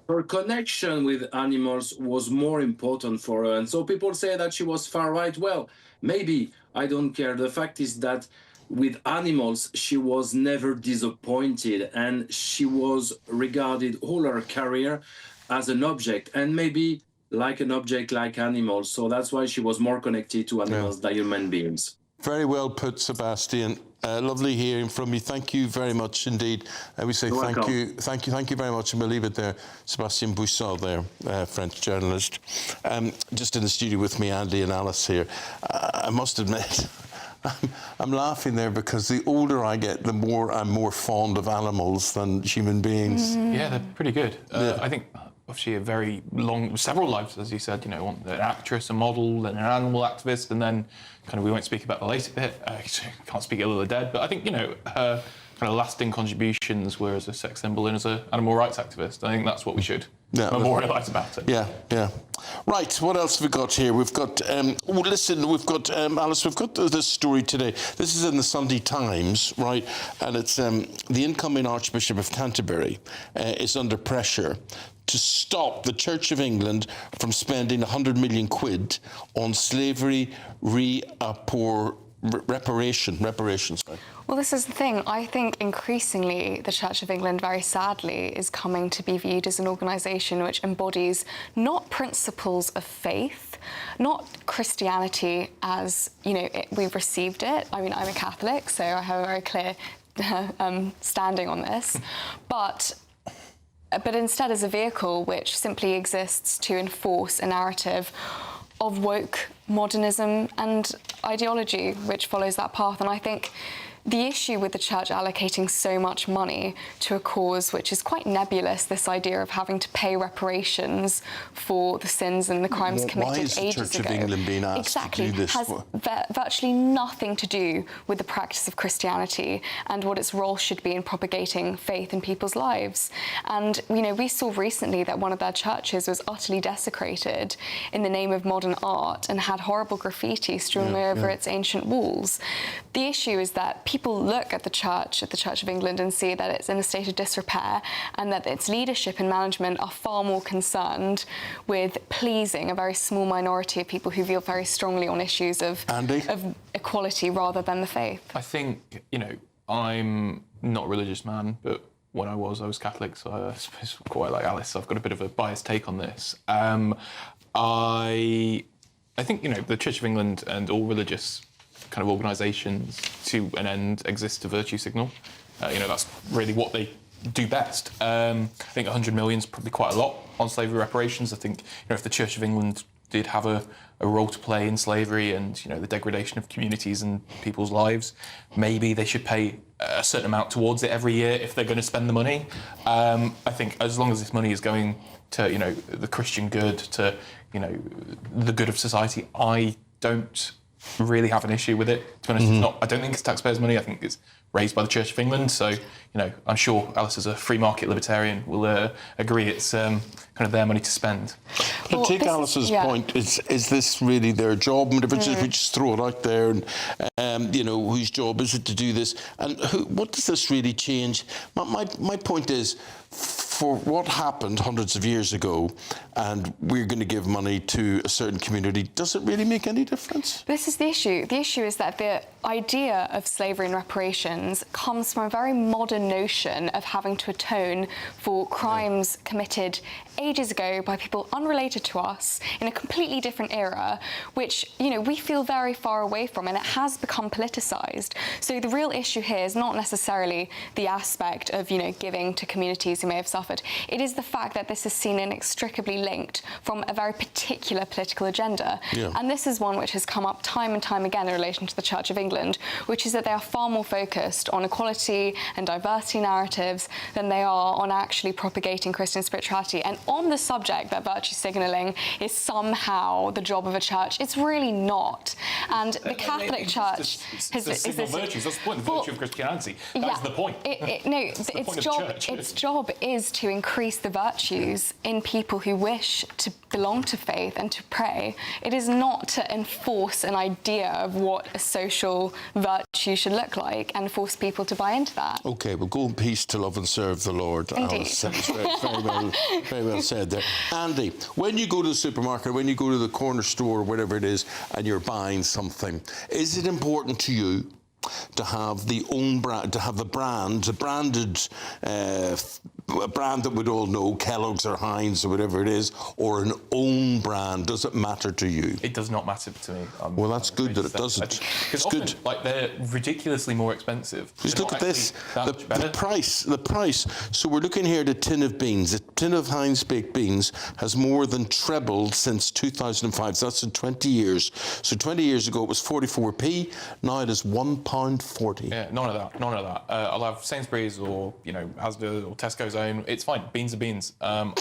[SPEAKER 4] Her connection with animals was more important for her. And so people say that she was far right. Well, maybe, I don't care. The fact is that with animals, she was never disappointed, and she was regarded all her career as an object. And maybe like an object, like animals. So that's why she was more connected to animals than human beings.
[SPEAKER 18] Very well put, Sebastian. Lovely hearing from you. Thank you very much indeed. We say thank you very much, and we'll leave it there. Sebastian Buisson there, French journalist. Just in the studio with me, Andy and Alice here. I must admit, I'm laughing there because the older I get, the more I'm more fond of animals than human beings.
[SPEAKER 23] Yeah, they're pretty good. I think obviously a very long, several lives, as you said, you know, an actress, a model, and an animal activist, and then kind of we won't speak about the later bit, can't speak ill of the dead, but I think, you know, her kind of lasting contributions were as a sex symbol and as an animal rights activist. I think that's what we should memorialise about it.
[SPEAKER 18] Yeah. Right, what else have we got here? We've got, we've got, Alice, we've got this story today. This is in the Sunday Times, right? And it's the incoming Archbishop of Canterbury is under pressure to stop the Church of England from spending 100 million quid on slavery reparations.
[SPEAKER 22] Well, this is the thing. I think increasingly the Church of England, very sadly, is coming to be viewed as an organisation which embodies not principles of faith, not Christianity as, you know, we've received it. I mean, I'm a Catholic, so I have a very clear standing on this, but instead as a vehicle which simply exists to enforce a narrative of woke modernism and ideology which follows that path. And I think the issue with the church allocating so much money to a cause which is quite nebulous, this idea of having to pay reparations for the sins and the crimes committed ages ago.
[SPEAKER 18] Why is the Church of England being asked to do this?
[SPEAKER 22] Has virtually nothing to do with the practice of Christianity and what its role should be in propagating faith in people's lives. And, you know, we saw recently that one of their churches was utterly desecrated in the name of modern art and had horrible graffiti strewn over its ancient walls. The issue is that people look at the Church of England and see that it's in a state of disrepair and that its leadership and management are far more concerned with pleasing a very small minority of people who feel very strongly on issues of equality rather than the faith. I
[SPEAKER 23] think, you know, I'm not a religious man, but when I was Catholic, so I suppose quite like Alice, I've got a bit of a biased take on this. I think, you know, the Church of England and all religious kind of organisations to an end exist to virtue signal. You know, that's really what they do best. I think 100 million is probably quite a lot on slavery reparations. I think, you know, if the Church of England did have a role to play in slavery and, you know, the degradation of communities and people's lives, maybe they should pay a certain amount towards it every year if they're going to spend the money. I think as long as this money is going to, you know, the Christian good, to, you know, the good of society, I don't really have an issue with it. To be honest, it's not. I don't think it's taxpayers' money. I think it's raised by the Church of England. So, you know, I'm sure Alice, as a free market libertarian, will agree it's kind of their money to spend.
[SPEAKER 18] But take Alice's point. Is this really their job? And if we just throw it out there, and you know, whose job is it to do this? And what does this really change? My point is, for what happened hundreds of years ago, and we're going to give money to a certain community, does it really make any difference?
[SPEAKER 22] This is the issue. The issue is that the idea of slavery and reparations comes from a very modern notion of having to atone for crimes committed ages ago by people unrelated to us in a completely different era, which, you know, we feel very far away from, and it has become politicised. So the real issue here is not necessarily the aspect of, you know, giving to communities who may have suffered. It is the fact that this is seen inextricably linked from a very particular political agenda. And this is one which has come up time and time again in relation to the Church of England, which is that they are far more focused on equality and diversity narratives than they are on actually propagating Christian spirituality. And on the subject that virtue signalling is somehow the job of a church, it's really not. And the Catholic Church
[SPEAKER 23] has signal virtues. That's the point. The virtue of Christianity. That's the point.
[SPEAKER 22] Its job is to increase the virtues in people who wish to belong to faith and to pray. It is not to enforce an idea of what a social virtue should look like and force people to buy into that.
[SPEAKER 18] Okay, well, go in peace to love and serve the Lord.
[SPEAKER 22] Indeed.
[SPEAKER 18] Very well said there. Andy, when you go to the supermarket, when you go to the corner store, whatever it is, and you're buying something, is it important to you to have the own brand, to have the branded brand that we'd all know, Kellogg's or Heinz or whatever it is, or an own brand? Does it matter to you?
[SPEAKER 23] It does not matter to me.
[SPEAKER 18] Well, that's good that it doesn't.
[SPEAKER 23] Because often, like, they're ridiculously more expensive.
[SPEAKER 18] Just look at this, the price. So we're looking here at a tin of beans. A tin of Heinz baked beans has more than trebled since 2005. So that's in 20 years. So 20 years ago it was 44p. Now it is £1.40.
[SPEAKER 23] Yeah, none of that. I'll have Sainsbury's or, you know, Asda or Tesco's own. It's fine. Beans are beans. I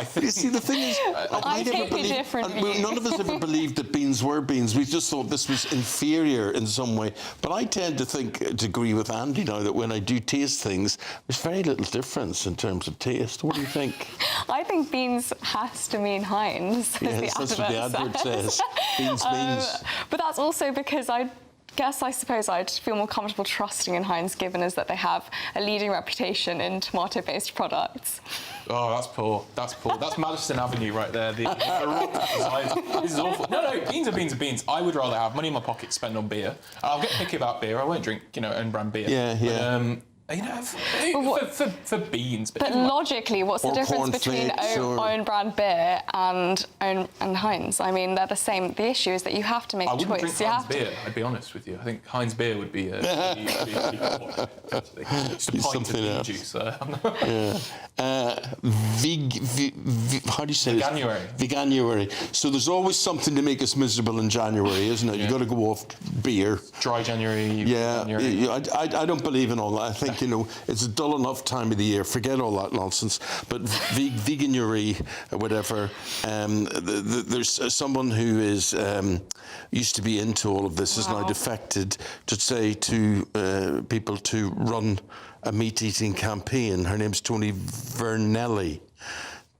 [SPEAKER 23] think.
[SPEAKER 18] You see, the thing is,
[SPEAKER 22] I take a different view.
[SPEAKER 18] None of us ever believed that beans were beans. We just thought this was inferior in some way. But I tend to agree with Andy now that when I do taste things, there's very little difference in terms of taste. What do you think?
[SPEAKER 22] I think beans has to mean Heinz.
[SPEAKER 18] Yes, that's what the advert says. Beans means.
[SPEAKER 22] But that's also because I suppose I'd feel more comfortable trusting in Heinz, given as that they have a leading reputation in tomato-based products.
[SPEAKER 23] Oh, that's poor. That's Madison Avenue right there. The this is awful. No, beans are beans are beans. I would rather have money in my pocket spent on beer. I'll get picky about beer. I won't drink, you know, own brand beer.
[SPEAKER 18] Yeah.
[SPEAKER 23] You know, for beans.
[SPEAKER 22] But logically, what's the difference between own brand beer and Heinz? I mean, they're the same. The issue is that you have to make a choice.
[SPEAKER 23] I wouldn't drink Heinz beer, I'd be honest with you. I think Heinz beer would be just a pint of bean juice.
[SPEAKER 18] How do you say
[SPEAKER 23] Veganuary.
[SPEAKER 18] Veganuary. So there's always something to make us miserable in January, isn't it? You've got to go off beer.
[SPEAKER 23] Dry January.
[SPEAKER 18] Yeah. I don't believe in all that. I think, you know, it's a dull enough time of the year. Forget all that nonsense. But veganuary, whatever. There's someone who is used to be into all of this, is now defected to say to people to run a meat-eating campaign. Her name's Tony Vernelli.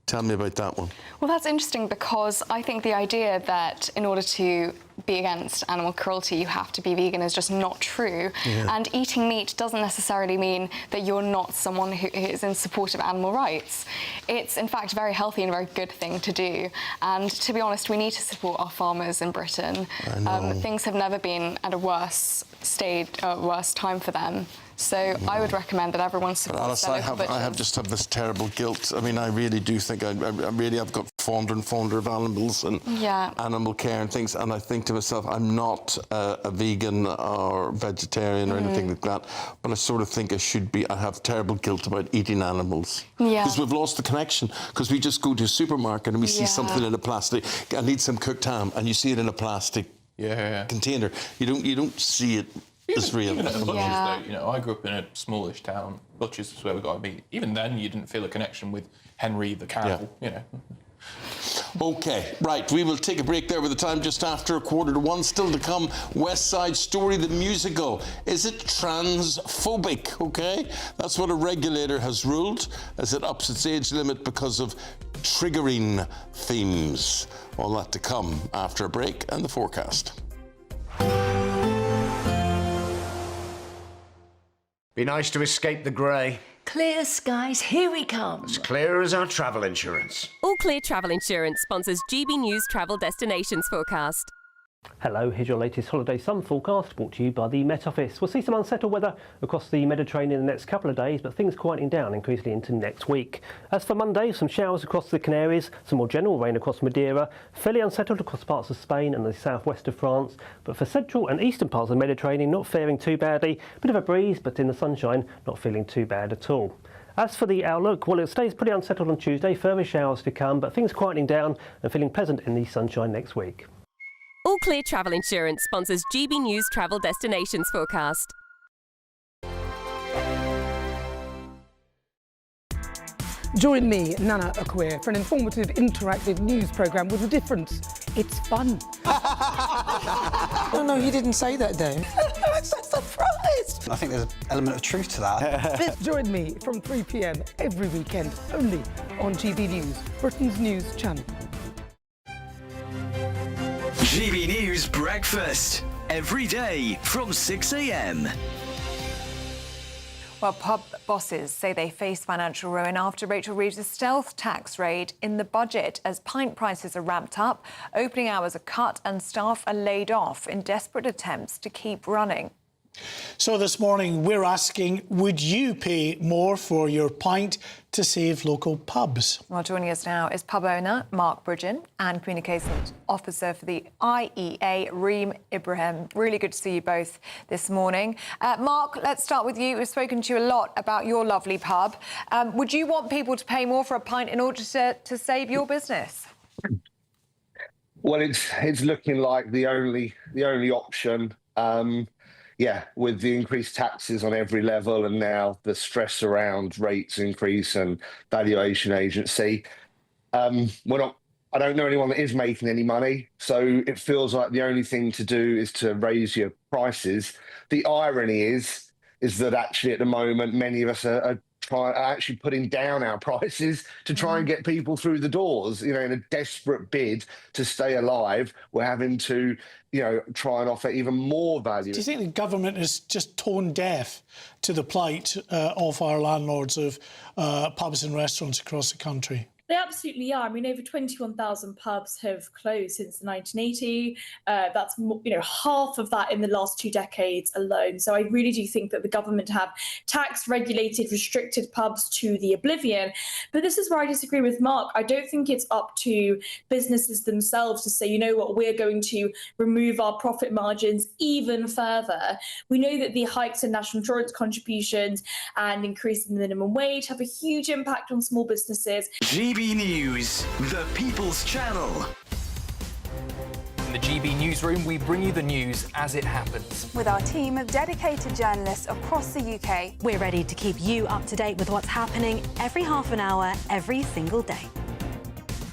[SPEAKER 18] Tell me about that one.
[SPEAKER 22] Well, that's interesting because I think the idea that in order to be against animal cruelty, you have to be vegan is just not true. Yeah. And eating meat doesn't necessarily mean that you're not someone who is in support of animal rights. It's, in fact, a very healthy and very good thing to do. And to be honest, we need to support our farmers in Britain. Things have never been at a worse time for them. So I would recommend that everyone supports their local butchers.
[SPEAKER 18] I just have this terrible guilt. I mean, I really do think I really have got fonder and fonder of animals and animal care and things. And I think to myself, I'm not a vegan or vegetarian or anything like that. But I sort of think I should be. I have terrible guilt about eating animals. Yeah. Because we've lost the connection. Because we just go to a supermarket and we see something in a plastic. I need some cooked ham, and you see it in a plastic container. You don't see it. It's real.
[SPEAKER 23] Even at the butchers, though, you know, I grew up in a smallish town. Butchers is where we got our meat. Even then, you didn't feel a connection with Henry the cow. You know.
[SPEAKER 18] OK, right, we will take a break there with the time just after 1:45. Still to come, West Side Story, the musical. Is it transphobic? OK, that's what a regulator has ruled as it ups its age limit because of triggering themes. All that to come after a break and the forecast.
[SPEAKER 8] Be nice to escape the grey.
[SPEAKER 10] Clear skies, here we come.
[SPEAKER 8] As clear as our travel insurance.
[SPEAKER 11] All Clear Travel Insurance sponsors GB News Travel Destinations Forecast.
[SPEAKER 12] Hello, here's your latest holiday sun forecast brought to you by the Met Office. We'll see some unsettled weather across the Mediterranean in the next couple of days, but things quieting down increasingly into next week. As for Monday, some showers across the Canaries, some more general rain across Madeira, fairly unsettled across parts of Spain and the southwest of France, but for central and eastern parts of the Mediterranean, not faring too badly. Bit of a breeze, but in the sunshine, not feeling too bad at all. As for the outlook, well, it stays pretty unsettled on Tuesday, further showers to come, but things quieting down and feeling pleasant in the sunshine next week.
[SPEAKER 11] All Clear Travel Insurance sponsors GB News Travel Destinations Forecast.
[SPEAKER 13] Join me, Nana Akwe, for an informative, interactive news programme with a difference. It's fun.
[SPEAKER 17] No, he didn't say that, Dave.
[SPEAKER 13] I'm so surprised.
[SPEAKER 17] I think there's an element of truth to that.
[SPEAKER 13] Join me from 3 p.m. every weekend, only on GB News, Britain's news channel.
[SPEAKER 14] GB News Breakfast, every day from 6 a.m.
[SPEAKER 2] Well, pub bosses say they face financial ruin after Rachel Reeves' stealth tax raid in the budget as pint prices are ramped up, opening hours are cut and staff are laid off in desperate attempts to keep running.
[SPEAKER 7] So this morning we're asking, would you pay more for your pint to save local pubs?
[SPEAKER 2] Well, joining us now is pub owner Mark Brigitte and communications officer for the IEA, Reem Ibrahim. Really good to see you both this morning. Mark, let's start with you. We've spoken to you a lot about your lovely pub. Would you want people to pay more for a pint in order to save your business?
[SPEAKER 15] Well, it's looking like the only option. Yeah, with the increased taxes on every level and now the stress around rates increase and valuation agency, I don't know anyone that is making any money, so it feels like the only thing to do is to raise your prices. The irony is that actually at the moment many of us are actually putting down our prices to try and get people through the doors. You know, in a desperate bid to stay alive, we're having to, try and offer even more value.
[SPEAKER 7] Do you think the government is just tone deaf to the plight of our landlords of pubs and restaurants across the country?
[SPEAKER 19] They absolutely are. I mean, over 21,000 pubs have closed since 1980. That's half of that in the last 2 decades alone. So I really do think that the government have taxed, regulated, restricted pubs to the oblivion. But this is where I disagree with Mark. I don't think it's up to businesses themselves to say, you know what, we're going to remove our profit margins even further. We know that the hikes in national insurance contributions and increase in the minimum wage have a huge impact on small businesses.
[SPEAKER 14] GB News, the People's Channel.
[SPEAKER 20] In the GB Newsroom, we bring you the news as it happens.
[SPEAKER 21] With our team of dedicated journalists across the UK,
[SPEAKER 25] we're ready to keep you up to date with what's happening every half an hour, every single day.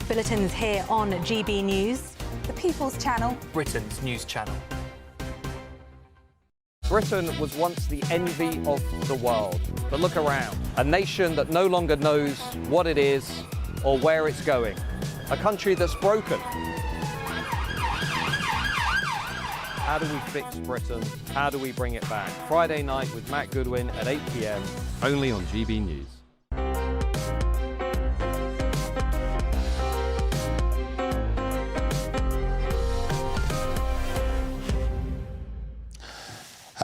[SPEAKER 25] Bulletins here on GB News,
[SPEAKER 21] the People's Channel,
[SPEAKER 20] Britain's news channel.
[SPEAKER 28] Britain was once the envy of the world. But look around. A nation that no longer knows what it is or where it's going. A country that's broken. How do we fix Britain? How do we bring it back? Friday night with Matt Goodwin at 8 p.m. only on GB News.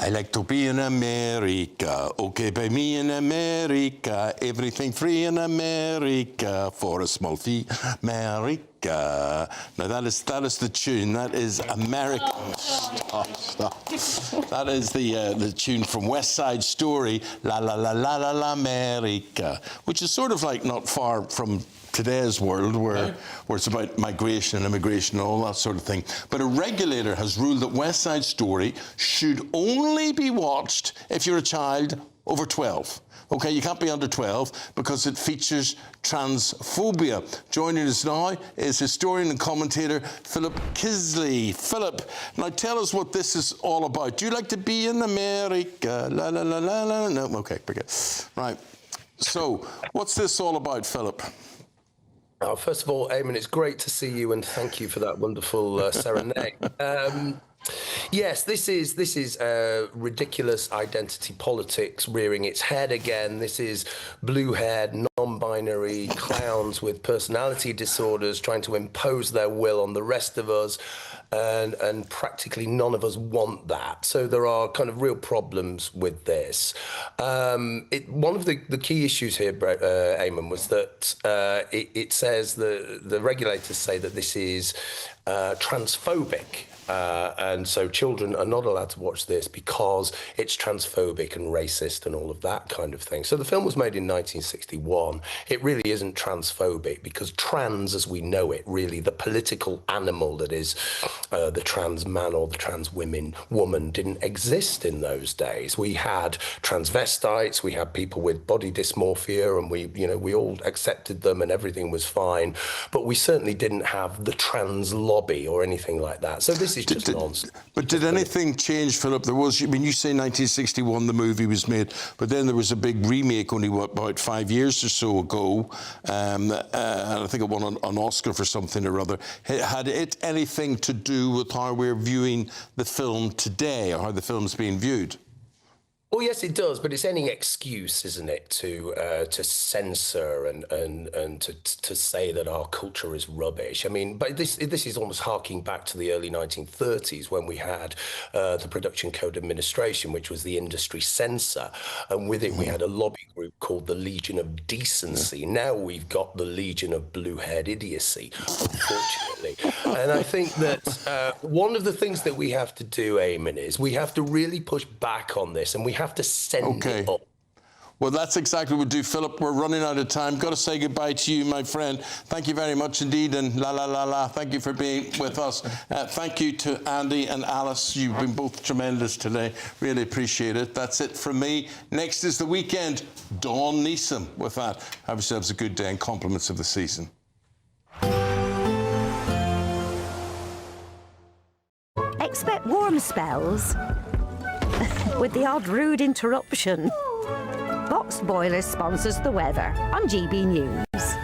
[SPEAKER 18] I like to be in America, okay, by me in America, everything free in America, for a small fee, America. Now that is the tune, that is American. Stop. That is the tune from West Side Story, La La La La La La America, which is sort of like not far from today's world where it's about migration and immigration and all that sort of thing. But a regulator has ruled that West Side Story should only be watched if you're a child over 12. Okay, you can't be under 12 because it features transphobia. Joining us now is historian and commentator Philip Kisley. Philip, now tell us what this is all about. Do you like to be in America? La la la la la. No, okay, forget. Right. So, what's this all about, Philip?
[SPEAKER 29] First of all, Eamon, it's great to see you and thank you for that wonderful serenade. Yes, this is ridiculous identity politics rearing its head again. This is blue-haired, non-binary clowns with personality disorders trying to impose their will on the rest of us, and practically none of us want that. So there are kind of real problems with this. One of the key issues here, Eamon, was that it says the regulators say that this is transphobic. And so children are not allowed to watch this because it's transphobic and racist and all of that kind of thing. So the film was made in 1961. It really isn't transphobic because trans, as we know it, really the political animal that is the trans man or the trans woman didn't exist in those days. We had transvestites, we had people with body dysmorphia, and we all accepted them and everything was fine. But we certainly didn't have the trans lobby or anything like that. So this is just nonsense.
[SPEAKER 18] But did anything change, Philip? There was, I mean, you say 1961 the movie was made, but then there was a big remake only about 5 years or so ago, and I think it won an Oscar for something or other. Had it anything to do with how we're viewing the film today, or how the film's being viewed?
[SPEAKER 29] Well, yes, it does, but it's any excuse, isn't it, to censor and to say that our culture is rubbish. I mean, but this is almost harking back to the early 1930s when we had the Production Code Administration, which was the industry censor, and with it we had a lobby group called the Legion of Decency. Now we've got the Legion of Blue-haired Idiocy, unfortunately. And I think that one of the things that we have to do, Eamon, is we have to really push back on this, and we have to send it up.
[SPEAKER 18] Well, that's exactly what we'll do, Philip. We're running out of time. Got to say goodbye to you, my friend. Thank you very much indeed, and thank you for being with us. Thank you to Andy and Alice. You've been both tremendous today. Really appreciate it. That's it from me. Next is The Weekend. Dawn Neeson with that. Have yourselves a good day and compliments of the season.
[SPEAKER 1] Expect warm spells with the odd rude interruption. Boxed Boilers sponsors the weather on GB News.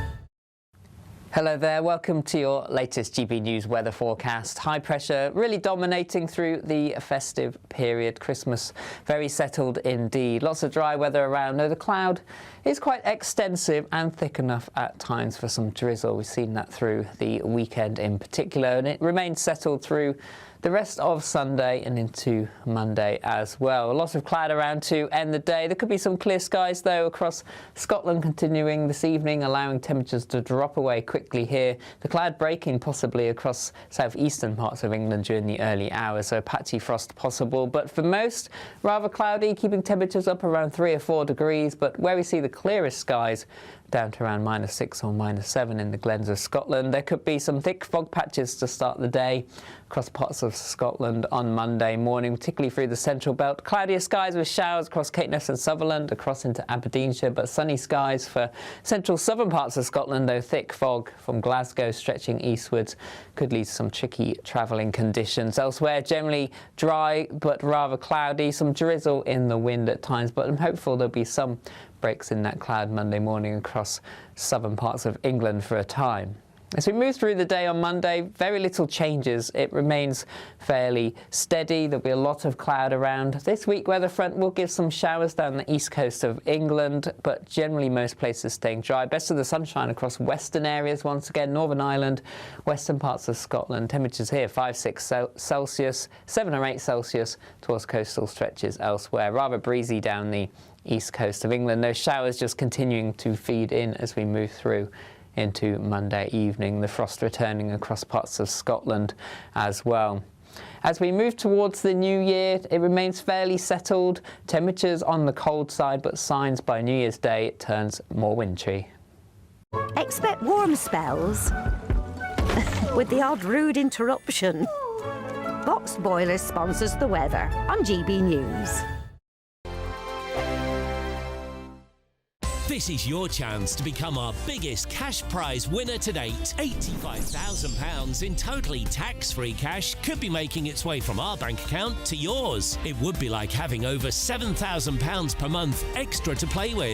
[SPEAKER 3] Hello there, welcome to your latest GB News weather forecast. High pressure really dominating through the festive period. Christmas very settled indeed. Lots of dry weather around, though the cloud is quite extensive and thick enough at times for some drizzle. We've seen that through the weekend in particular, and it remains settled through the rest of Sunday and into Monday as well. Lots of cloud around to end the day. There could be some clear skies, though, across Scotland continuing this evening, allowing temperatures to drop away quickly here. The cloud breaking possibly across southeastern parts of England during the early hours, so patchy frost possible. But for most, rather cloudy, keeping temperatures up around 3 or 4 degrees. But where we see the clearest skies, down to around -6 or -7 in the glens of Scotland. There could be some thick fog patches to start the day across parts of Scotland on Monday morning, particularly through the central belt. Cloudier skies with showers across Caithness and Sutherland, across into Aberdeenshire, but sunny skies for central southern parts of Scotland, though thick fog from Glasgow stretching eastwards could lead to some tricky travelling conditions. Elsewhere, generally dry but rather cloudy, some drizzle in the wind at times, but I'm hopeful there'll be some breaks in that cloud Monday morning across southern parts of England for a time. As we move through the day on Monday, very little changes. It remains fairly steady. There'll be a lot of cloud around. This week, weather front will give some showers down the east coast of England, but generally most places staying dry. Best of the sunshine across western areas once again, Northern Ireland, western parts of Scotland. Temperatures here 5-6 Celsius, 7 or 8 Celsius towards coastal stretches elsewhere. Rather breezy down the east coast of England. Those showers just continuing to feed in as we move through into Monday evening. The frost returning across parts of Scotland as well. As we move towards the new year, it remains fairly settled. Temperatures on the cold side, but signs by New Year's Day it turns more wintry.
[SPEAKER 1] Expect warm spells with the odd rude interruption. Boxed Boilers sponsors the weather on GB News.
[SPEAKER 5] This is your chance to become our biggest cash prize winner to date. £85,000 in totally tax-free cash could be making its way from our bank account to yours. It would be like having over £7,000 per month extra to play with.